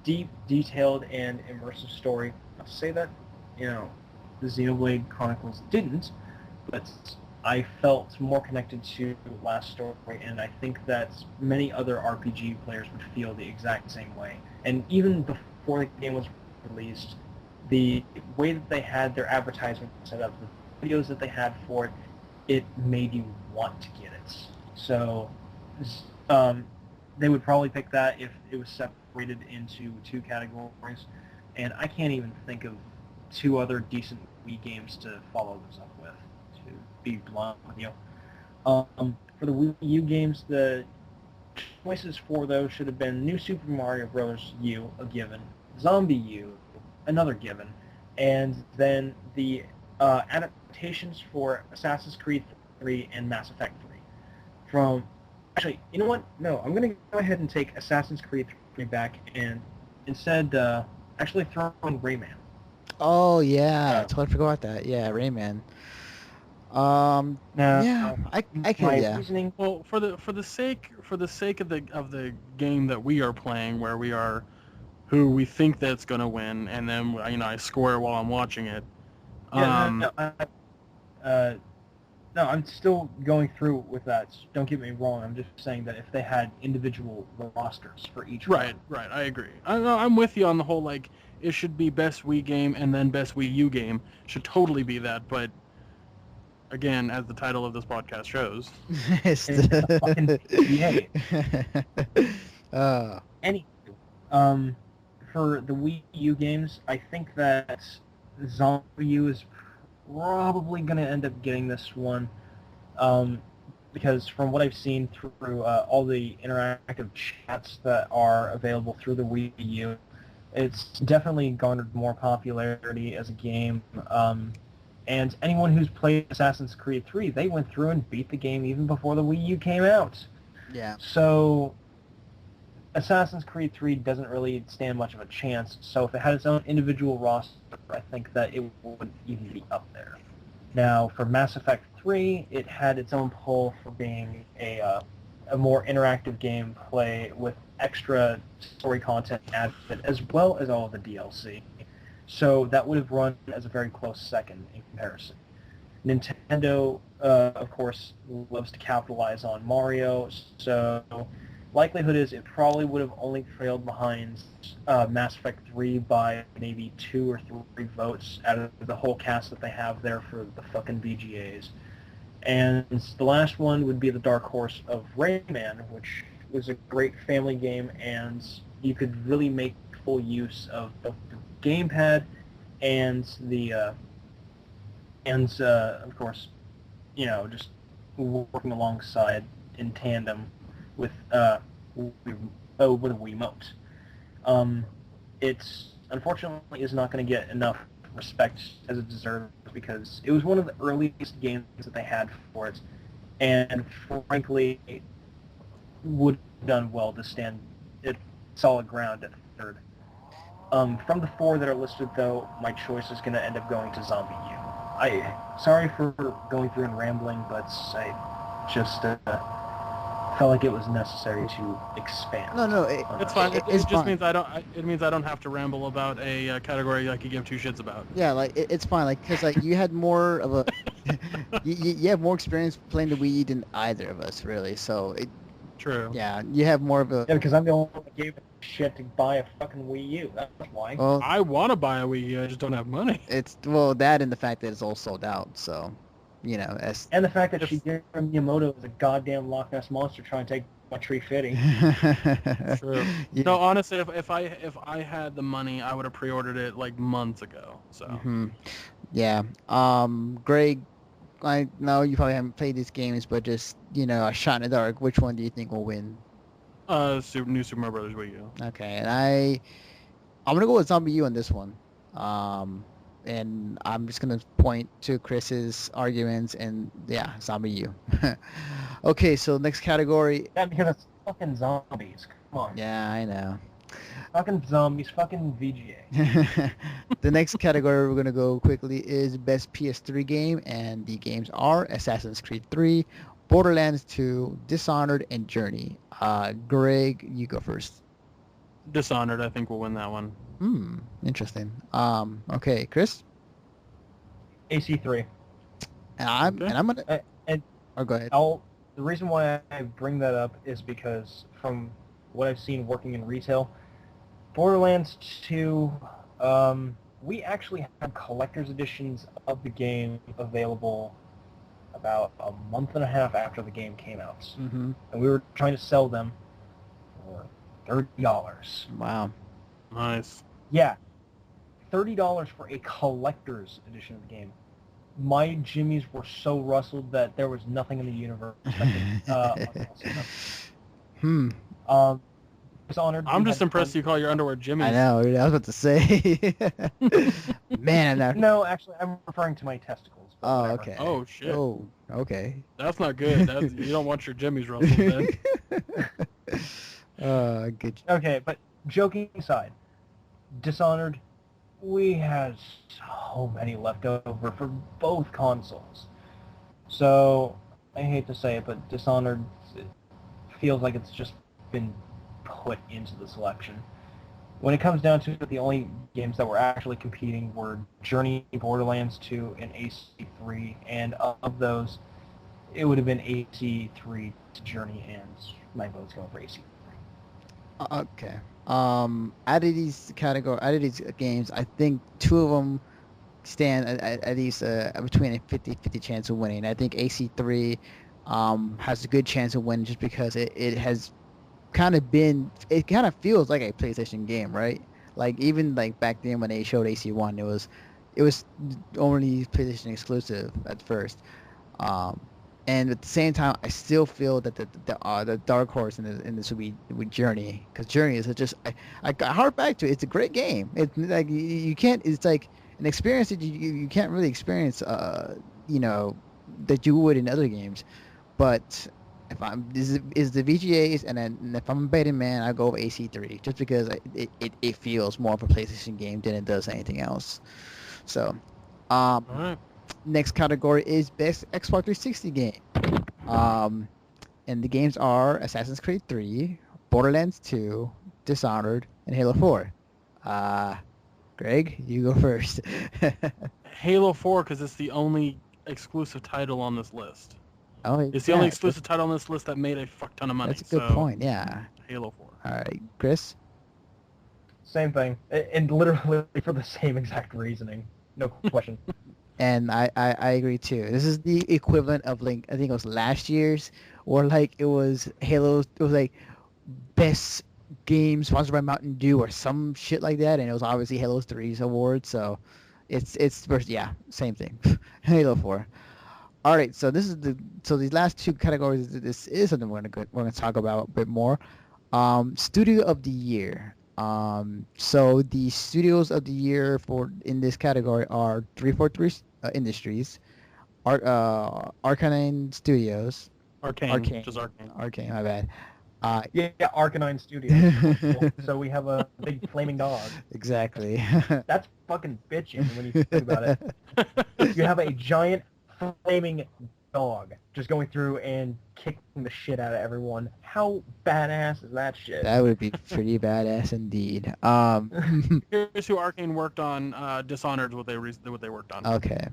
deep, detailed, and immersive story. Not to say that, the Xenoblade Chronicles didn't, but I felt more connected to The Last Story, and I think that many other RPG players would feel the exact same way. And even before the game was released, the way that they had their advertisement set up, the videos that they had for it, it made you want to get it. So they would probably pick that if it was separated into two categories, and I can't even think of two other decent Wii games to follow this up with, to be blunt with you. For the Wii U games, the choices for those should have been New Super Mario Bros. U, a given, Zombie U, another given, and then the adaptations for Assassin's Creed 3 and Mass Effect 3. Actually, you know what? No, I'm going to go ahead and take Assassin's Creed 3 back and instead actually throw in Rayman. Oh yeah, I totally forgot that. Yeah, Rayman. Yeah, I can. Yeah. Reasoning, well, for the sake of the game that we are playing, where we are, who we think that's gonna win, and then I score it while I'm watching it. No, I'm still going through with that. Don't get me wrong. I'm just saying that if they had individual rosters for each right, I agree. I'm with you on the whole, it should be Best Wii game and then Best Wii U game. Should totally be that, but again, as the title of this podcast shows, It's the fucking VGA. Anyway, for the Wii U games, I think that Zombie U is probably going to end up getting this one. because from what I've seen through all the interactive chats that are available through the Wii U, it's definitely garnered more popularity as a game. And anyone who's played Assassin's Creed 3, they went through and beat the game even before the Wii U came out. Yeah. So Assassin's Creed 3 doesn't really stand much of a chance. So if it had its own individual roster, I think that it would even be up there. Now, for Mass Effect 3, it had its own pull for being a more interactive gameplay with extra story content added, as well as all of the DLC. So that would have run as a very close second in comparison. Nintendo, of course, loves to capitalize on Mario, so likelihood is it probably would have only trailed behind Mass Effect 3 by maybe 2 or 3 votes out of the whole cast that they have there for the fucking VGA'S. And the last one would be the dark horse of Rayman, which was a great family game, and you could really make full use of both the gamepad and the of course, just working alongside in tandem with a Wiimote. It's unfortunately is not going to get enough respect as it deserves because it was one of the earliest games that they had for it, and frankly, it would have done well to stand at solid ground at third. From the 4 that are listed, though, my choice is going to end up going to Zombie U. Sorry for going through and rambling, but I just felt like it was necessary to expand. No, It's fine. It just fine. means it means I don't have to ramble about a category I could give two shits about. Yeah, like it's fine, like because like you had more of a you have more experience playing the Wii U than either of us, really. So True. yeah, you have more of a. Yeah, because I'm the only one that gave a shit to buy a fucking Wii U. That's why. Well, I want to buy a Wii U, I just don't have money. it's that and the fact that it's all sold out. So, as And the fact that Shigeru Miyamoto is a goddamn Loch Ness monster trying to take my tree fitting. True. Yeah. No, honestly, if I had the money, I would have pre-ordered it like months ago. So. Mhm. Yeah. Gregg, I know you probably haven't played these games, but just a shot in the dark. Which one do you think will win? New Super Mario Brothers Wii U. Okay, and I'm gonna go with Zombie U on this one. And I'm just gonna point to Chris's arguments, and yeah, Zombie U. Okay, so next category. Yeah, because it's fucking zombies. Come on. Yeah, I know. Fucking zombies, fucking VGA. The next category we're gonna go quickly is best PS3 game, and the games are Assassin's Creed 3, Borderlands 2, Dishonored, and Journey. Gregg, you go first. Dishonored, I think, will win that one. Interesting. Okay, Kris. AC3. And I'm gonna. And Go ahead. the reason why I bring that up is because from what I've seen working in retail, Borderlands 2, we actually had collector's editions of the game available about a month and a half after the game came out. Mm-hmm. And we were trying to sell them for $30. Wow. Nice. Yeah, $30 for a collector's edition of the game. My jimmies were so rustled that there was nothing in the universe that could, Dishonored. I'm just impressed you call your underwear Jimmy. I know. I was about to say. Man, I'm not. No, actually, I'm referring to my testicles. but Oh, whatever. okay. Oh shit. Oh, okay. That's not good. You don't want your jimmies rustled then. Good. Okay, but joking aside, Dishonored, we had so many left over for both consoles. So, I hate to say it, but Dishonored feels like it's just been put into the selection. When it comes down to it, the only games that were actually competing were Journey, Borderlands 2, and AC3, and of those, it would have been AC3 to Journey, and my vote's going for AC3. Okay. Out of these games, I think two of them stand at least between a 50-50 chance of winning. I think AC3 has a good chance of winning just because it has kind of feels like a PlayStation game, right? Like even like back then when they showed AC1, it was only PlayStation exclusive at first. And at the same time, I still feel that the dark horse in this would be with Journey, because Journey is just I harp back to it. It's a great game. It's like you can't. It's like an experience that you can't really experience. You know, that you would in other games. But if I'm this is the VGAs, and then if I'm a betting man, I go with AC3 just because it feels more of a PlayStation game than it does anything else. So, All right. next category is best Xbox 360 game. Um, and the games are Assassin's Creed 3, Borderlands 2, Dishonored, and Halo 4. Greg, you go first. Halo 4 because it's the only exclusive title on this list. Oh, It's the only exclusive title on this list that made a fuck ton of money. That's a good point. Yeah. Halo 4. All right, Chris. Same thing, and literally for the same exact reasoning. No question. And I agree too. This is the equivalent of like I think it was last year's, or like it was Halo. It was like best game sponsored by Mountain Dew or some shit like that, and it was obviously Halo 3's award. So it's yeah, same thing. Halo 4. All right, so this is these last two categories. This is something we're gonna talk about a bit more. Studio of the year. So the studios of the year in this category are 343 Industries, Arcanine Studios, Arcane. Just Arcane. Arcane. My bad. Yeah, Arcanine Studios. Cool. So we have a big flaming dog. Exactly. That's fucking bitching when you think about it. You have a giant flaming dog just going through and kicking the shit out of everyone. How badass is that shit? That would be pretty badass indeed. Here's who Arcane worked on. Dishonored what they worked on. Okay.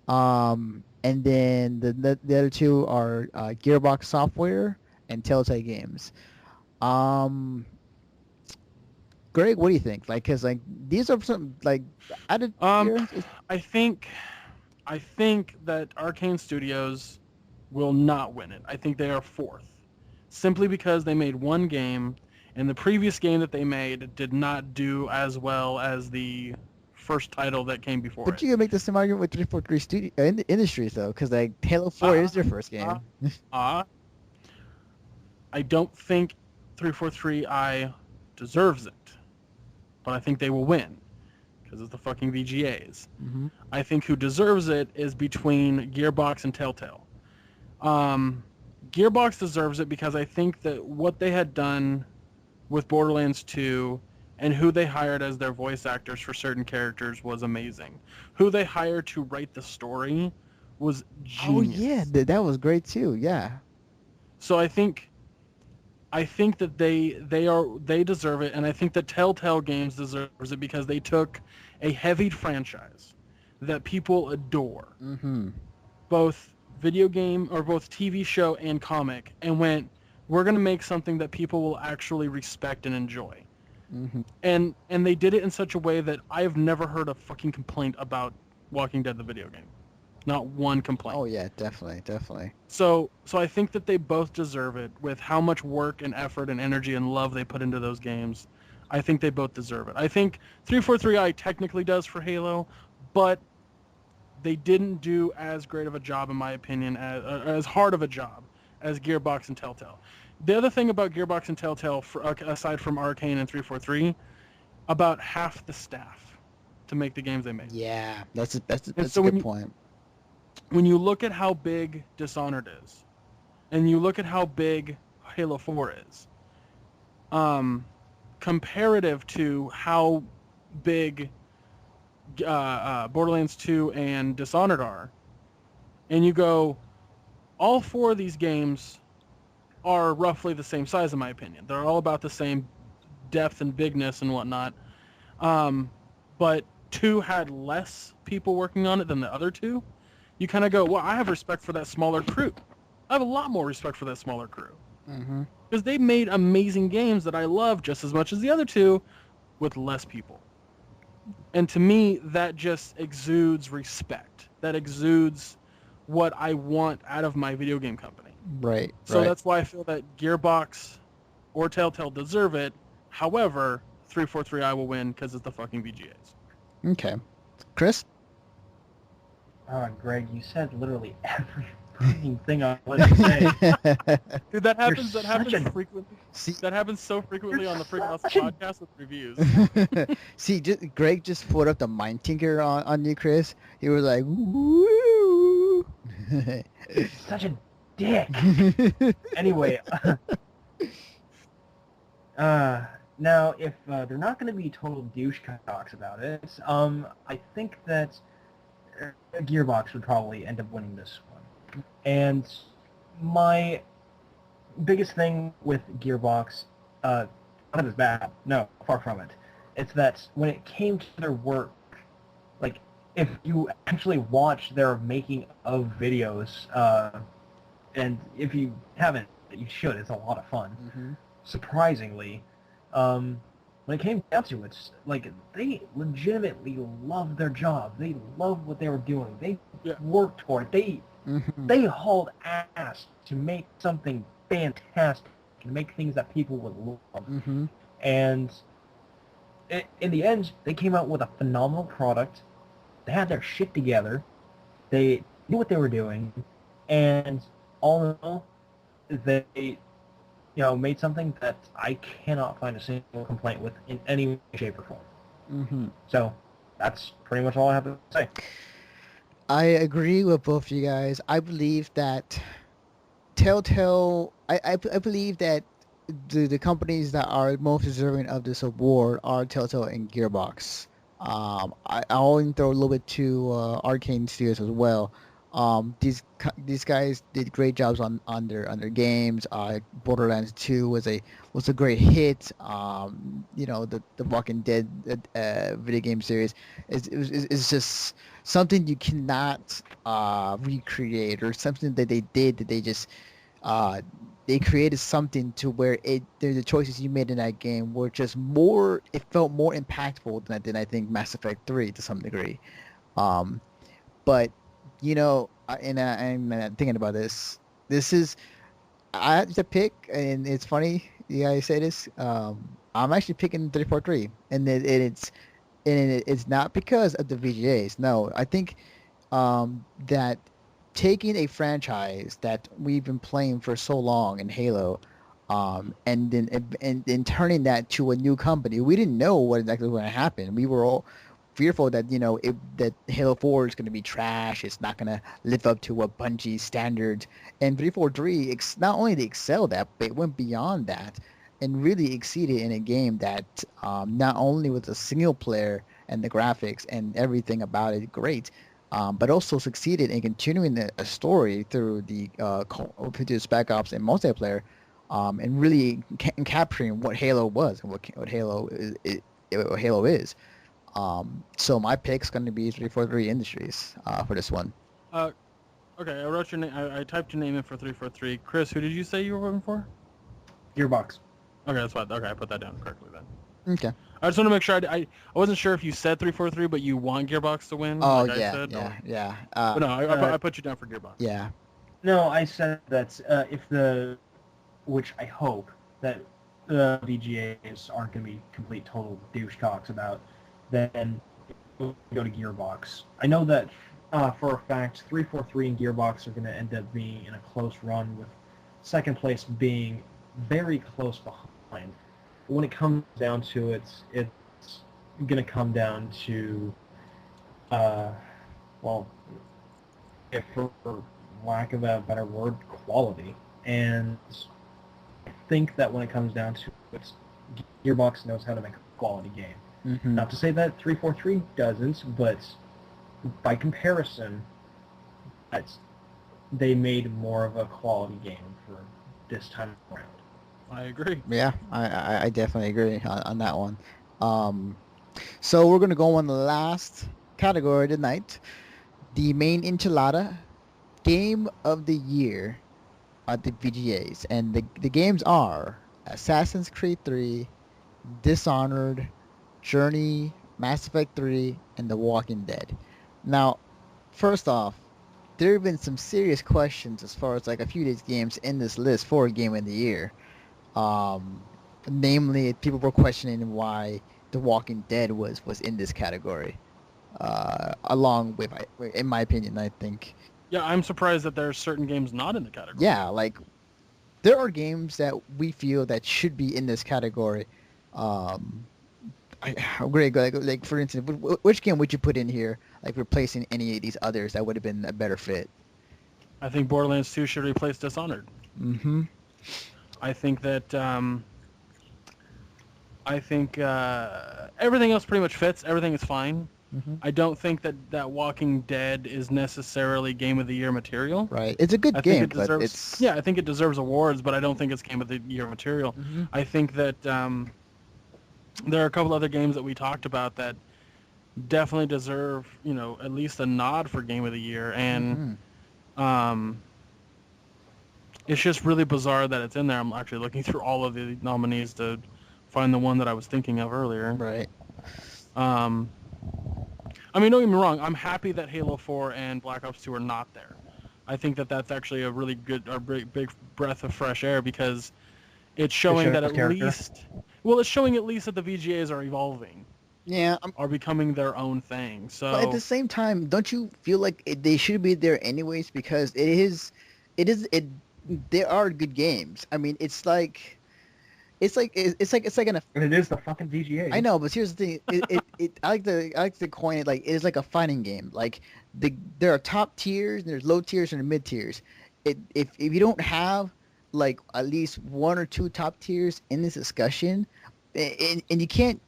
And then the other two are Gearbox Software and Telltale Games. Greg, what do you think? Like, cause like these are some like added. I think that Arcane Studios will not win it. I think they are fourth, simply because they made one game, and the previous game that they made did not do as well as the first title that came before But it. you can make the same argument with 343 Industries though, because like Halo 4 is their first game. I don't think 343i deserves it, but I think they will win because it's the fucking VGA's. Mm-hmm. I think who deserves it is between Gearbox and Telltale. Gearbox deserves it because I think that what they had done with Borderlands 2 and who they hired as their voice actors for certain characters was amazing. Who they hired to write the story was genius. Oh yeah, that was great too. Yeah. So I think that they deserve it, and I think that Telltale Games deserves it because they took a heavy franchise that people adore, both video game or both TV show and comic, and went, we're gonna make something that people will actually respect and enjoy. And they did it in such a way that I've never heard a fucking complaint about Walking Dead the video game. Not one complaint. Oh yeah, definitely. So I think that they both deserve it with how much work and effort and energy and love they put into those games. I think they both deserve it. I think 343i technically does for Halo, but they didn't do as great of a job, in my opinion, as hard of a job as Gearbox and Telltale. The other thing about Gearbox and Telltale, aside from Arcane and 343, about half the staff to make the games they make. Yeah, that's a good point. When you look at how big Dishonored is, and you look at how big Halo 4 is, comparative to how big Borderlands 2 and Dishonored are, and you go, all four of these games are roughly the same size, in my opinion. They're all about the same depth and bigness and whatnot, but 2 had less people working on it than the other 2. You kind of go, well, I have respect for that smaller crew. I have a lot more respect for that smaller crew. Because they made amazing games that I love just as much as the other 2 with less people. And to me, that just exudes respect. That exudes what I want out of my video game company. Right. So that's why I feel that Gearbox or Telltale deserve it. However, 343i will win because it's the fucking VGA's. Okay. Chris? Greg, you said literally every freaking thing I wanted to say. Dude, that happens. You're That happens such a- frequently. See, That happens so frequently on the freaking awesome such a- podcast with reviews. see, Greg just put up the mind tinker on you, Chris. He was like, woo. Such a dick. Anyway, now if they're not going to be total douche cocks about it, I think that Gearbox would probably end up winning this one. And my biggest thing with Gearbox, not that it's bad, no, far from it. It's that when it came to their work, like if you actually watch their making of videos, and if you haven't, you should. It's a lot of fun. Mm-hmm. Surprisingly, when it came down to it, like they legitimately loved their job. They loved what they were doing. They worked for it. They hauled ass to make something fantastic, to make things that people would love. Mm-hmm. And in the end, they came out with a phenomenal product. They had their shit together. They knew what they were doing, and all in all, they made something that I cannot find a single complaint with in any way, shape, or form. Mm-hmm. So that's pretty much all I have to say. I agree with both of you guys. I believe that Telltale. I believe that the companies that are most deserving of this award are Telltale and Gearbox. I'll even throw a little bit to Arcane Studios as well. These guys did great jobs on their games. Borderlands 2 was a great hit. The Walking Dead video game series is just something you cannot recreate, or something that they did that they just they created something to where the choices you made in that game were just more. It felt more impactful than I think Mass Effect 3 to some degree. But I'm thinking about this. This is I had to pick, and it's funny you guys say this. I'm actually picking 343, and it's not because of the VGAs. No, I think that taking a franchise that we've been playing for so long in Halo, and then turning that to a new company, we didn't know what exactly was going to happen. We were all fearful that that Halo 4 is going to be trash. It's not going to live up to what Bungie standards. And 343 not only they excelled at, but it went beyond that and really exceeded in a game that not only was a single player and the graphics and everything about it great, but also succeeded in continuing a story through the Spec Ops and multiplayer, and really capturing what Halo was and what Halo is. So my pick's going to be 343 Industries for this one. Okay, I wrote your name. I typed your name in for 343. Chris, who did you say you were voting for? Gearbox. Okay, that's fine. Okay, I put that down correctly then. Okay. I just want to make sure I wasn't sure if you said 343, but you want Gearbox to win. Oh, like yeah, I said, yeah. But no, I put you down for Gearbox. Yeah. No, I said that which I hope that the VGAs aren't going to be complete total douchecocks about, then we'll go to Gearbox. I know that for a fact 343 and Gearbox are going to end up being in a close run, with second place being very close behind. When it comes down to it, it's going to come down to, if for lack of a better word, quality. And I think that when it comes down to it, Gearbox knows how to make a quality game. Mm-hmm. Not to say that 343 doesn't, but by comparison, they made more of a quality game for this time around. I agree. Yeah, I definitely agree on that one. So we're going to go on the last category tonight. The main enchilada, Game of the Year at the VGAs. And the games are Assassin's Creed 3, Dishonored, Journey, Mass Effect 3, and The Walking Dead. Now, first off, there have been some serious questions as far as like a few of these games in this list for Game of the Year. Namely, people were questioning why The Walking Dead was in this category. Along with, in my opinion, I think Yeah, I'm surprised that there are certain games not in the category. Yeah, like there are games that we feel that should be in this category. Um, Greg, like for instance, which game would you put in here, like replacing any of these others that would have been a better fit? I think Borderlands 2 should replace Dishonored. Mm-hmm. I think that everything else pretty much fits. Everything is fine. Mm-hmm. I don't think that Walking Dead is necessarily Game of the Year material. Right. It's a good I game, think it deserves, but it's yeah, I think it deserves awards, but I don't think it's Game of the Year material. Mm-hmm. I think that there are a couple other games that we talked about that definitely deserve, at least a nod for Game of the Year, and it's just really bizarre that it's in there. I'm actually looking through all of the nominees to find the one that I was thinking of earlier. Right. I mean, don't get me wrong. I'm happy that Halo 4 and Black Ops 2 are not there. I think that that's actually a really good, big breath of fresh air because it's showing that it's showing at least that the VGAs are evolving. Yeah. Are becoming their own thing. So But at the same time, don't you feel like they should be there anyways? Because they are good games. I mean, it's like an. And it is the fucking VGA. I know, but here's the thing. I like to coin it like it is like a fighting game. Like there are top tiers and there's low tiers and mid tiers. If you don't have like at least one or two top tiers in this discussion, and you can't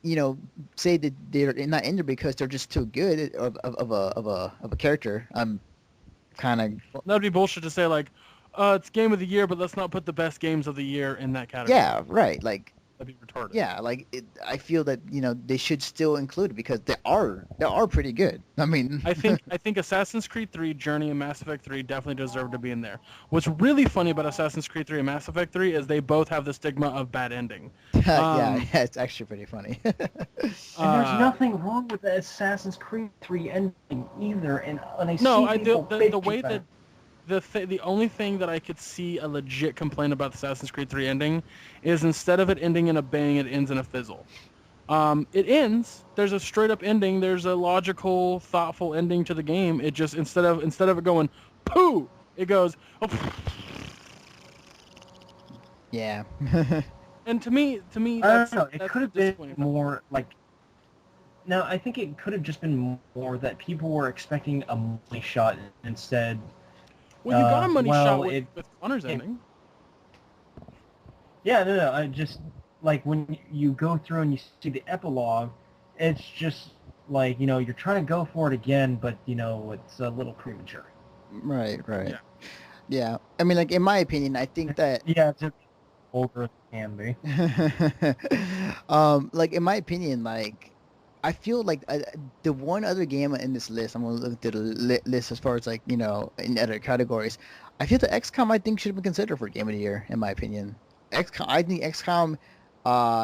say that they're not in there because they're just too good of a character. I'm kind of that'd be bullshit to say like, it's Game of the Year, but let's not put the best games of the year in that category. Yeah, right. Like that'd be retarded. yeah, like I feel that they should still include it because they are pretty good. I mean, I think Assassin's Creed 3, Journey, and Mass Effect 3 definitely deserve to be in there. What's really funny about Assassin's Creed 3 and Mass Effect 3 is they both have the stigma of bad ending. yeah, it's actually pretty funny. And there's nothing wrong with the Assassin's Creed 3 ending either. And I see the way that the only thing that I could see a legit complaint about the Assassin's Creed 3 ending is instead of it ending in a bang, it ends in a fizzle. It ends. There's a straight up ending. There's a logical, thoughtful ending to the game. It just instead of it going poo, it goes. Oh. Yeah. And to me, I don't know. It could have been more like. Now I think it could have just been more that people were expecting a money shot instead. Well, you got a money shot with Connor's ending. Yeah, no. I just like when you go through and you see the epilogue, it's just like you're trying to go for it again, but it's a little premature. Right. Yeah. I mean, like in my opinion, I think that it's older than it can be. like in my opinion, like I feel like the one other game in this list, I'm gonna look at the list as far as like in other categories. I feel that XCOM I think should be considered for Game of the Year in my opinion. I think XCOM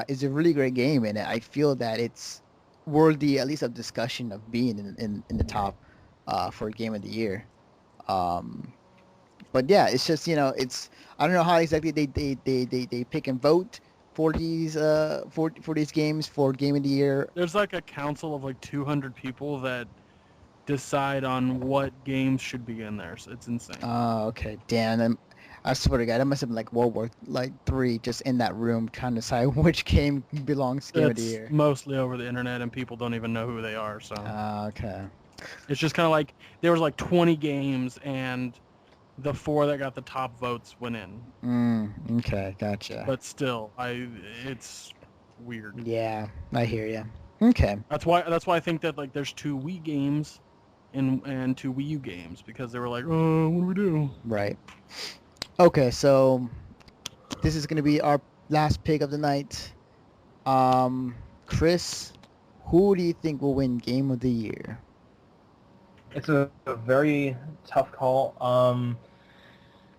is a really great game, and I feel that it's worthy at least of discussion of being in the top for Game of the Year. But yeah, it's just it's I don't know how exactly they pick and vote for these games for Game of the Year. There's like a council of like 200 people that decide on what games should be in there. So it's insane. Oh, okay. Damn. I swear to God, that must have been like World War III just in that room trying to decide which game belongs to Game of the Year. It's mostly over the internet and people don't even know who they are. So. Okay. It's just kind of like there was like 20 games and the 4 that got the top votes went in. Okay, gotcha. But still, it's weird. Yeah, I hear you. Okay. That's why I think that like there's 2 Wii games and 2 Wii U games because they were like, oh, what do we do? Right. Okay, so this is gonna be our last pick of the night. Kris, who do you think will win Game of the Year? It's a very tough call.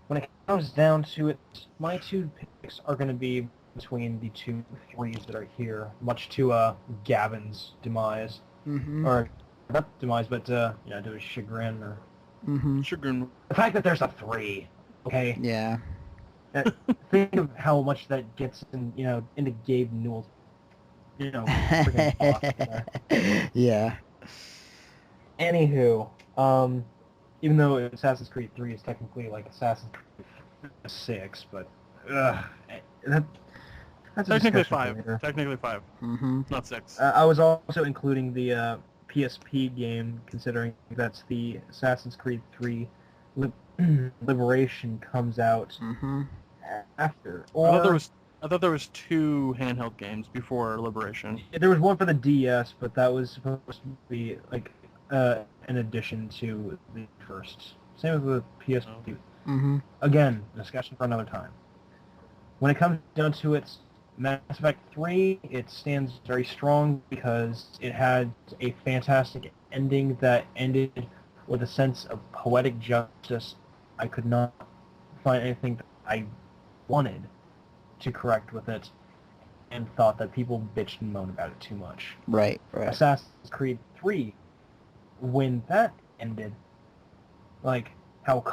When it comes down to it, my 2 picks are going to be between the 2 threes that are here, much to Gavin's demise. Mm-hmm. Or, not demise, but, to his chagrin. Or Chagrin. the fact that there's a 3, okay? Yeah. Think of how much that gets into Gabe Newell's, friggin' box there. Yeah. Anywho, even though Assassin's Creed 3 is technically like Assassin's Creed 6, but that, that's a Technically discussion for 5. later. Technically 5. Mm-hmm. Not 6. I was also including the PSP game, considering that's the Assassin's Creed 3 Liberation comes out Mm-hmm. after. I thought there was 2 handheld games before Liberation. There was one for the DS, but that was supposed to be like an addition to the first. Same with the PSP. Mm-hmm. Again, discussion for another time. When it comes down to it, Mass Effect 3, it stands very strong because it had a fantastic ending that ended with a sense of poetic justice. I could not find anything that I wanted to correct with it, and thought that people bitched and moaned about it too much. Right. Assassin's Creed 3, when that ended, like how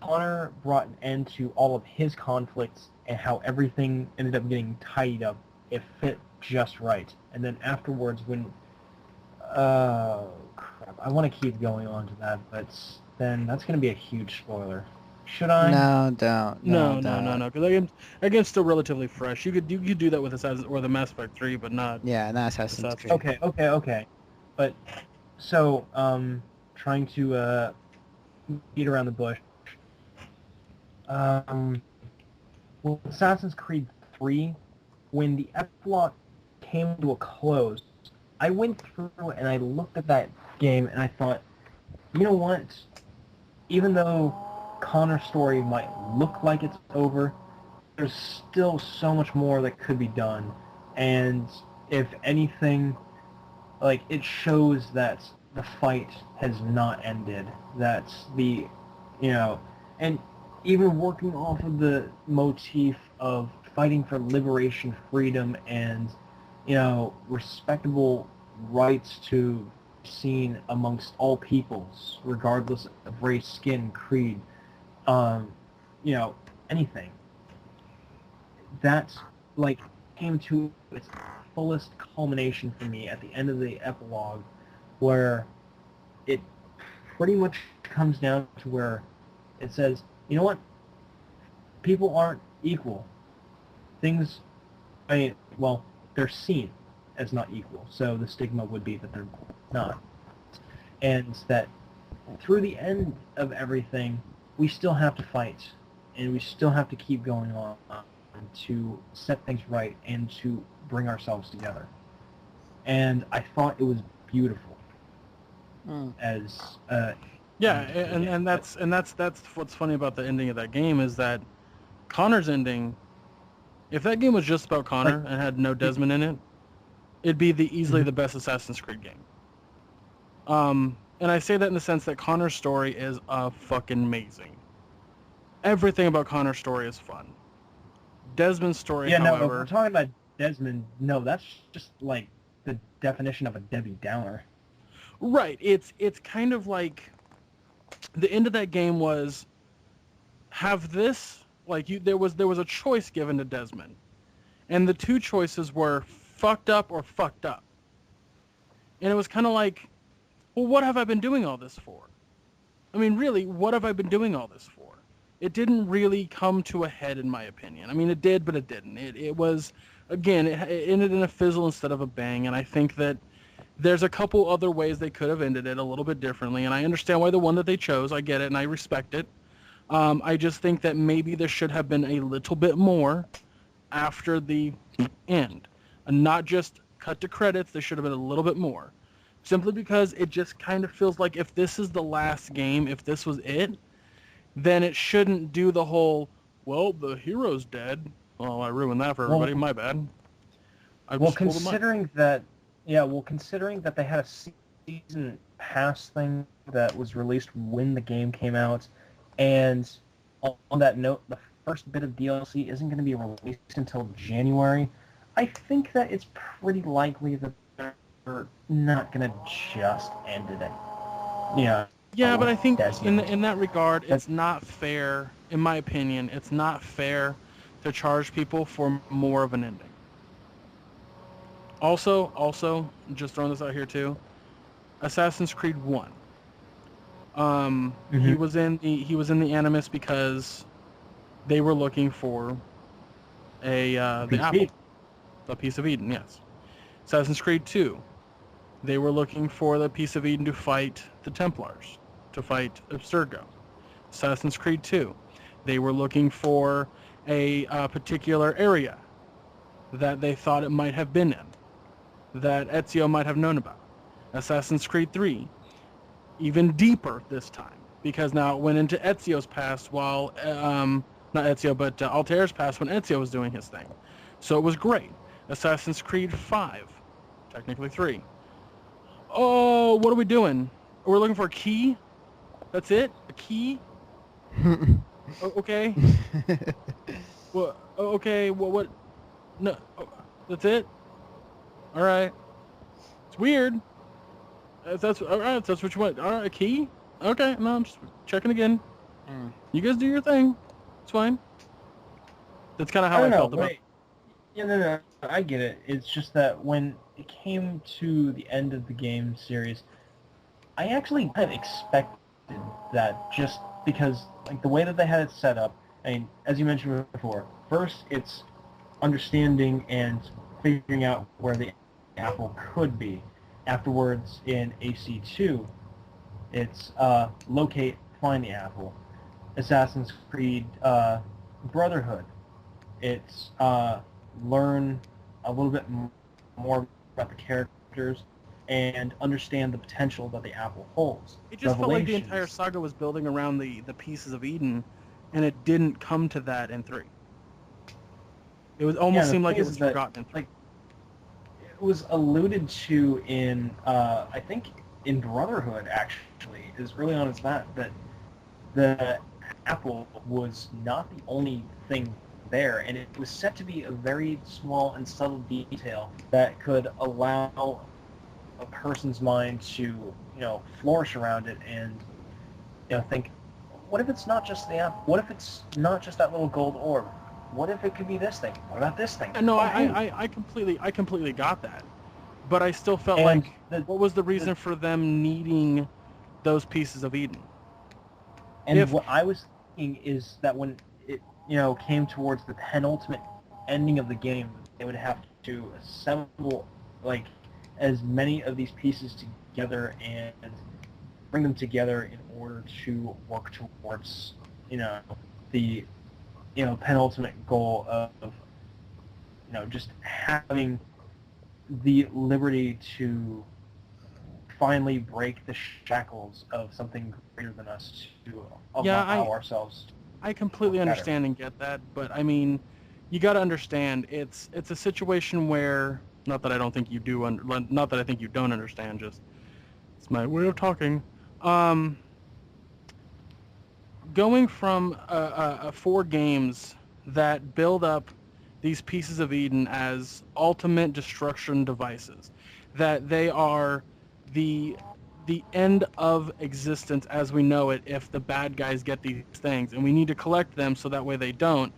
Connor brought an end to all of his conflicts and how everything ended up getting tidied up, it fit just right. And then afterwards when, crap, I want to keep going on to that, but then that's going to be a huge spoiler. Should I? No, don't. No, because that game's still relatively fresh. You could do that with Assassin's or the Mass Effect 3, but not. Yeah, not Assassin's Creed. Okay. But so trying to beat around the bush. Well, Assassin's Creed 3, when the epilogue came to a close, I went through and I looked at that game and I thought, you know what? Even though Connor's story might look like it's over, there's still so much more that could be done. And if anything, like, it shows that the fight has not ended. That's the, and even working off of the motif of fighting for liberation, freedom, and, respectable rights to be seen amongst all peoples, regardless of race, skin, creed, anything. That, came to its fullest culmination for me at the end of the epilogue, where it pretty much comes down to where it says, you know what? People aren't equal. They're seen as not equal, so the stigma would be that they're not. And that through the end of everything, we still have to fight, and we still have to keep going on to set things right and to bring ourselves together. And I thought it was beautiful. And that's what's funny about the ending of that game is that Connor's ending. If that game was just about Connor and had no Desmond in it, it'd be easily the best Assassin's Creed game. And I say that in the sense that Connor's story is fucking amazing. Everything about Connor's story is fun. Desmond's story, however... if we're talking about Desmond, no, that's just, the definition of a Debbie Downer. Right. It's kind of like... The end of that game was... Have this... there was a choice given to Desmond. And the two choices were fucked up or fucked up. And it was kind of like, well, what have I been doing all this for? I mean, really, what have I been doing all this for? It didn't really come to a head, in my opinion. I mean, it did, but it didn't. It was, again, it ended in a fizzle instead of a bang, and I think that there's a couple other ways they could have ended it a little bit differently, and I understand why the one that they chose, I get it, and I respect it. I just think that maybe there should have been a little bit more after the end. And not just cut to credits, there should have been a little bit more. Simply because it just kind of feels like if this is the last game, if this was it, then it shouldn't do the whole, well, the hero's dead. Well, I ruined that for everybody. My bad. Considering that they had a season pass thing that was released when the game came out, and on that note, the first bit of DLC isn't going to be released until January, I think that it's pretty likely that they're not going to just end it. Yeah, but I think in that regard, it's not fair, in my opinion, it's not fair to charge people for more of an ending. Also, just throwing this out here too, Assassin's Creed 1. He was in the Animus because they were looking for the apple, a piece of Eden. Yes. Assassin's Creed 2, they were looking for the piece of Eden to fight the Templars, to fight Abstergo. Assassin's Creed 2, they were looking for a particular area that they thought it might have been in, that Ezio might have known about. Assassin's Creed 3, even deeper this time, because now it went into Ezio's past while, not Ezio, but Altair's past when Ezio was doing his thing. So it was great. Assassin's Creed 5, technically 3. Oh, what are we doing? We're looking for a key? That's it? A key? Okay. Well, okay, what? No, that's it? All right. It's weird. If that's all right. If that's what you want. All right, a key? Okay. No, I'm just checking again. You guys do your thing. It's fine. That's kind of how I felt about it. Yeah, no, I get it. It's just that when it came to the end of the game series, I actually kind of expected that, just because like the way that they had it set up. I mean, as you mentioned before, first it's understanding and figuring out where the apple could be. Afterwards, in AC2, it's locate, find the apple. Assassin's Creed Brotherhood, it's learn a little bit more about the characters and understand the potential that the apple holds. It just felt like the entire saga was building around the pieces of Eden, and it didn't come to that in 3. It was almost seemed like it was forgotten in 3. Like, it was alluded to in, I think, in Brotherhood, actually, as early on as that the apple was not the only thing there, and it was set to be a very small and subtle detail that could allow a person's mind to, flourish around it and, think, what if it's not just the apple? What if it's not just that little gold orb? What if it could be this thing? What about this thing? No, I completely got that, but I still felt like, what was the reason for them needing those pieces of Eden? And what I was thinking is that when it, came towards the penultimate ending of the game, they would have to assemble like as many of these pieces together and bring them together in order to work towards, the penultimate goal of, just having the liberty to finally break the shackles of something greater than us to allow ourselves. I completely understand and get that, but I mean, you got to understand it's a situation where, not that I don't think you do, not that I think you don't understand, just it's my way of talking. Going from 4 games that build up these pieces of Eden as ultimate destruction devices, that they are the end of existence as we know it if the bad guys get these things, and we need to collect them so that way they don't,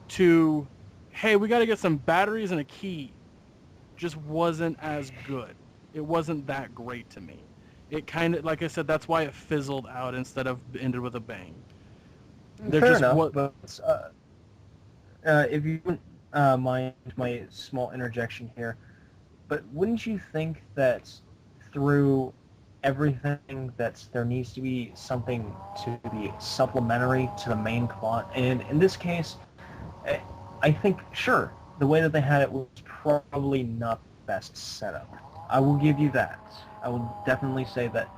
to, hey, we got to get some batteries and a key, just wasn't as good. It wasn't that great to me. It kind of, like I said, that's why it fizzled out instead of ended with a bang. Fair enough, but if you wouldn't mind my small interjection here, but wouldn't you think that through everything that there needs to be something to be supplementary to the main plot? And in this case, I think, sure, the way that they had it was probably not the best setup. I will give you that. I will definitely say that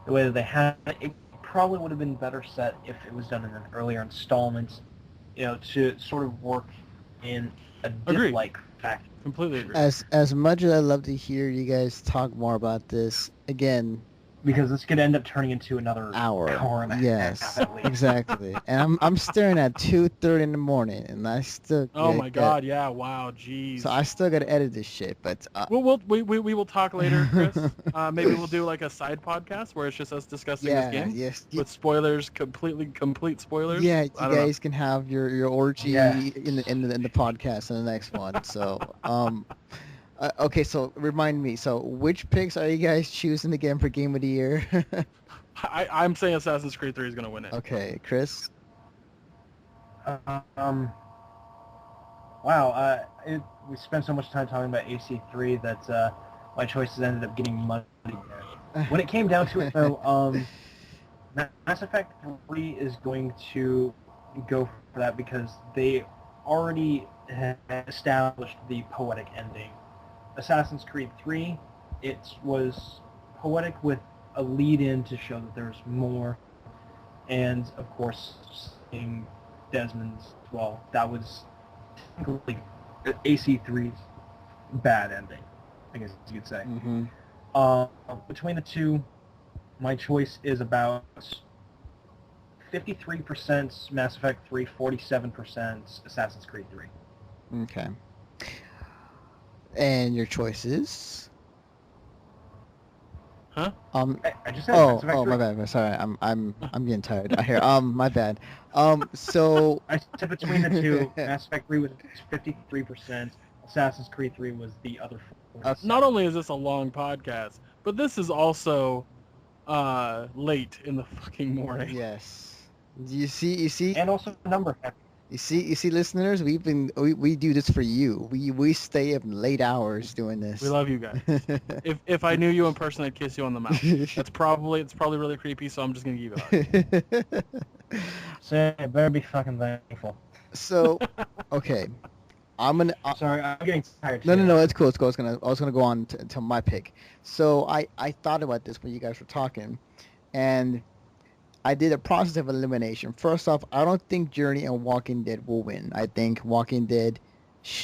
the way that they had it, it probably would have been better set if it was done in an earlier installment, to sort of work in a dip-like factor. Completely agree. As much as I love to hear you guys talk more about this, again, because this could end up turning into another hour and a half at least. Exactly. And I'm staring at 2:30 in the morning, and I still. Oh my God! Yeah. Wow. Jeez. So I still gotta edit this shit, but. We will talk later, Chris. Maybe we'll do like a side podcast where it's just us discussing this game. Yes. With spoilers, complete spoilers. Yeah, you guys can have your orgy in the podcast in the next one. So Okay, so remind me. So which picks are you guys choosing again for Game of the Year? I'm saying Assassin's Creed 3 is going to win it. Okay, Kris. Wow. We spent so much time talking about AC3 that my choices ended up getting muddy there. When it came down to it, though, Mass Effect 3 is going to go for that because they already had established the poetic ending. Assassin's Creed 3, it was poetic with a lead-in to show that there's more, and of course, seeing Desmond's, well, that was technically AC3's bad ending, I guess you could say. Between the two, my choice is about 53% Mass Effect 3, 47% Assassin's Creed 3. Okay. And your choices? Huh? I just said Mass Effect 3. My bad. Sorry, I'm getting tired. I hear. My bad. So I said between the two, Mass Effect 3 was 53%, Assassin's Creed 3 was the other 40%. Not only is this a long podcast, but this is also late in the fucking morning. yes. You see, and also the number. you see, listeners, we do this for you. We stay up late hours doing this. We love you guys. if I knew you in person, I'd kiss you on the mouth. It's probably really creepy, so I'm just gonna give it a hug. So I better be fucking thankful. So, okay, I'm gonna. Sorry, I'm getting tired. No, it's cool. I was gonna go on to my pick. So I thought about this when you guys were talking, and I did a process of elimination. First off, I don't think Journey and Walking Dead will win. I think Walking Dead,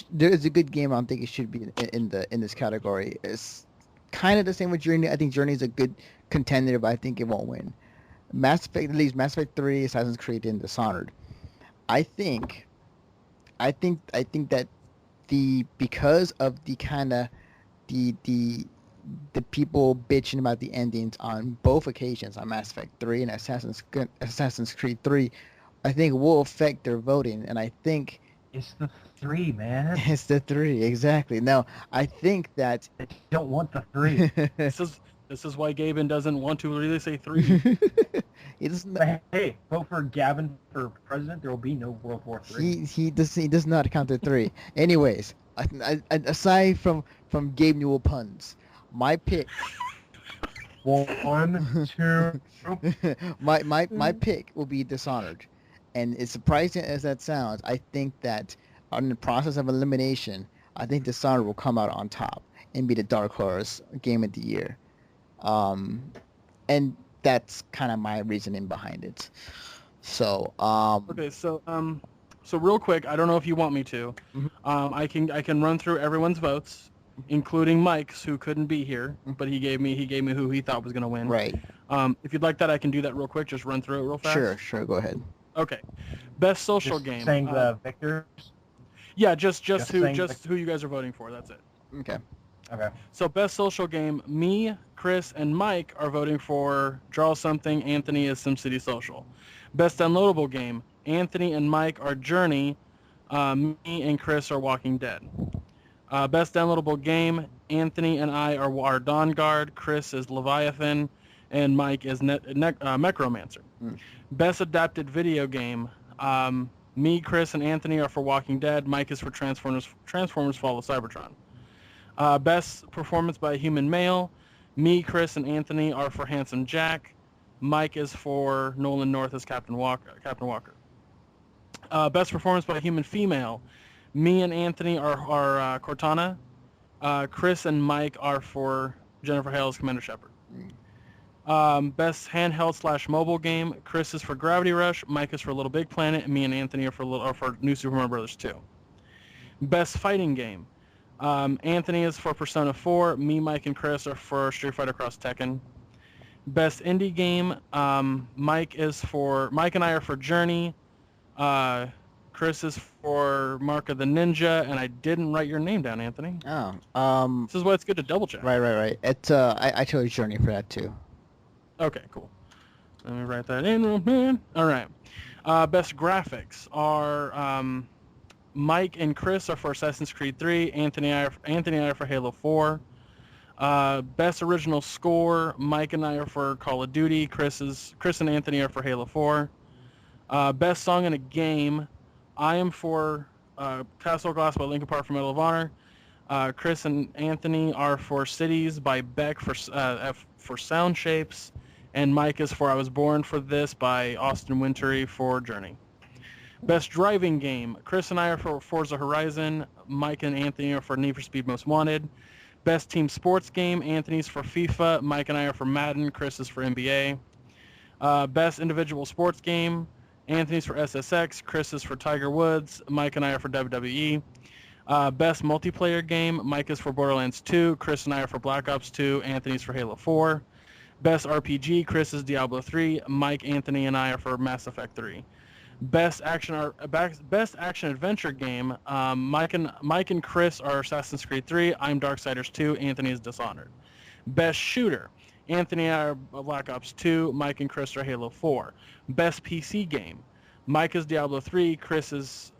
there is a good game. I don't think it should be in this category. It's kind of the same with Journey. I think Journey is a good contender, but I think it won't win. Mass Effect 3, Assassin's Creed, and Dishonored. I think that because of the kind of the people bitching about the endings on both occasions, on Mass Effect 3 and Assassin's Creed 3, I think will affect their voting, and I think it's the 3, man. It's the 3, exactly. No, I think that I don't want the 3. This is why Gaben doesn't want to really say 3. He doesn't. Hey, vote for Gavin for president. There will be no World War 3. He does not count the 3. Anyways, aside from Gabe Newell puns, my pick. 1, 2. my pick will be Dishonored, and as surprising as that sounds, I think that in the process of elimination, I think Dishonored will come out on top and be the dark horse game of the year, and that's kind of my reasoning behind it. So Okay, so real quick, I don't know if you want me to. I can run through everyone's votes, including Mike's, who couldn't be here, but he gave me who he thought was gonna win. Right. If you'd like that, I can do that real quick. Just run through it real fast. Sure, go ahead. Okay. Best social Just game. saying the victors. Yeah, just who you guys are voting for. That's it. Okay. Okay. So best social game, me, Kris, and Mike are voting for Draw Something. Anthony is SimCity Social. Best downloadable game, Anthony and Mike are Journey. Me and Kris are Walking Dead. Best downloadable game, Anthony and I are Dawn Guard. Kris is Leviathan, and Mike is Necromancer. Best adapted video game, me, Kris, and Anthony are for Walking Dead. Mike is for Transformers Fall of Cybertron. Best performance by a human male, me, Kris, and Anthony are for Handsome Jack. Mike is for Nolan North as Captain Walker. Best performance by a human female, me and Anthony are Cortana. Kris and Mike are for Jennifer Hale as Commander Shepard. Best handheld / mobile game, Kris is for Gravity Rush, Mike is for Little Big Planet, and me and Anthony are for New Super Mario Bros. 2. Best fighting game, Anthony is for Persona 4, me, Mike, and Kris are for Street Fighter Cross Tekken. Best indie game, Mike and I are for Journey. Kris is for Mark of the Ninja, and I didn't write your name down, Anthony. Oh. This is why it's good to double check. Right. I chose Journey for that too. Okay, cool. Let me write that in real quick. All right. Best graphics are Mike and Kris are for Assassin's Creed 3. Anthony and I are for Halo 4. Best original score, Mike and I are for Call of Duty. Chris and Anthony are for Halo 4. Best song in a game, I am for Castle Glass by Linkin Park for Medal of Honor. Chris and Anthony are for Cities by Beck for Sound Shapes, and Mike is for I Was Born for This by Austin Wintory for Journey. Best driving game, Chris and I are for Forza Horizon. Mike and Anthony are for Need for Speed Most Wanted. Best team sports game, Anthony's for FIFA. Mike and I are for Madden. Chris is for NBA. Best individual sports game, Anthony's for SSX. Chris is for Tiger Woods. Mike and I are for WWE. Best multiplayer game, Mike is for Borderlands 2. Chris and I are for Black Ops 2. Anthony's for Halo 4. Best RPG, Chris is Diablo 3. Mike, Anthony, and I are for Mass Effect 3. Best action adventure game, Mike and Chris are Assassin's Creed 3. I'm Darksiders 2. Anthony is Dishonored. Best shooter, Anthony and I are Black Ops 2. Mike and Chris are Halo 4. Best PC game, Mike is Diablo 3. Chris is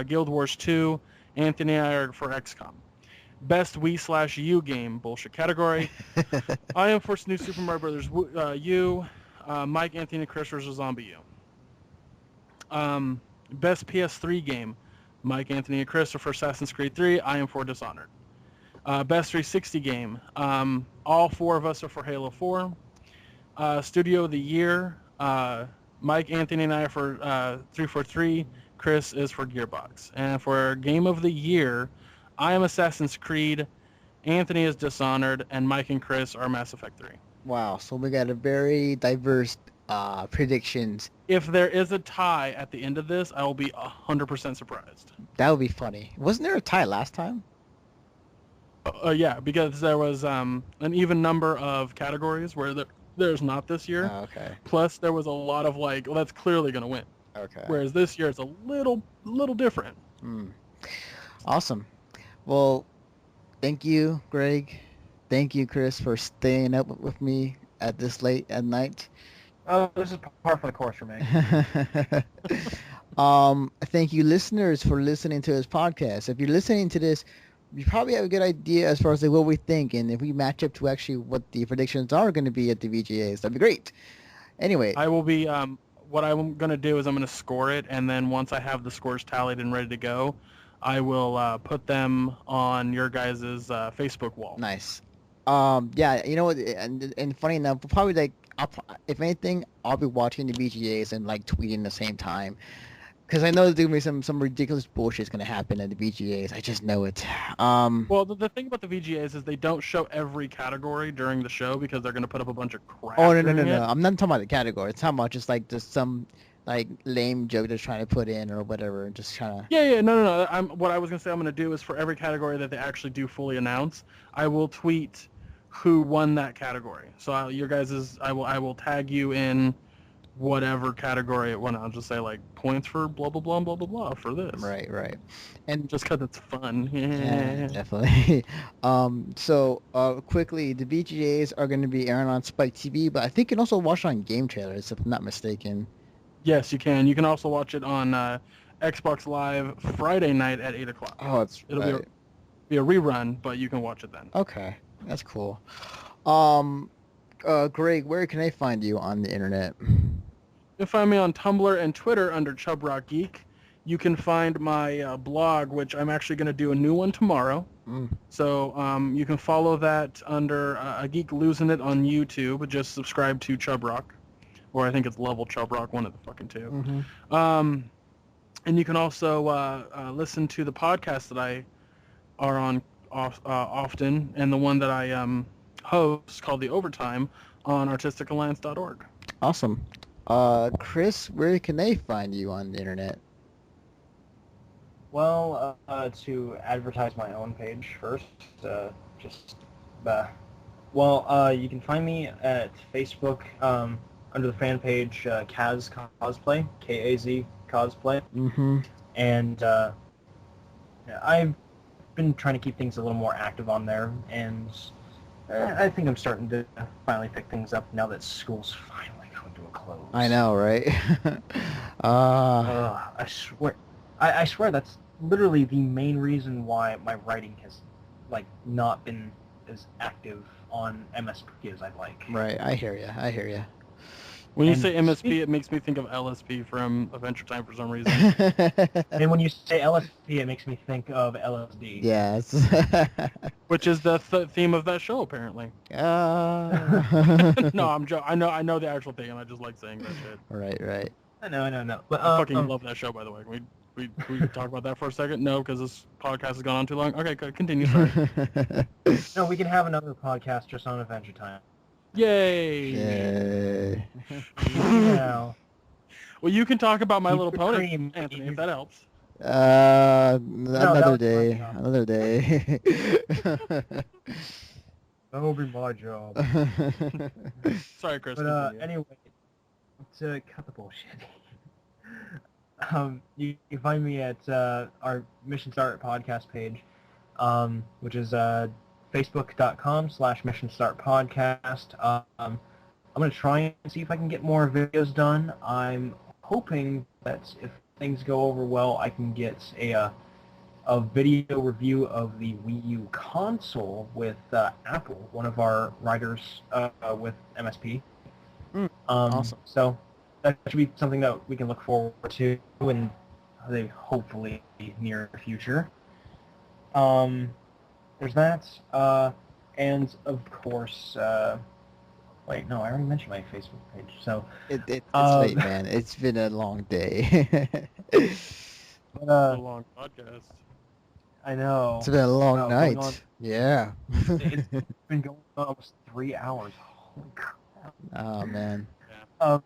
Guild Wars 2. Anthony and I are for XCOM. Best Wii/U game, bullshit category. I am for New Super Mario Brothers U. Mike, Anthony, and Chris versus Zombie U. Best PS3 game, Mike, Anthony, and Chris are for Assassin's Creed 3. I am for Dishonored. Best 360 game, all four of us are for Halo 4. Studio of the Year, Mike, Anthony, and I are for 343. Chris is for Gearbox. And for Game of the Year, I am Assassin's Creed, Anthony is Dishonored, and Mike and Chris are Mass Effect 3. Wow, so we got a very diverse predictions. If there is a tie at the end of this, I will be 100% surprised. That would be funny. Wasn't there a tie last time? Yeah, because there was an even number of categories where there's not this year. Oh, okay. Plus, there was a lot of like, well, that's clearly going to win. Okay. Whereas this year, it's a little different. Awesome. Well, thank you, Greg. Thank you, Chris, for staying up with me at this late at night. Oh, this is par for the course for me. Thank you, listeners, for listening to this podcast. If you're listening to this, you probably have a good idea as far as like what we think, and if we match up to actually what the predictions are going to be at the VGAs, that'd be great. Anyway, I will be. What I'm going to do is I'm going to score it, and then once I have the scores tallied and ready to go, I will put them on your guys' Facebook wall. Nice. Yeah, you know what? And funny enough, probably like, if anything, I'll be watching the VGAs and like tweeting the same time, because I know there's gonna be some ridiculous bullshit's gonna happen at the VGAs. I just know it. Well, the thing about the VGAs is they don't show every category during the show because they're gonna put up a bunch of crap. Oh no. It. I'm not talking about the category. It's talking about just like some like lame joke they're trying to put in or whatever, just trying to. Yeah. No. What I was gonna say I'm gonna do is for every category that they actually do fully announce, I will tweet who won that category. So I will tag you in whatever category it won. I'll just say like points for blah blah blah blah blah blah for this. Right. And just because it's fun. Yeah, definitely. So quickly, the VGAs are going to be airing on Spiketv, but I think you can also watch it on Game Trailers, if I'm not mistaken. Yes, you can. You can also watch it on Xbox Live Friday night at 8 o'clock. Oh, it'll be a rerun, but you can watch it then. Okay, that's cool. Greg, where can I find you on the internet? You can find me on Tumblr and Twitter under Chubrock Geek. You can find my blog, which I'm actually going to do a new one tomorrow. So you can follow that under A Geek Losing It on YouTube. Just subscribe to Chubrock, or I think it's Level Chubrock, one of the fucking two. And you can also listen to the podcast that I are on often, and the one that I host called The Overtime on artisticalliance.org. Awesome. Chris, where can they find you on the internet? Well, to advertise my own page first, you can find me at Facebook under the fan page Kaz Cosplay, K-A-Z Cosplay. And I've been trying to keep things a little more active on there, and I think I'm starting to finally pick things up now that school's finally coming to a close. I know, right? I swear that's literally the main reason why my writing has not been as active on MSP as I'd like. Right, I hear you. I hear you. When you And say MSP, it makes me think of LSP from Adventure Time for some reason. And when you say LSP, it makes me think of LSD. Yes. Which is the theme of that show, apparently. No, I know the actual thing, and I just like saying that shit. Right. I know. But I fucking love that show, by the way. We talk about that for a second? No, because this podcast has gone on too long. Okay, good. Continue. Sorry. No, we can have another podcast just on Adventure Time. Yay! Yay. Now, Well, you can talk about My Keep Little the Pony, cream, Anthony, baby. if that helps. Another that was my day. job. Another day. that'll be my job. Sorry, Chris. But continue. anyway, to cut the bullshit, you can find me at our Mission Start podcast page, which is facebook.com/Mission Start Podcast. I'm going to try and see if I can get more videos done. I'm hoping that if things go over well, I can get a video review of the Wii U console with Apple, one of our writers with MSP. Awesome. So that should be something that we can look forward to in the hopefully near future. There's that, and of course, wait, no, I already mentioned my Facebook page. So It's late, man. It's been a long day. It's a long podcast. I know. It's been a long Going night. on- Yeah. It's been going on almost 3 hours. Holy crap. Oh, man. But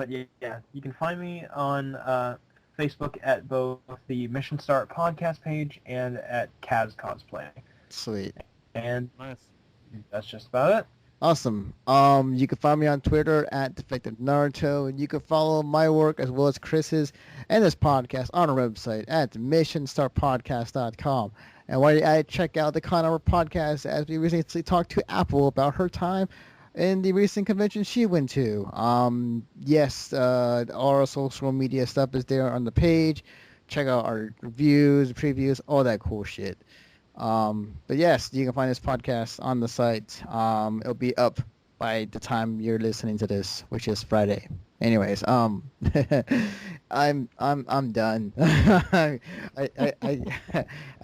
yeah, you can find me on Facebook at both the Mission Start podcast page and at Kaz Cosplay. Sweet. And Nice. that's just about it. Awesome. You can find me on Twitter at Defective Naruto, and you can follow my work as well as Chris's and this podcast on our website at missionstartpodcast.com. And while you're at it, check out the Conover podcast, as we recently talked to Apple about her time in the recent convention she went to. Yes, all our social media stuff is there on the page. Check out our reviews, previews, all that cool shit. But yes, you can find this podcast on the site. It'll be up by the time you're listening to this, which is Friday. Anyways, I'm done. I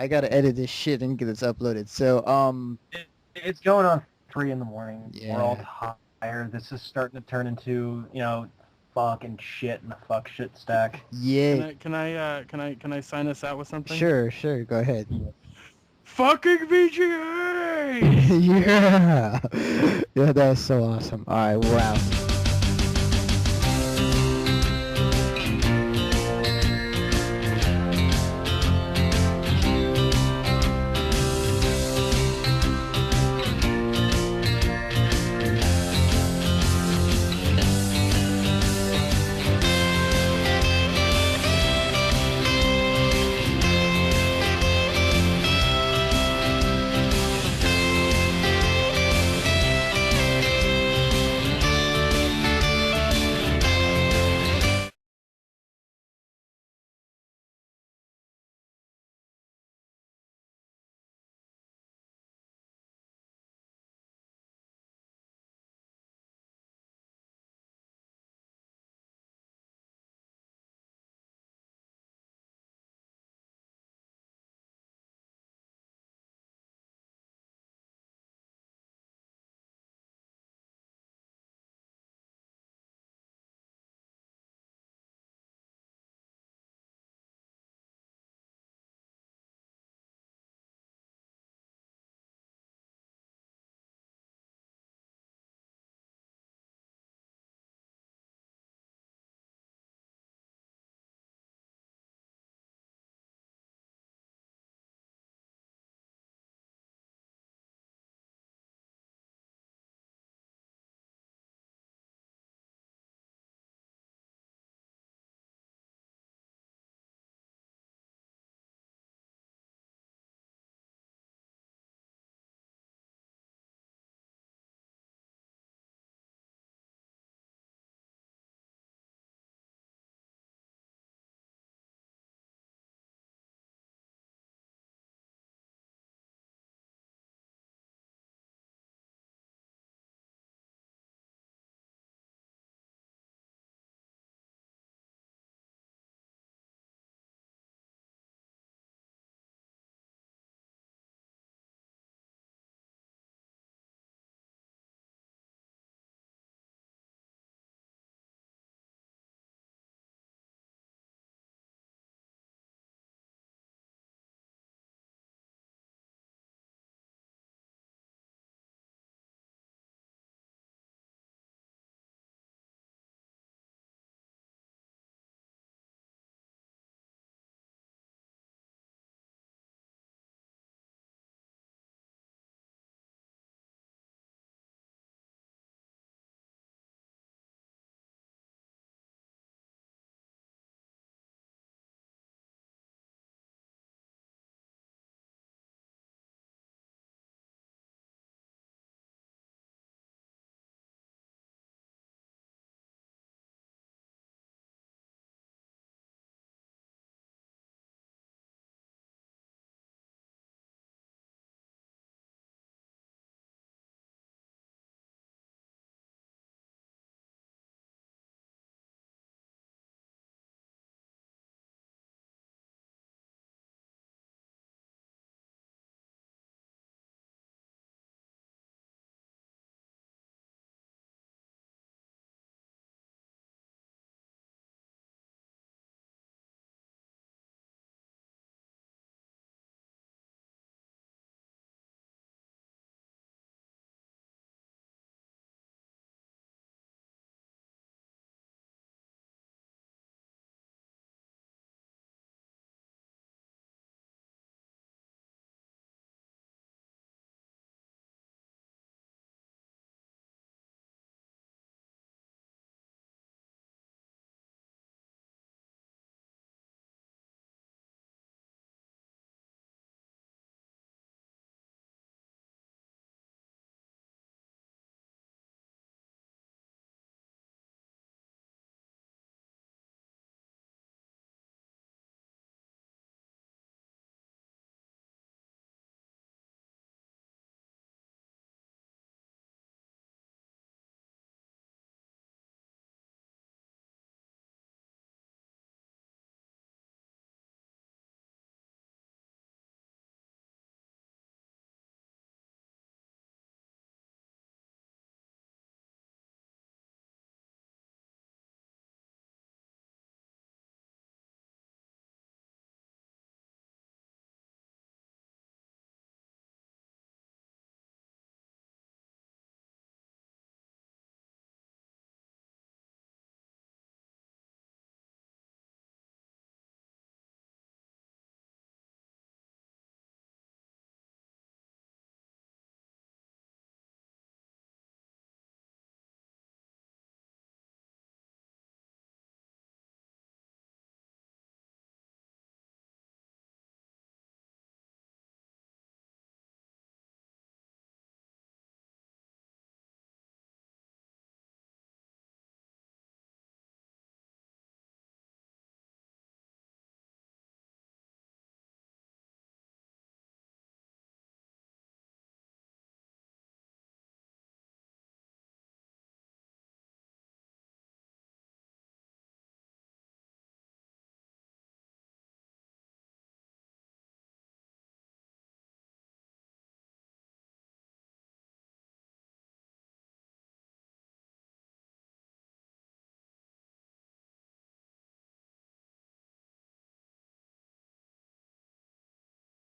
gotta edit this shit and get this uploaded. So It's going on 3 in the morning. Yeah. We're all tired. This is starting to turn into, fucking shit in the fuck shit stack. yeah, Can I sign us out with something? sure, go ahead. Fucking VGA! Yeah, that was so awesome. All right, we're out.